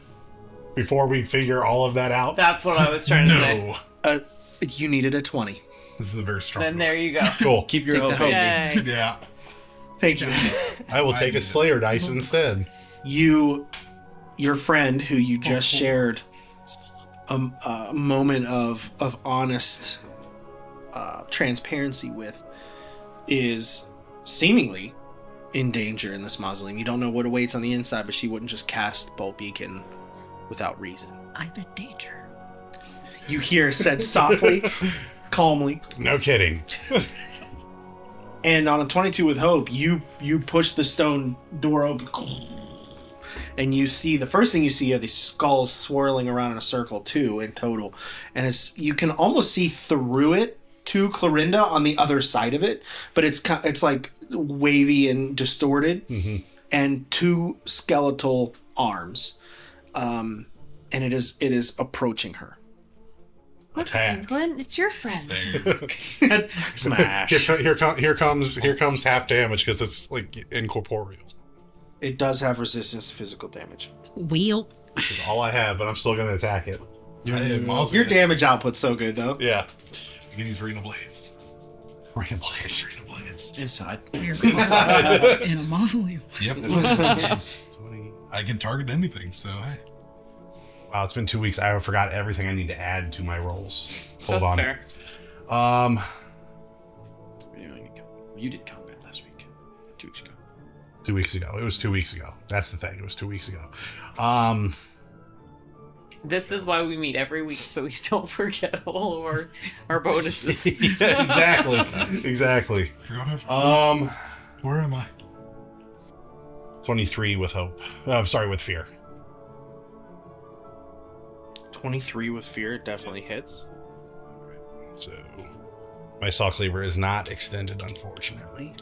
before we figure all of that out? That's what I was trying to say. No. You needed a 20. This is a very strong. Then there you go. Cool. Keep your Take the hope. hope. Yay. Yeah. Thank you. I will take a Slayer dice instead. Your friend who you just shared a moment of honest transparency with is seemingly in danger in this mausoleum. You don't know what awaits on the inside, but she wouldn't just cast Bolt Beacon without reason. I'm in danger. You hear said softly, calmly, No kidding. and on a 22 with hope, you push the stone door open, and you see, the first thing you see are these skulls swirling around in a circle too in total, and you can almost see through it to Clorinda on the other side of it, but it's like wavy and distorted, and two skeletal arms, and it is approaching her. Attack. Glenn, it's your friend. Smash. Here comes half damage because it's incorporeal. It does have resistance to physical damage. Wheel. That's all I have, but I'm still going to attack it. Your damage output's so good though. Yeah. You can use Arena Blades. Arena Blades. Guards. Inside. We're in a mausoleum. Yep. I can target anything, so hey. Wow, it's been 2 weeks. I forgot everything I need to add to my rolls. Hold That's on. fair. You did combat last week. 2 weeks ago. 2 weeks ago. It was 2 weeks ago. That's the thing. It was 2 weeks ago. This is why we meet every week, so we don't forget all of our bonuses. Yeah, exactly. Exactly. Forgot everything. Where am I? 23 with hope. I'm sorry, with fear. 23 with fear definitely hits. So my saw cleaver is not extended, unfortunately.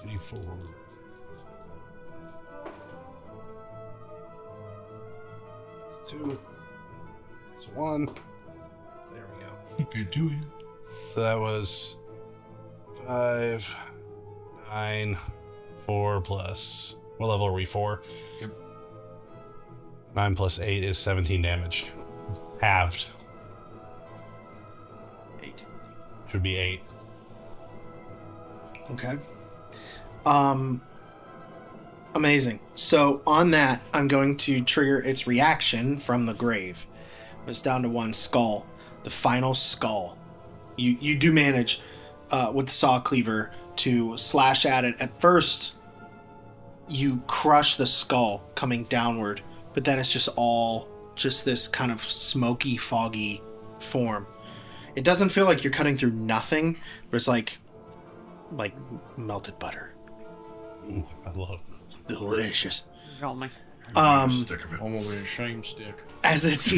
84. 2. It's 1. There we go. Good to you. So that was 5, 9, 4 plus. What level are we? 4? Yep. 9 plus 8 is 17 damage. Halved. 8. Should be 8. Okay. Amazing. So on that, I'm going to trigger its reaction from the grave. It's down to 1 skull. The final skull. You do manage with the saw cleaver to slash at it. At first, you crush the skull coming downward, but then it's just this kind of smoky, foggy form. It doesn't feel like you're cutting through nothing, but it's like melted butter. Ooh, I love Delicious. Oh my. Stick of it. Almost with a shame stick. As its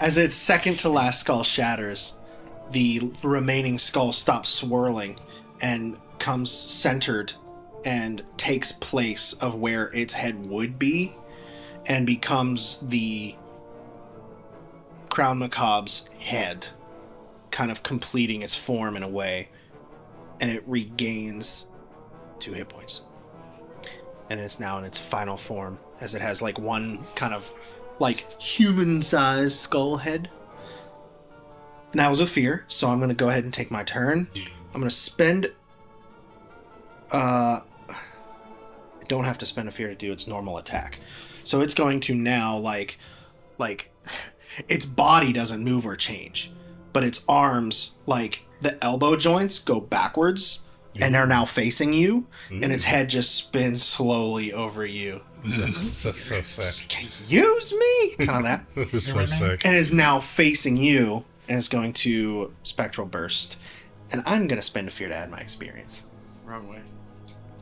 as its second to last skull shatters, the remaining skull stops swirling and comes centered and takes place of where its head would be and becomes the Crown Macabre's head, kind of completing its form in a way, and it regains 2 hit points. And it's now in its final form, as it has like one kind of like human-sized skull head. And that was a fear, so I'm going to go ahead and take my turn. I'm going to spend... I don't have to spend a fear to do its normal attack. So it's going to now, like its body doesn't move or change, but its arms, like the elbow joints, go backwards and are now facing you, and its head just spins slowly over you. That's so sick. Use me? Kind of that. That was so sick. And is now facing you, and is going to Spectral Burst. And I'm going to spend a fear to add my experience. Wrong way.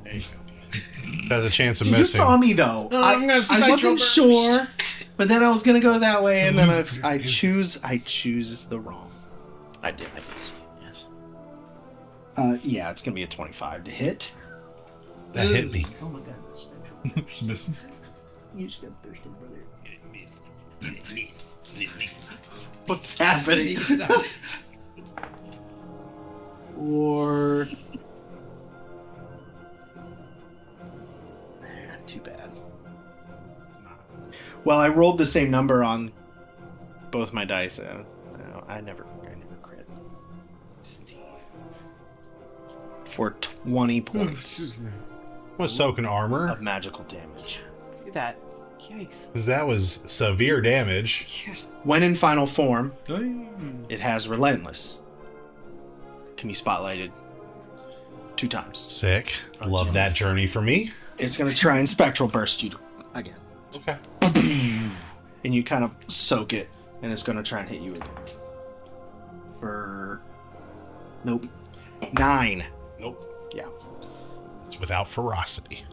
There you go. Has a chance of You missing. saw me, though. I'm gonna I Spectral wasn't Burst. sure, but then I was going to go that way, and then I choose the wrong. I did see. Yes. Yeah, it's going to be a 25 to hit. That hit me. Oh my god. Misses. You just got thirsty, brother. What's happening? Or... Not too bad. Well, I rolled the same number on both my dice. I never crit. For 20 points Was soaking armor? of magical damage. Do that. Yikes. Because that was severe damage. When in final form, it has Relentless. Can be spotlighted 2 times. Sick. Love that journey for me. It's going to try and Spectral Burst you again. Okay. And you kind of soak it, and it's going to try and hit you again. For... Nope. 9. Nope. Yeah. It's without ferocity.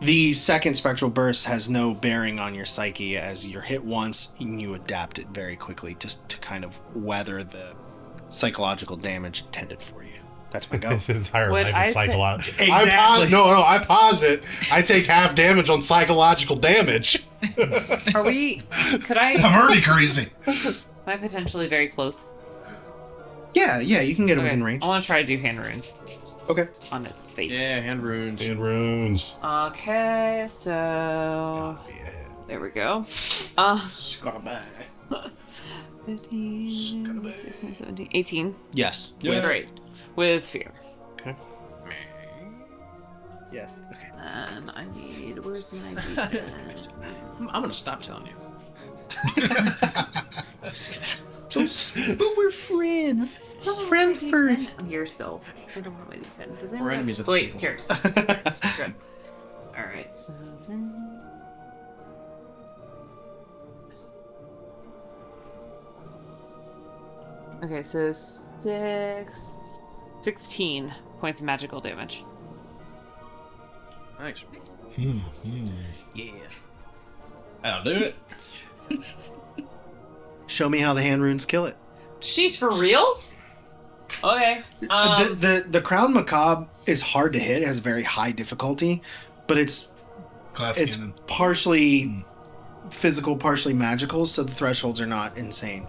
The second Spectral Burst has no bearing on your psyche, as you're hit once, and you adapt it very quickly just to kind of weather the psychological damage intended for you. That's my go. His entire Would life I is say- psychological. Exactly. I pause it. I take half damage on psychological damage. Are we? Could I'm I? already crazy. Am I potentially very close? Yeah, you can get it Okay. within range. I want to try to do hand runes Okay. on its face. Yeah, hand runes. And runes. Okay, so Yeah. there we go. Scarabag. 15, 16, 17, 18. Yes. Great. With fear. Okay. Yes. Okay. And I need. Where's my d10? I'm gonna stop telling you. But we're friends. Friend first. Here still. I don't want my d10. Does We're anyone enemies have... at the Wait, table. here's. Good. Alright, so then... Okay, so 16 points of magical damage. Nice. Yeah. That'll do it. Show me how the hand runes kill it. She's for real? Okay. The Crown Macabre is hard to hit. It has very high difficulty, but it's Cannon. partially physical, partially magical, so the thresholds are not insane.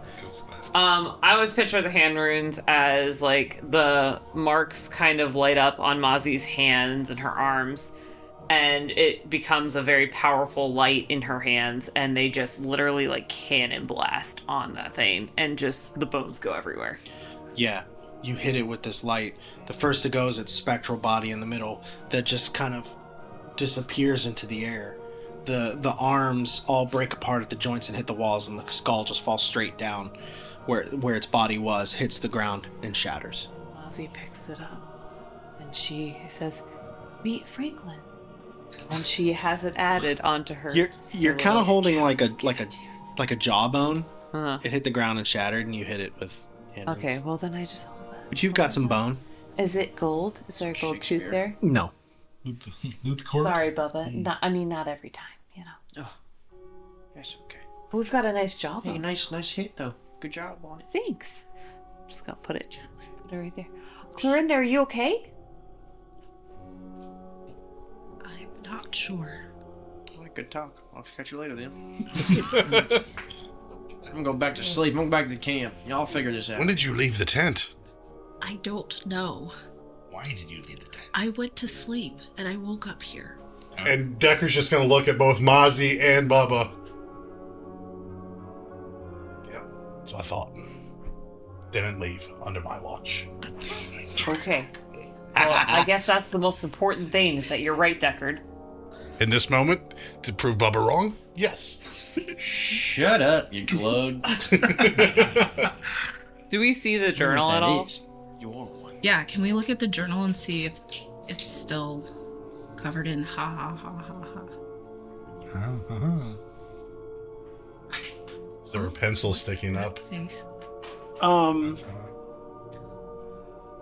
I always picture the hand runes as like the marks kind of light up on Mozzie's hands and her arms, and it becomes a very powerful light in her hands, and they just literally like cannon blast on that thing, and just the bones go everywhere. Yeah, you hit it with this light. The first to go is its spectral body in the middle that just kind of disappears into the air. The arms all break apart at the joints and hit the walls, and the skull just falls straight down where its body was, hits the ground, and shatters. Mozzie picks it up, and she says, "Meet Franklin," and she has it added onto her. You're kind of holding like a jawbone. Uh-huh. It hit the ground and shattered, and you hit it with hand Okay, runes. well then I just hold it. But you've got some bone. Is it gold? Is there a gold tooth there? No. Loot the corpse? Sorry, Bubba. Not every time, you know. That's okay. But we've got a nice job. Hey, nice hit though. Good job on it. Thanks. Just gonna put it right there. Clorinda, are you okay? I'm not sure. Well, good talk. I'll catch you later then. I'm gonna go back to sleep. I'm going back to the camp. Y'all figure this out. When did you leave the tent? I don't know. Why did you leave the tent? I went to sleep and I woke up here. And Decker's just gonna look at both Mozzie and Bubba. Yep, that's what I thought. Didn't leave under my watch. Okay. Well, I guess that's the most important thing, is that you're right, Deckard. In this moment, to prove Bubba wrong, yes. Shut up, you glug. Do we see the journal at all? You want one? Yeah, can we look at the journal and see if it's still covered in ha ha ha ha ha? Is there a pencil sticking up? Face.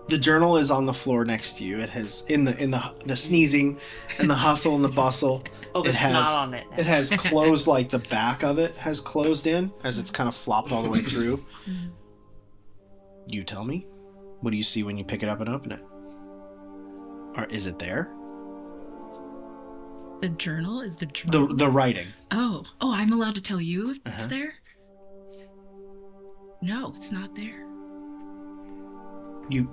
The journal is on the floor next to you. It has in the sneezing and the hustle and the bustle. Oh, there's it has snot on it. It has closed, like the back of it has closed in as it's kind of flopped all the way through. You tell me. What do you see when you pick it up and open it? Or is it there? The journal is the journal. The writing. Oh, I'm allowed to tell you if it's there? No, it's not there.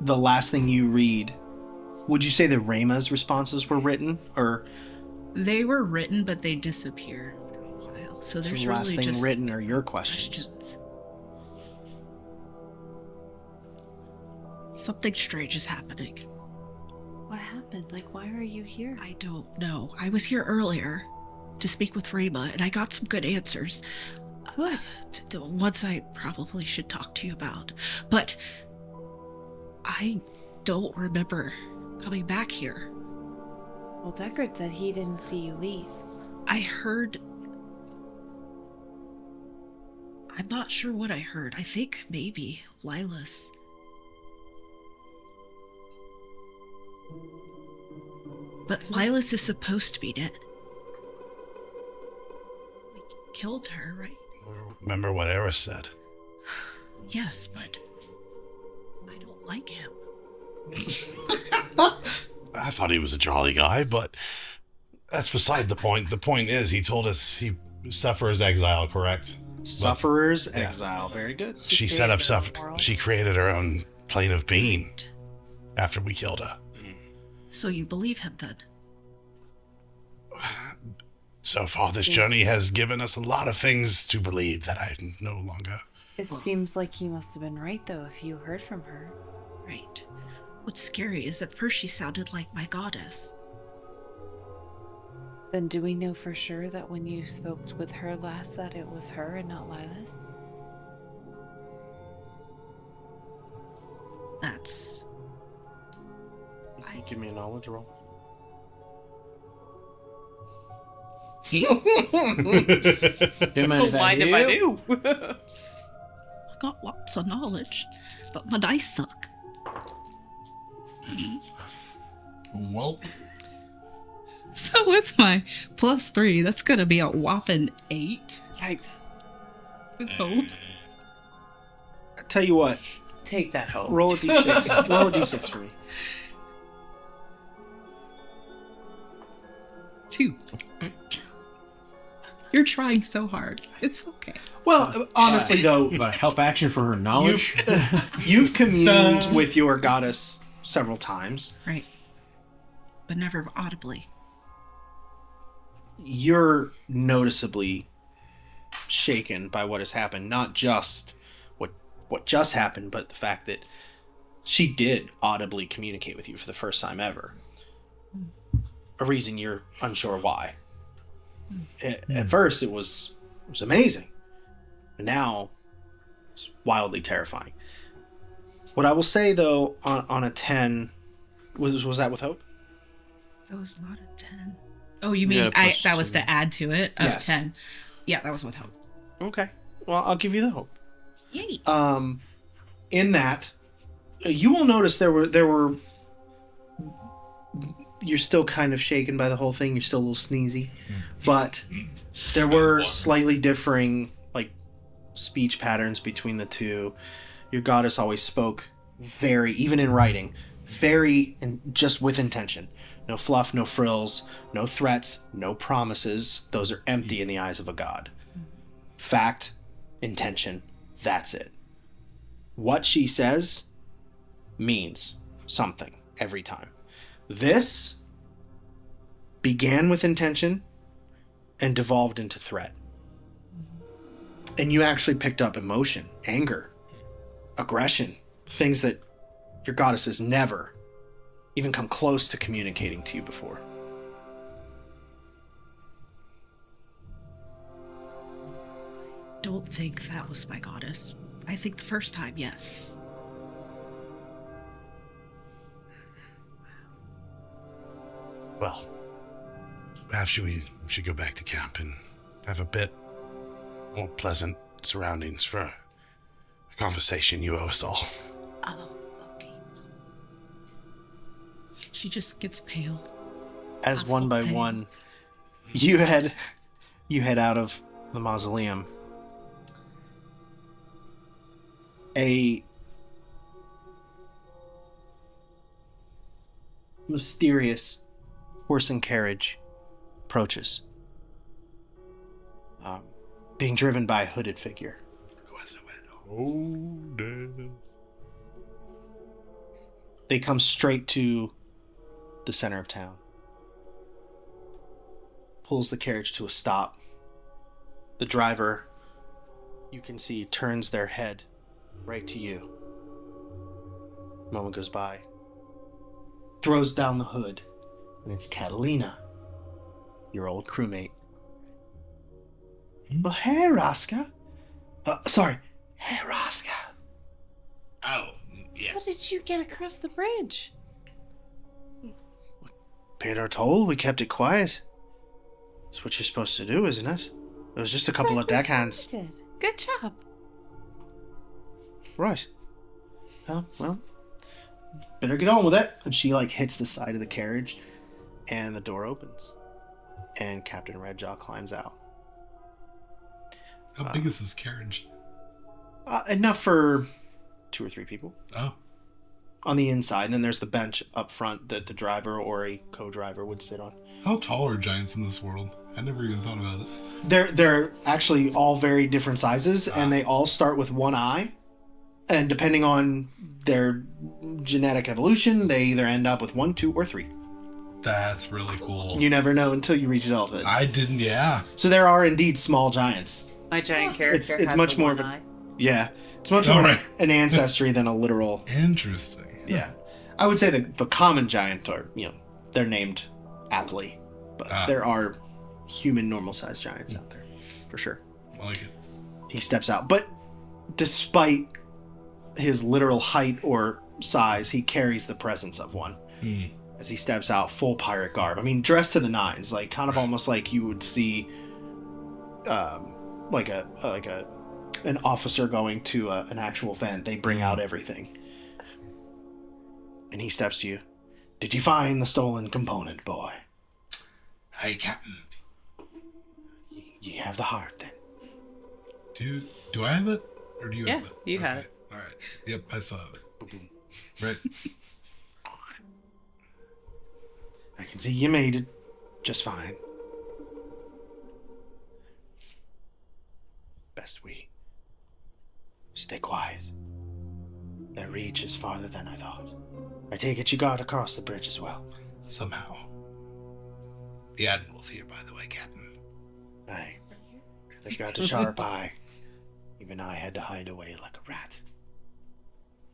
The last thing you read. Would you say that Rayma's responses were written, or They were written, but they disappeared for a while. So there's the last really thing just written are your questions? questions. Something strange is happening. What happened? Like, why are you here? I don't know. I was here earlier to speak with Reba, and I got some good answers. The ones I probably should talk to you about. But I don't remember coming back here. Well, Deckard said he didn't see you leave. I heard... I'm not sure what I heard. I think maybe Lila's. But Lilas is supposed to be dead. We killed her, right? Remember what Eris said. Yes, but I don't like him. I thought he was a jolly guy, but that's beside the point. The point is, he told us he suffers exile, correct? Sufferer's exile. Very good. She set up She created her own plane of being after we killed her. So you believe him then? So far, this journey has given us a lot of things to believe that I no longer. It seems like you must have been right, though, if you heard from her. Right. What's scary is at first she sounded like my goddess. Then do we know for sure that when you spoke with her last that it was her and not Lilas? That's... Give me a knowledge roll. Don't mind if I do. I got lots of knowledge, but my dice suck. Well, So with my +3, that's gonna be a whopping 8. Yikes. With hope. I tell you what, Take that hope. roll a d6. Roll a d6 for me. 2. You're trying so hard. It's okay. Well, honestly though, But help action for her knowledge. you've communed with your goddess several times. Right. But never audibly. You're noticeably shaken by what has happened. Not just what just happened, but the fact that she did audibly communicate with you for the first time ever. A reason you're unsure why. At first, it was amazing. And now, it's wildly terrifying. What I will say, though, on a 10... Was that with hope? That was not a 10. Oh, you mean Yeah, that was to add to it? Oh, Yes. 10. Yeah, that was with hope. Okay. Well, I'll give you the hope. Yay. In that, you will notice there were... You're still kind of shaken by the whole thing. You're still a little sneezy. But there were slightly differing, like, speech patterns between the two. Your goddess always spoke very, even in writing, very, and just with intention. No fluff, no frills, no threats, no promises. Those are empty in the eyes of a god. Fact, intention, that's it. What she says means something every time. This began with intention and devolved into threat. And you actually picked up emotion, anger, aggression, things that your goddess has never even come close to communicating to you before. Don't think that was my goddess. I think the first time, yes. Well, perhaps we should go back to camp and have a bit more pleasant surroundings for a conversation you owe us all. Oh, okay. She just gets pale. As I'm one so by pale. one, you head out of the mausoleum. A mysterious horse and carriage approaches, being driven by a hooded figure. They come straight to the center of town. Pulls the carriage to a stop. The driver, you can see, turns their head right to you. A moment goes by. Throws down the hood, and it's Catalina, your old crewmate. Well, hey, Raska. Hey, Raska. Oh, yeah. How did you get across the bridge? Paid our toll, we kept it quiet. That's what you're supposed to do, isn't it? It was just a couple of deckhands. Did. Good job. Right. Oh, well, better get on with it. And she, hits the side of the carriage, and the door opens. And Captain Redjaw climbs out. how big is this carriage? Enough for 2 or 3 people Oh, on the inside. And then there's the bench up front that the driver or a co-driver would sit on. how tall are giants in this world? I never even thought about it. They're actually all very different sizes, and they all start with one eye. And depending on their genetic evolution, they either end up with 1, 2, or 3. That's really cool. You never know until you reach adulthood. I didn't, yeah. So there are indeed small giants. My giant character. It's has much the more one of a- eye. Yeah. It's much Oh, more right. an ancestry than a literal. Interesting. Yeah. I would say the common giant are, they're named aptly. But there are human normal sized giants out there. For sure. I like it. He steps out. But despite his literal height or size, he carries the presence of one. As he steps out full pirate garb. I mean, dressed to the nines, like kind of almost like you would see like an officer going to an actual event. They bring out everything. And he steps to you. Did you find the stolen component, boy? Aye, Captain. You have the heart, then. Do I have it? Or do you have it? you had it. All right. Yep, I still have it. Right. I can see you made it just fine. Best we stay quiet. Their reach is farther than I thought. I take it you got across the bridge as well. Somehow. The Admiral's here, by the way, Captain. Aye. They got a sharp eye. Even I had to hide away like a rat.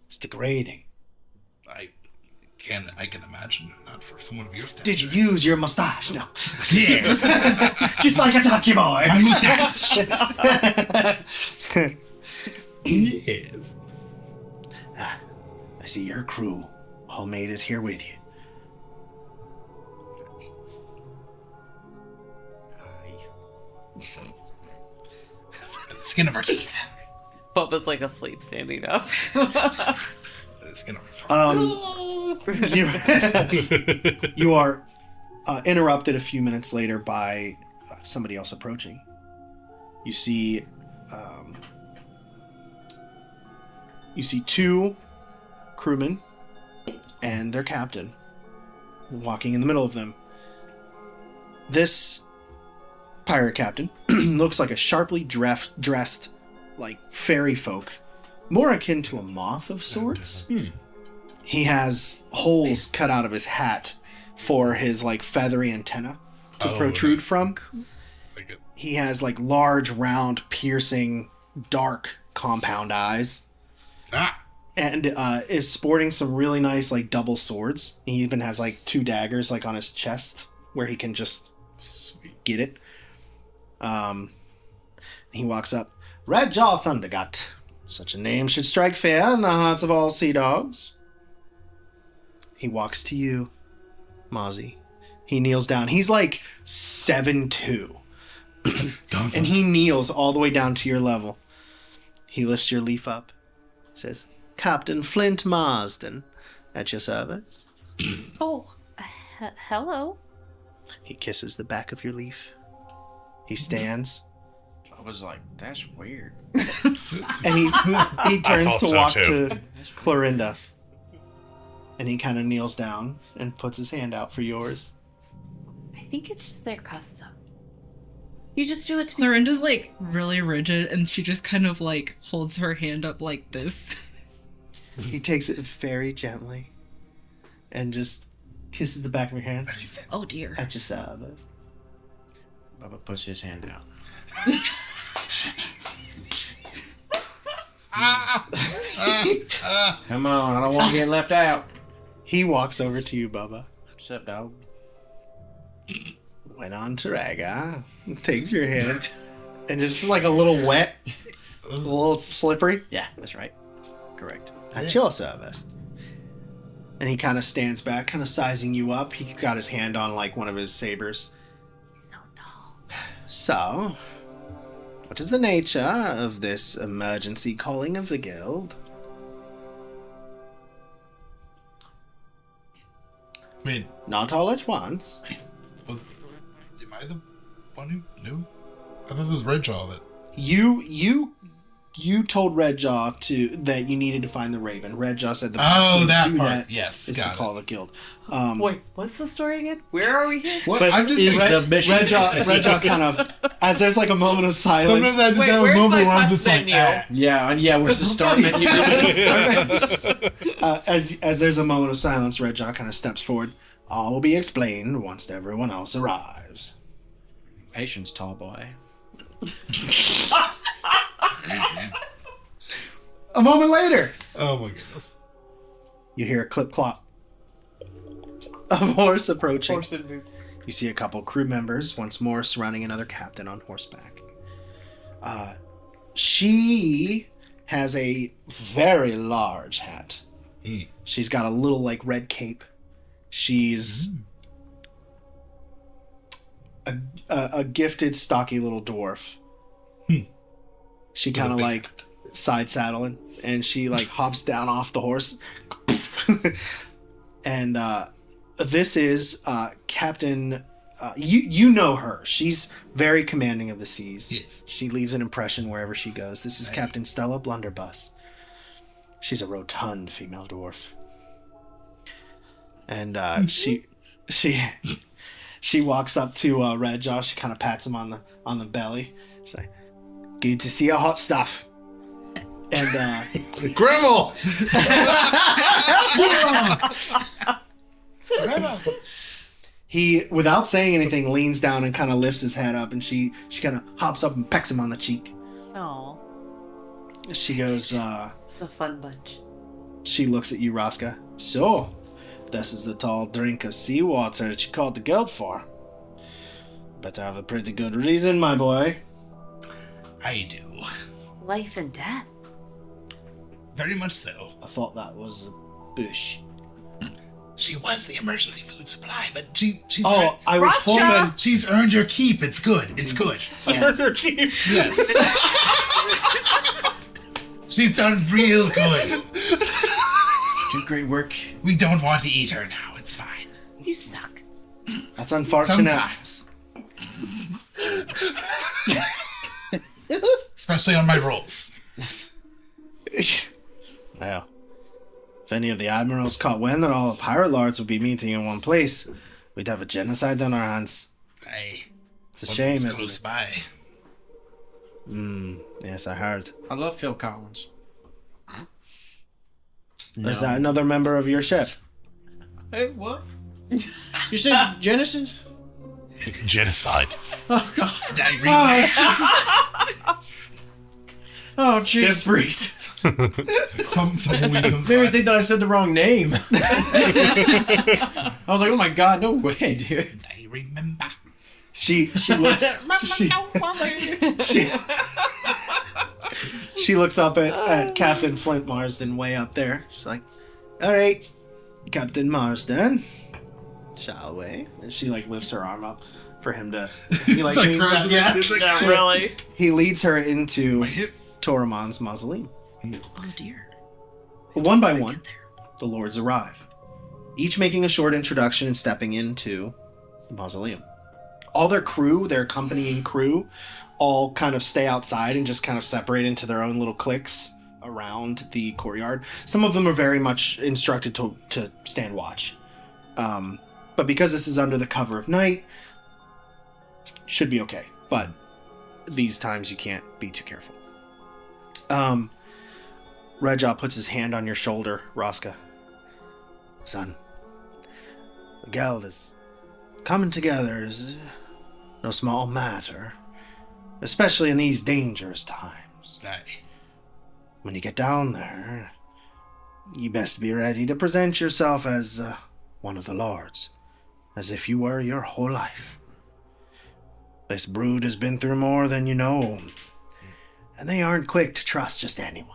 It's degrading. I can imagine, not for someone of your stature. Did you use your mustache? No. Yes. Just like a touchy boy. My mustache! Yes. I see your crew all made it here with you. Skin of our teeth. Bubba's like asleep, standing up. Skin of our You are interrupted a few minutes later by somebody else approaching. You see two crewmen and their captain walking in the middle of them. This pirate captain looks like a sharply dressed like fairy folk, more akin to a moth of sorts. He has holes cut out of his hat for his like feathery antenna to protrude from. Like it. He has like large, round, piercing, dark compound eyes. And is sporting some really nice like double swords. He even has like 2 daggers like on his chest where he can just get it. He walks up. Red Jaw Thundergut. Such a name should strike fear in the hearts of all sea dogs. He walks to you, Mozzie. He kneels down. He's like 7'2". And he kneels all the way down to your level. He lifts your leaf up. Says, Captain Flint Marsden, at your service. Oh, hello. He kisses the back of your leaf. He stands. I was like, that's weird. And he turns thought to so walk too. to Clorinda. And he kind of kneels down and puts his hand out for yours. I think it's just their custom. You just do it to Clorinda's like really rigid and she just kind of like holds her hand up like this. He takes it very gently and just kisses the back of your hand. Oh dear. At your service. Bubba puts his hand out. Come on, I don't want to get left out. He walks over to you, Bubba. What's up, dog? Went on to Raga. Takes your hand. And just like a little wet. A little slippery. Yeah, that's right. Correct. At your service. And he kind of stands back, kind of sizing you up. He got his hand on like one of his sabers. so tall. So, what is the nature of this emergency calling of the guild? Wait, Not all at once. am I the one who knew? I thought it was Redjaw that. You told Redjaw that you needed to find the Raven. Redjaw said the best way to that do part. that Yes, is to got it. call the guild. Wait, what's the story again? Where are we here? What But I'm just- is the mission? Redjaw kind of, as there's like a moment of silence. Sometimes I just Wait, have a where's moment my where I'm bus just like, menu? Yeah, where's the start menu? As there's a moment of silence, Redjaw kind of steps forward. All will be explained once everyone else arrives. Patience, tall boy. A moment later, Oh my goodness. you hear a clip-clop of a horse approaching. Horse and boots. You see a couple crew members once more surrounding another captain on horseback. She has a very large hat. She's got a little, like, red cape. She's a gifted, stocky little dwarf. She kind of, like, side saddling, and she, like, hops down off the horse. And this is Captain... you know her. She's very commanding of the seas. Yes. She leaves an impression wherever she goes. This is Captain Stella Blunderbuss. She's a rotund female dwarf. And she walks up to Red Jaw. She kind of pats him on the belly. She's like, "Good to see you, hot stuff." And Grimmel! he, without saying anything, leans down and kind of lifts his head up, and she kind of hops up and pecks him on the cheek. Oh, She goes, it's a fun bunch. she looks at you, Rosca. "So, this is the tall drink of seawater that you called the guild for. Better have a pretty good reason, my boy." I do. Life and death. Very much so. I thought that was a bush. She was the emergency food supply, but she's Oh, I was hoping. she's earned her keep. It's good. It's good. Yes. Yes. She's done real good. Do great work. We don't want to eat her now. It's fine. You suck. That's unfortunate. Sometimes. Especially on my rolls. Well, if any of the admirals caught wind that all the pirate lords would be meeting in one place, we'd have a genocide on our hands. It's a shame, isn't Close it? by. Yes, I heard. I love Phil Collins. Is that another member of your ship? Hey, what? You said Genesis? Genocide. Oh, God. Oh, jeez. Breeze. Tumbleweed comes Maybe by. think that I said the wrong name. I was like, oh my god, no way, dude. I remember. She looks she looks up at Captain Flint Marsden way up there. She's like, "All right, Captain Marsden, shall we?" And she like lifts her arm up for him to. He like, It's like leans crouching down- down. It's like- Yeah, really. He leads her into My hip. Toramon's mausoleum. Oh dear. One by one, the lords arrive, each making a short introduction and stepping into the mausoleum. All their crew, their accompanying crew, all kind of stay outside and just kind of separate into their own little cliques around the courtyard. Some of them are very much instructed to stand watch. But because this is under the cover of night, should be okay. But these times you can't be too careful. Redjaw puts his hand on your shoulder, Rosca. "Son, the guild is coming together is no small matter, especially in these dangerous times. Aye. When you get down there, you best be ready to present yourself as one of the lords, as if you were your whole life. This brood has been through more than you know, and they aren't quick to trust just anyone.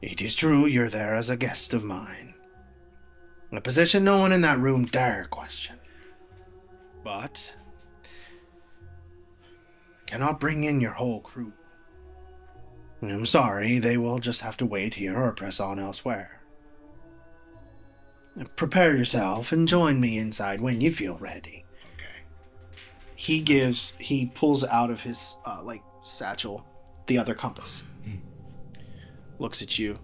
It is true you're there as a guest of mine, a position no one in that room dare question. But cannot bring in your whole crew. I'm sorry, they will just have to wait here or press on elsewhere. Prepare yourself and join me inside when you feel ready." Okay. He pulls out of his satchel the other compass. Looks at you.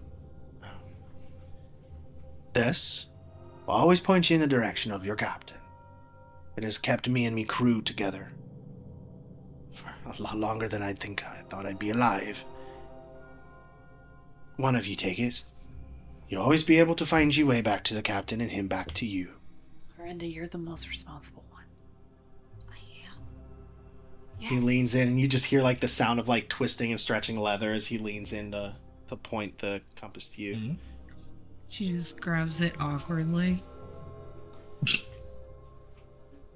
"This will always point you in the direction of your captain. It has kept me and me crew together for a lot longer than I thought I'd be alive. One of you take it, You'll always be able to find your way back to the captain and him back to you. Miranda, you're the most responsible one. I am. Yes. He leans in, and you just hear like the sound of like twisting and stretching leather as he leans in to point the compass to you. Mm-hmm. She just grabs it awkwardly.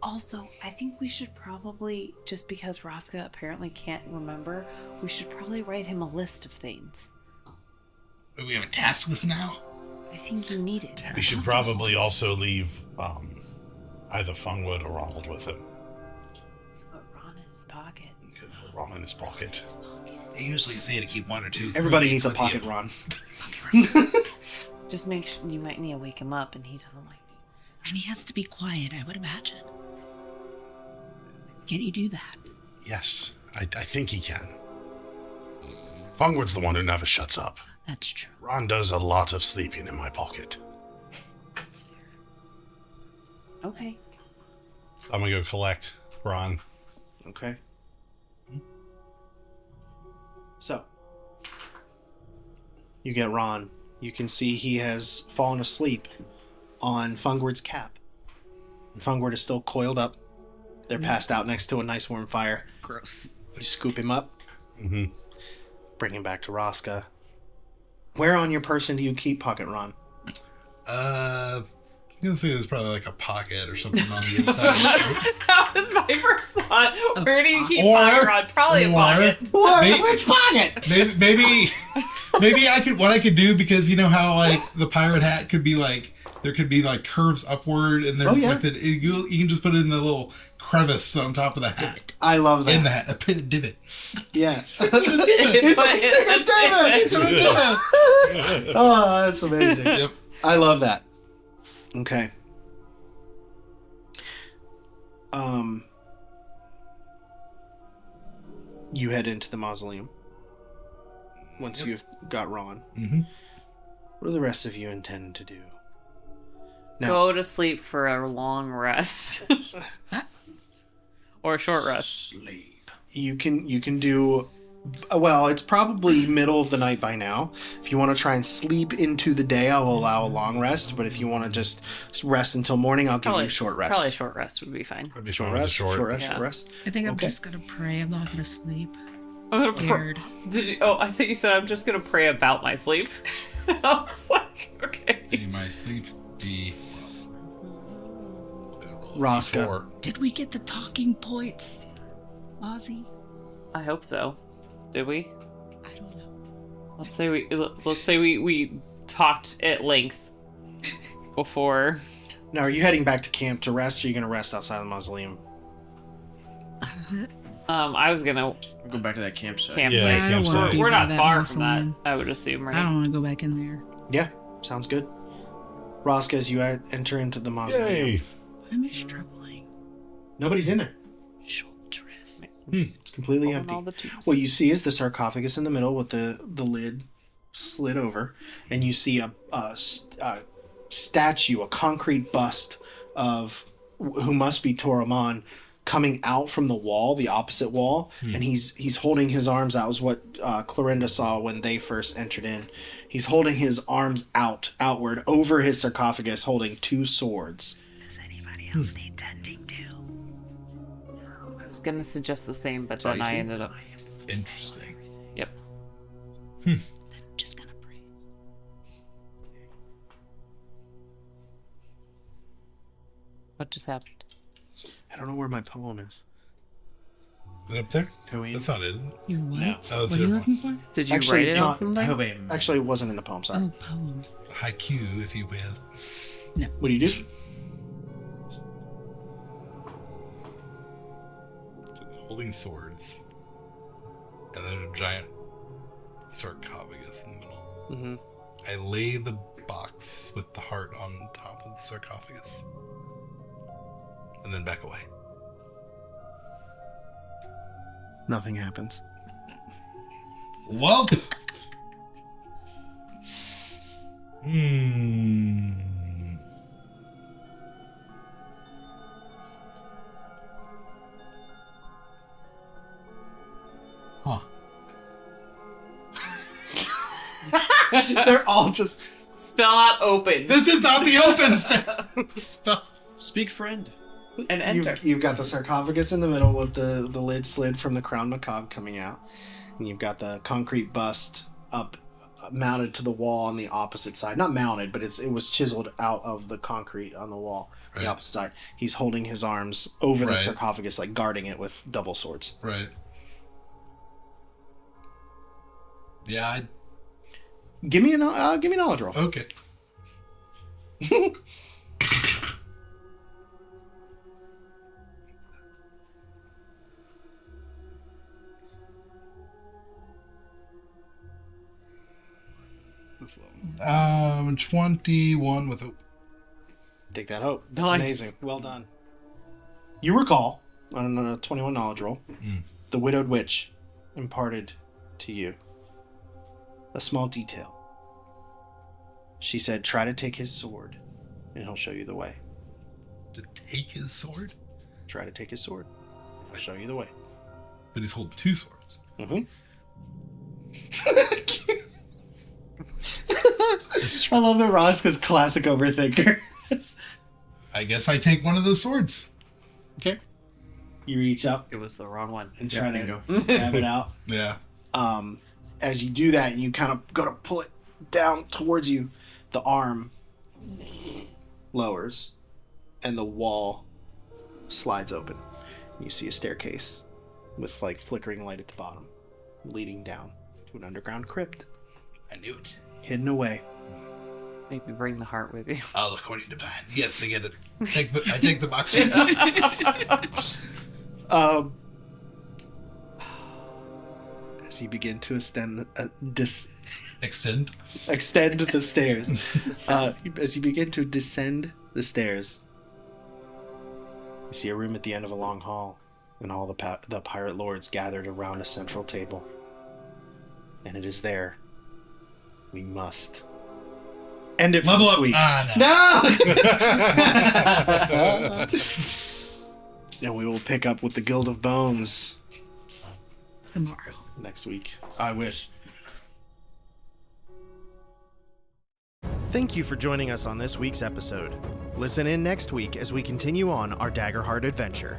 Also, I think we should probably, just because Raska apparently can't remember, we should probably write him a list of things. We have a task list now? I think you need it. We should probably also leave either Fungwood or Ronald with him. Put Ron in his pocket. Ron in his pocket. They usually say to keep 1 or 2. Everybody needs a with pocket you. Ron. Just make sure, you might need to wake him up and he doesn't like me. And he has to be quiet, I would imagine. Can you do that? Yes, I think he can. Fungwood's the one who never shuts up. That's true. Ron does a lot of sleeping in my pocket. Okay. I'm gonna go collect Ron. Okay. So, you get Ron. You can see he has fallen asleep on Fungward's cap. And Fungward is still coiled up. They're passed out next to a nice warm fire. Gross. You scoop him up. Mm-hmm. Bring him back to Raska. Where on your person do you keep Pocket Ron? I'm gonna say there's probably like a pocket or something on the inside. Of the That was my first thought. Where do you keep Or- Pocket Ron? Probably a pocket. Which pocket? Maybe I could. What I could do, because you know how like the pirate hat could be like, there could be like curves upward, and there's like the you can just put it in the little crevice on top of the hat. I love that. In the hat, a divot. Yeah. It's like Secret David! Oh, that's amazing. Yep. I love that. Okay. You head into the mausoleum. Once you've got Ron. Mm-hmm. What do the rest of you intend to do? Now, Go to sleep for a long rest. Or a short rest. Sleep. you can do well, it's probably middle of the night by now. If you want to try and sleep into the day, I will allow a long rest, but if you want to just rest until morning, I'll give you a short rest. Probably a short rest would be fine. I'd be Short fine with the rest, short rest. I think I'm Okay. just gonna pray. I'm not gonna sleep. I'm gonna Scared. Did you? Oh, I think you said I'm just gonna pray about my sleep. I was like, okay. You might sleep the Raska. Did we get the talking points, Ozzy? I hope so. Did we? I don't know. Let's say we talked at length before. Now, are you heading back to camp to rest, or are you going to rest outside the mausoleum? I was gonna Go back to that campsite. campsite. Yeah, I don't campsite. want to We're not that far from that. mausoleum. I would assume, right? I don't want to go back in there. Yeah, sounds good. Raska, as you enter into the mausoleum. Yay! Why am I struggling? Nobody's in there. Short rest. It's completely Pulling empty. all the tubes. What you see is the sarcophagus in the middle with the lid slid over, and you see a statue, a concrete bust of who must be Toraman, coming out from the wall, the opposite wall, and he's holding his arms out. Is what Clorinda saw when they first entered in. He's holding his arms outward over his sarcophagus, holding two swords. Does anybody else need tending to? I was gonna suggest the same, but all then you I see? ended up. interesting. Yep. Just gonna pray. What just happened? I don't know where my poem is. Is it up there? Poem? That's not it. You what? No. Oh, that's What are a you different looking one. for? Did you Actually, write it's it on not- something? Oh, wait. Actually, it wasn't in the poem. Sorry. Oh, poem. Haiku, if you will. What do you do? Holding swords. And then a giant sarcophagus in the middle. Mm-hmm. I lay the box with the heart on top of the sarcophagus. And then back away. Nothing happens. Welp! Hmm. Huh. They're all just Spell out open. This is not the open spell. Speak, friend. And enter. You've got the sarcophagus in the middle with the lid slid from the crown macabre coming out. And you've got the concrete bust up, mounted to the wall on the opposite side. Not mounted, but it was chiseled out of the concrete on the wall. Right. The opposite side. He's holding his arms over the Right. sarcophagus, like guarding it with double swords. Right. Yeah, Give me a knowledge roll. okay. That's low. 21 with hope. Take that hope. That's Nice. amazing. Well done. You recall, on a 21 knowledge roll, the widowed witch imparted to you a small detail. She said, try to take his sword, and he'll show you the way. To take his sword? Try to take his sword. I'll show you the way. But he's holding two swords. Mm-hmm. I love that Roscoe's classic overthinker. I guess I take one of the swords. Okay. You reach up It was the wrong one. and Yeah, try bingo. to grab it out. Yeah. As you do that, and you kind of go to pull it down towards you, the arm lowers, and the wall slides open. You see a staircase with like flickering light at the bottom, leading down to an underground crypt, I knew it. hidden away. Maybe bring the heart with you. All according to plan. Yes, I get it. I take the box. As you begin to extend Extend. the stairs, as you begin to descend the stairs, you see a room at the end of a long hall, and all the pirate lords gathered around a central table. And it is there we must end it for Level this up. week. No! And we will pick up with the Guild of Bones Tomorrow. next week. I wish. Thank you for joining us on this week's episode. Listen in next week as we continue on our Daggerheart adventure.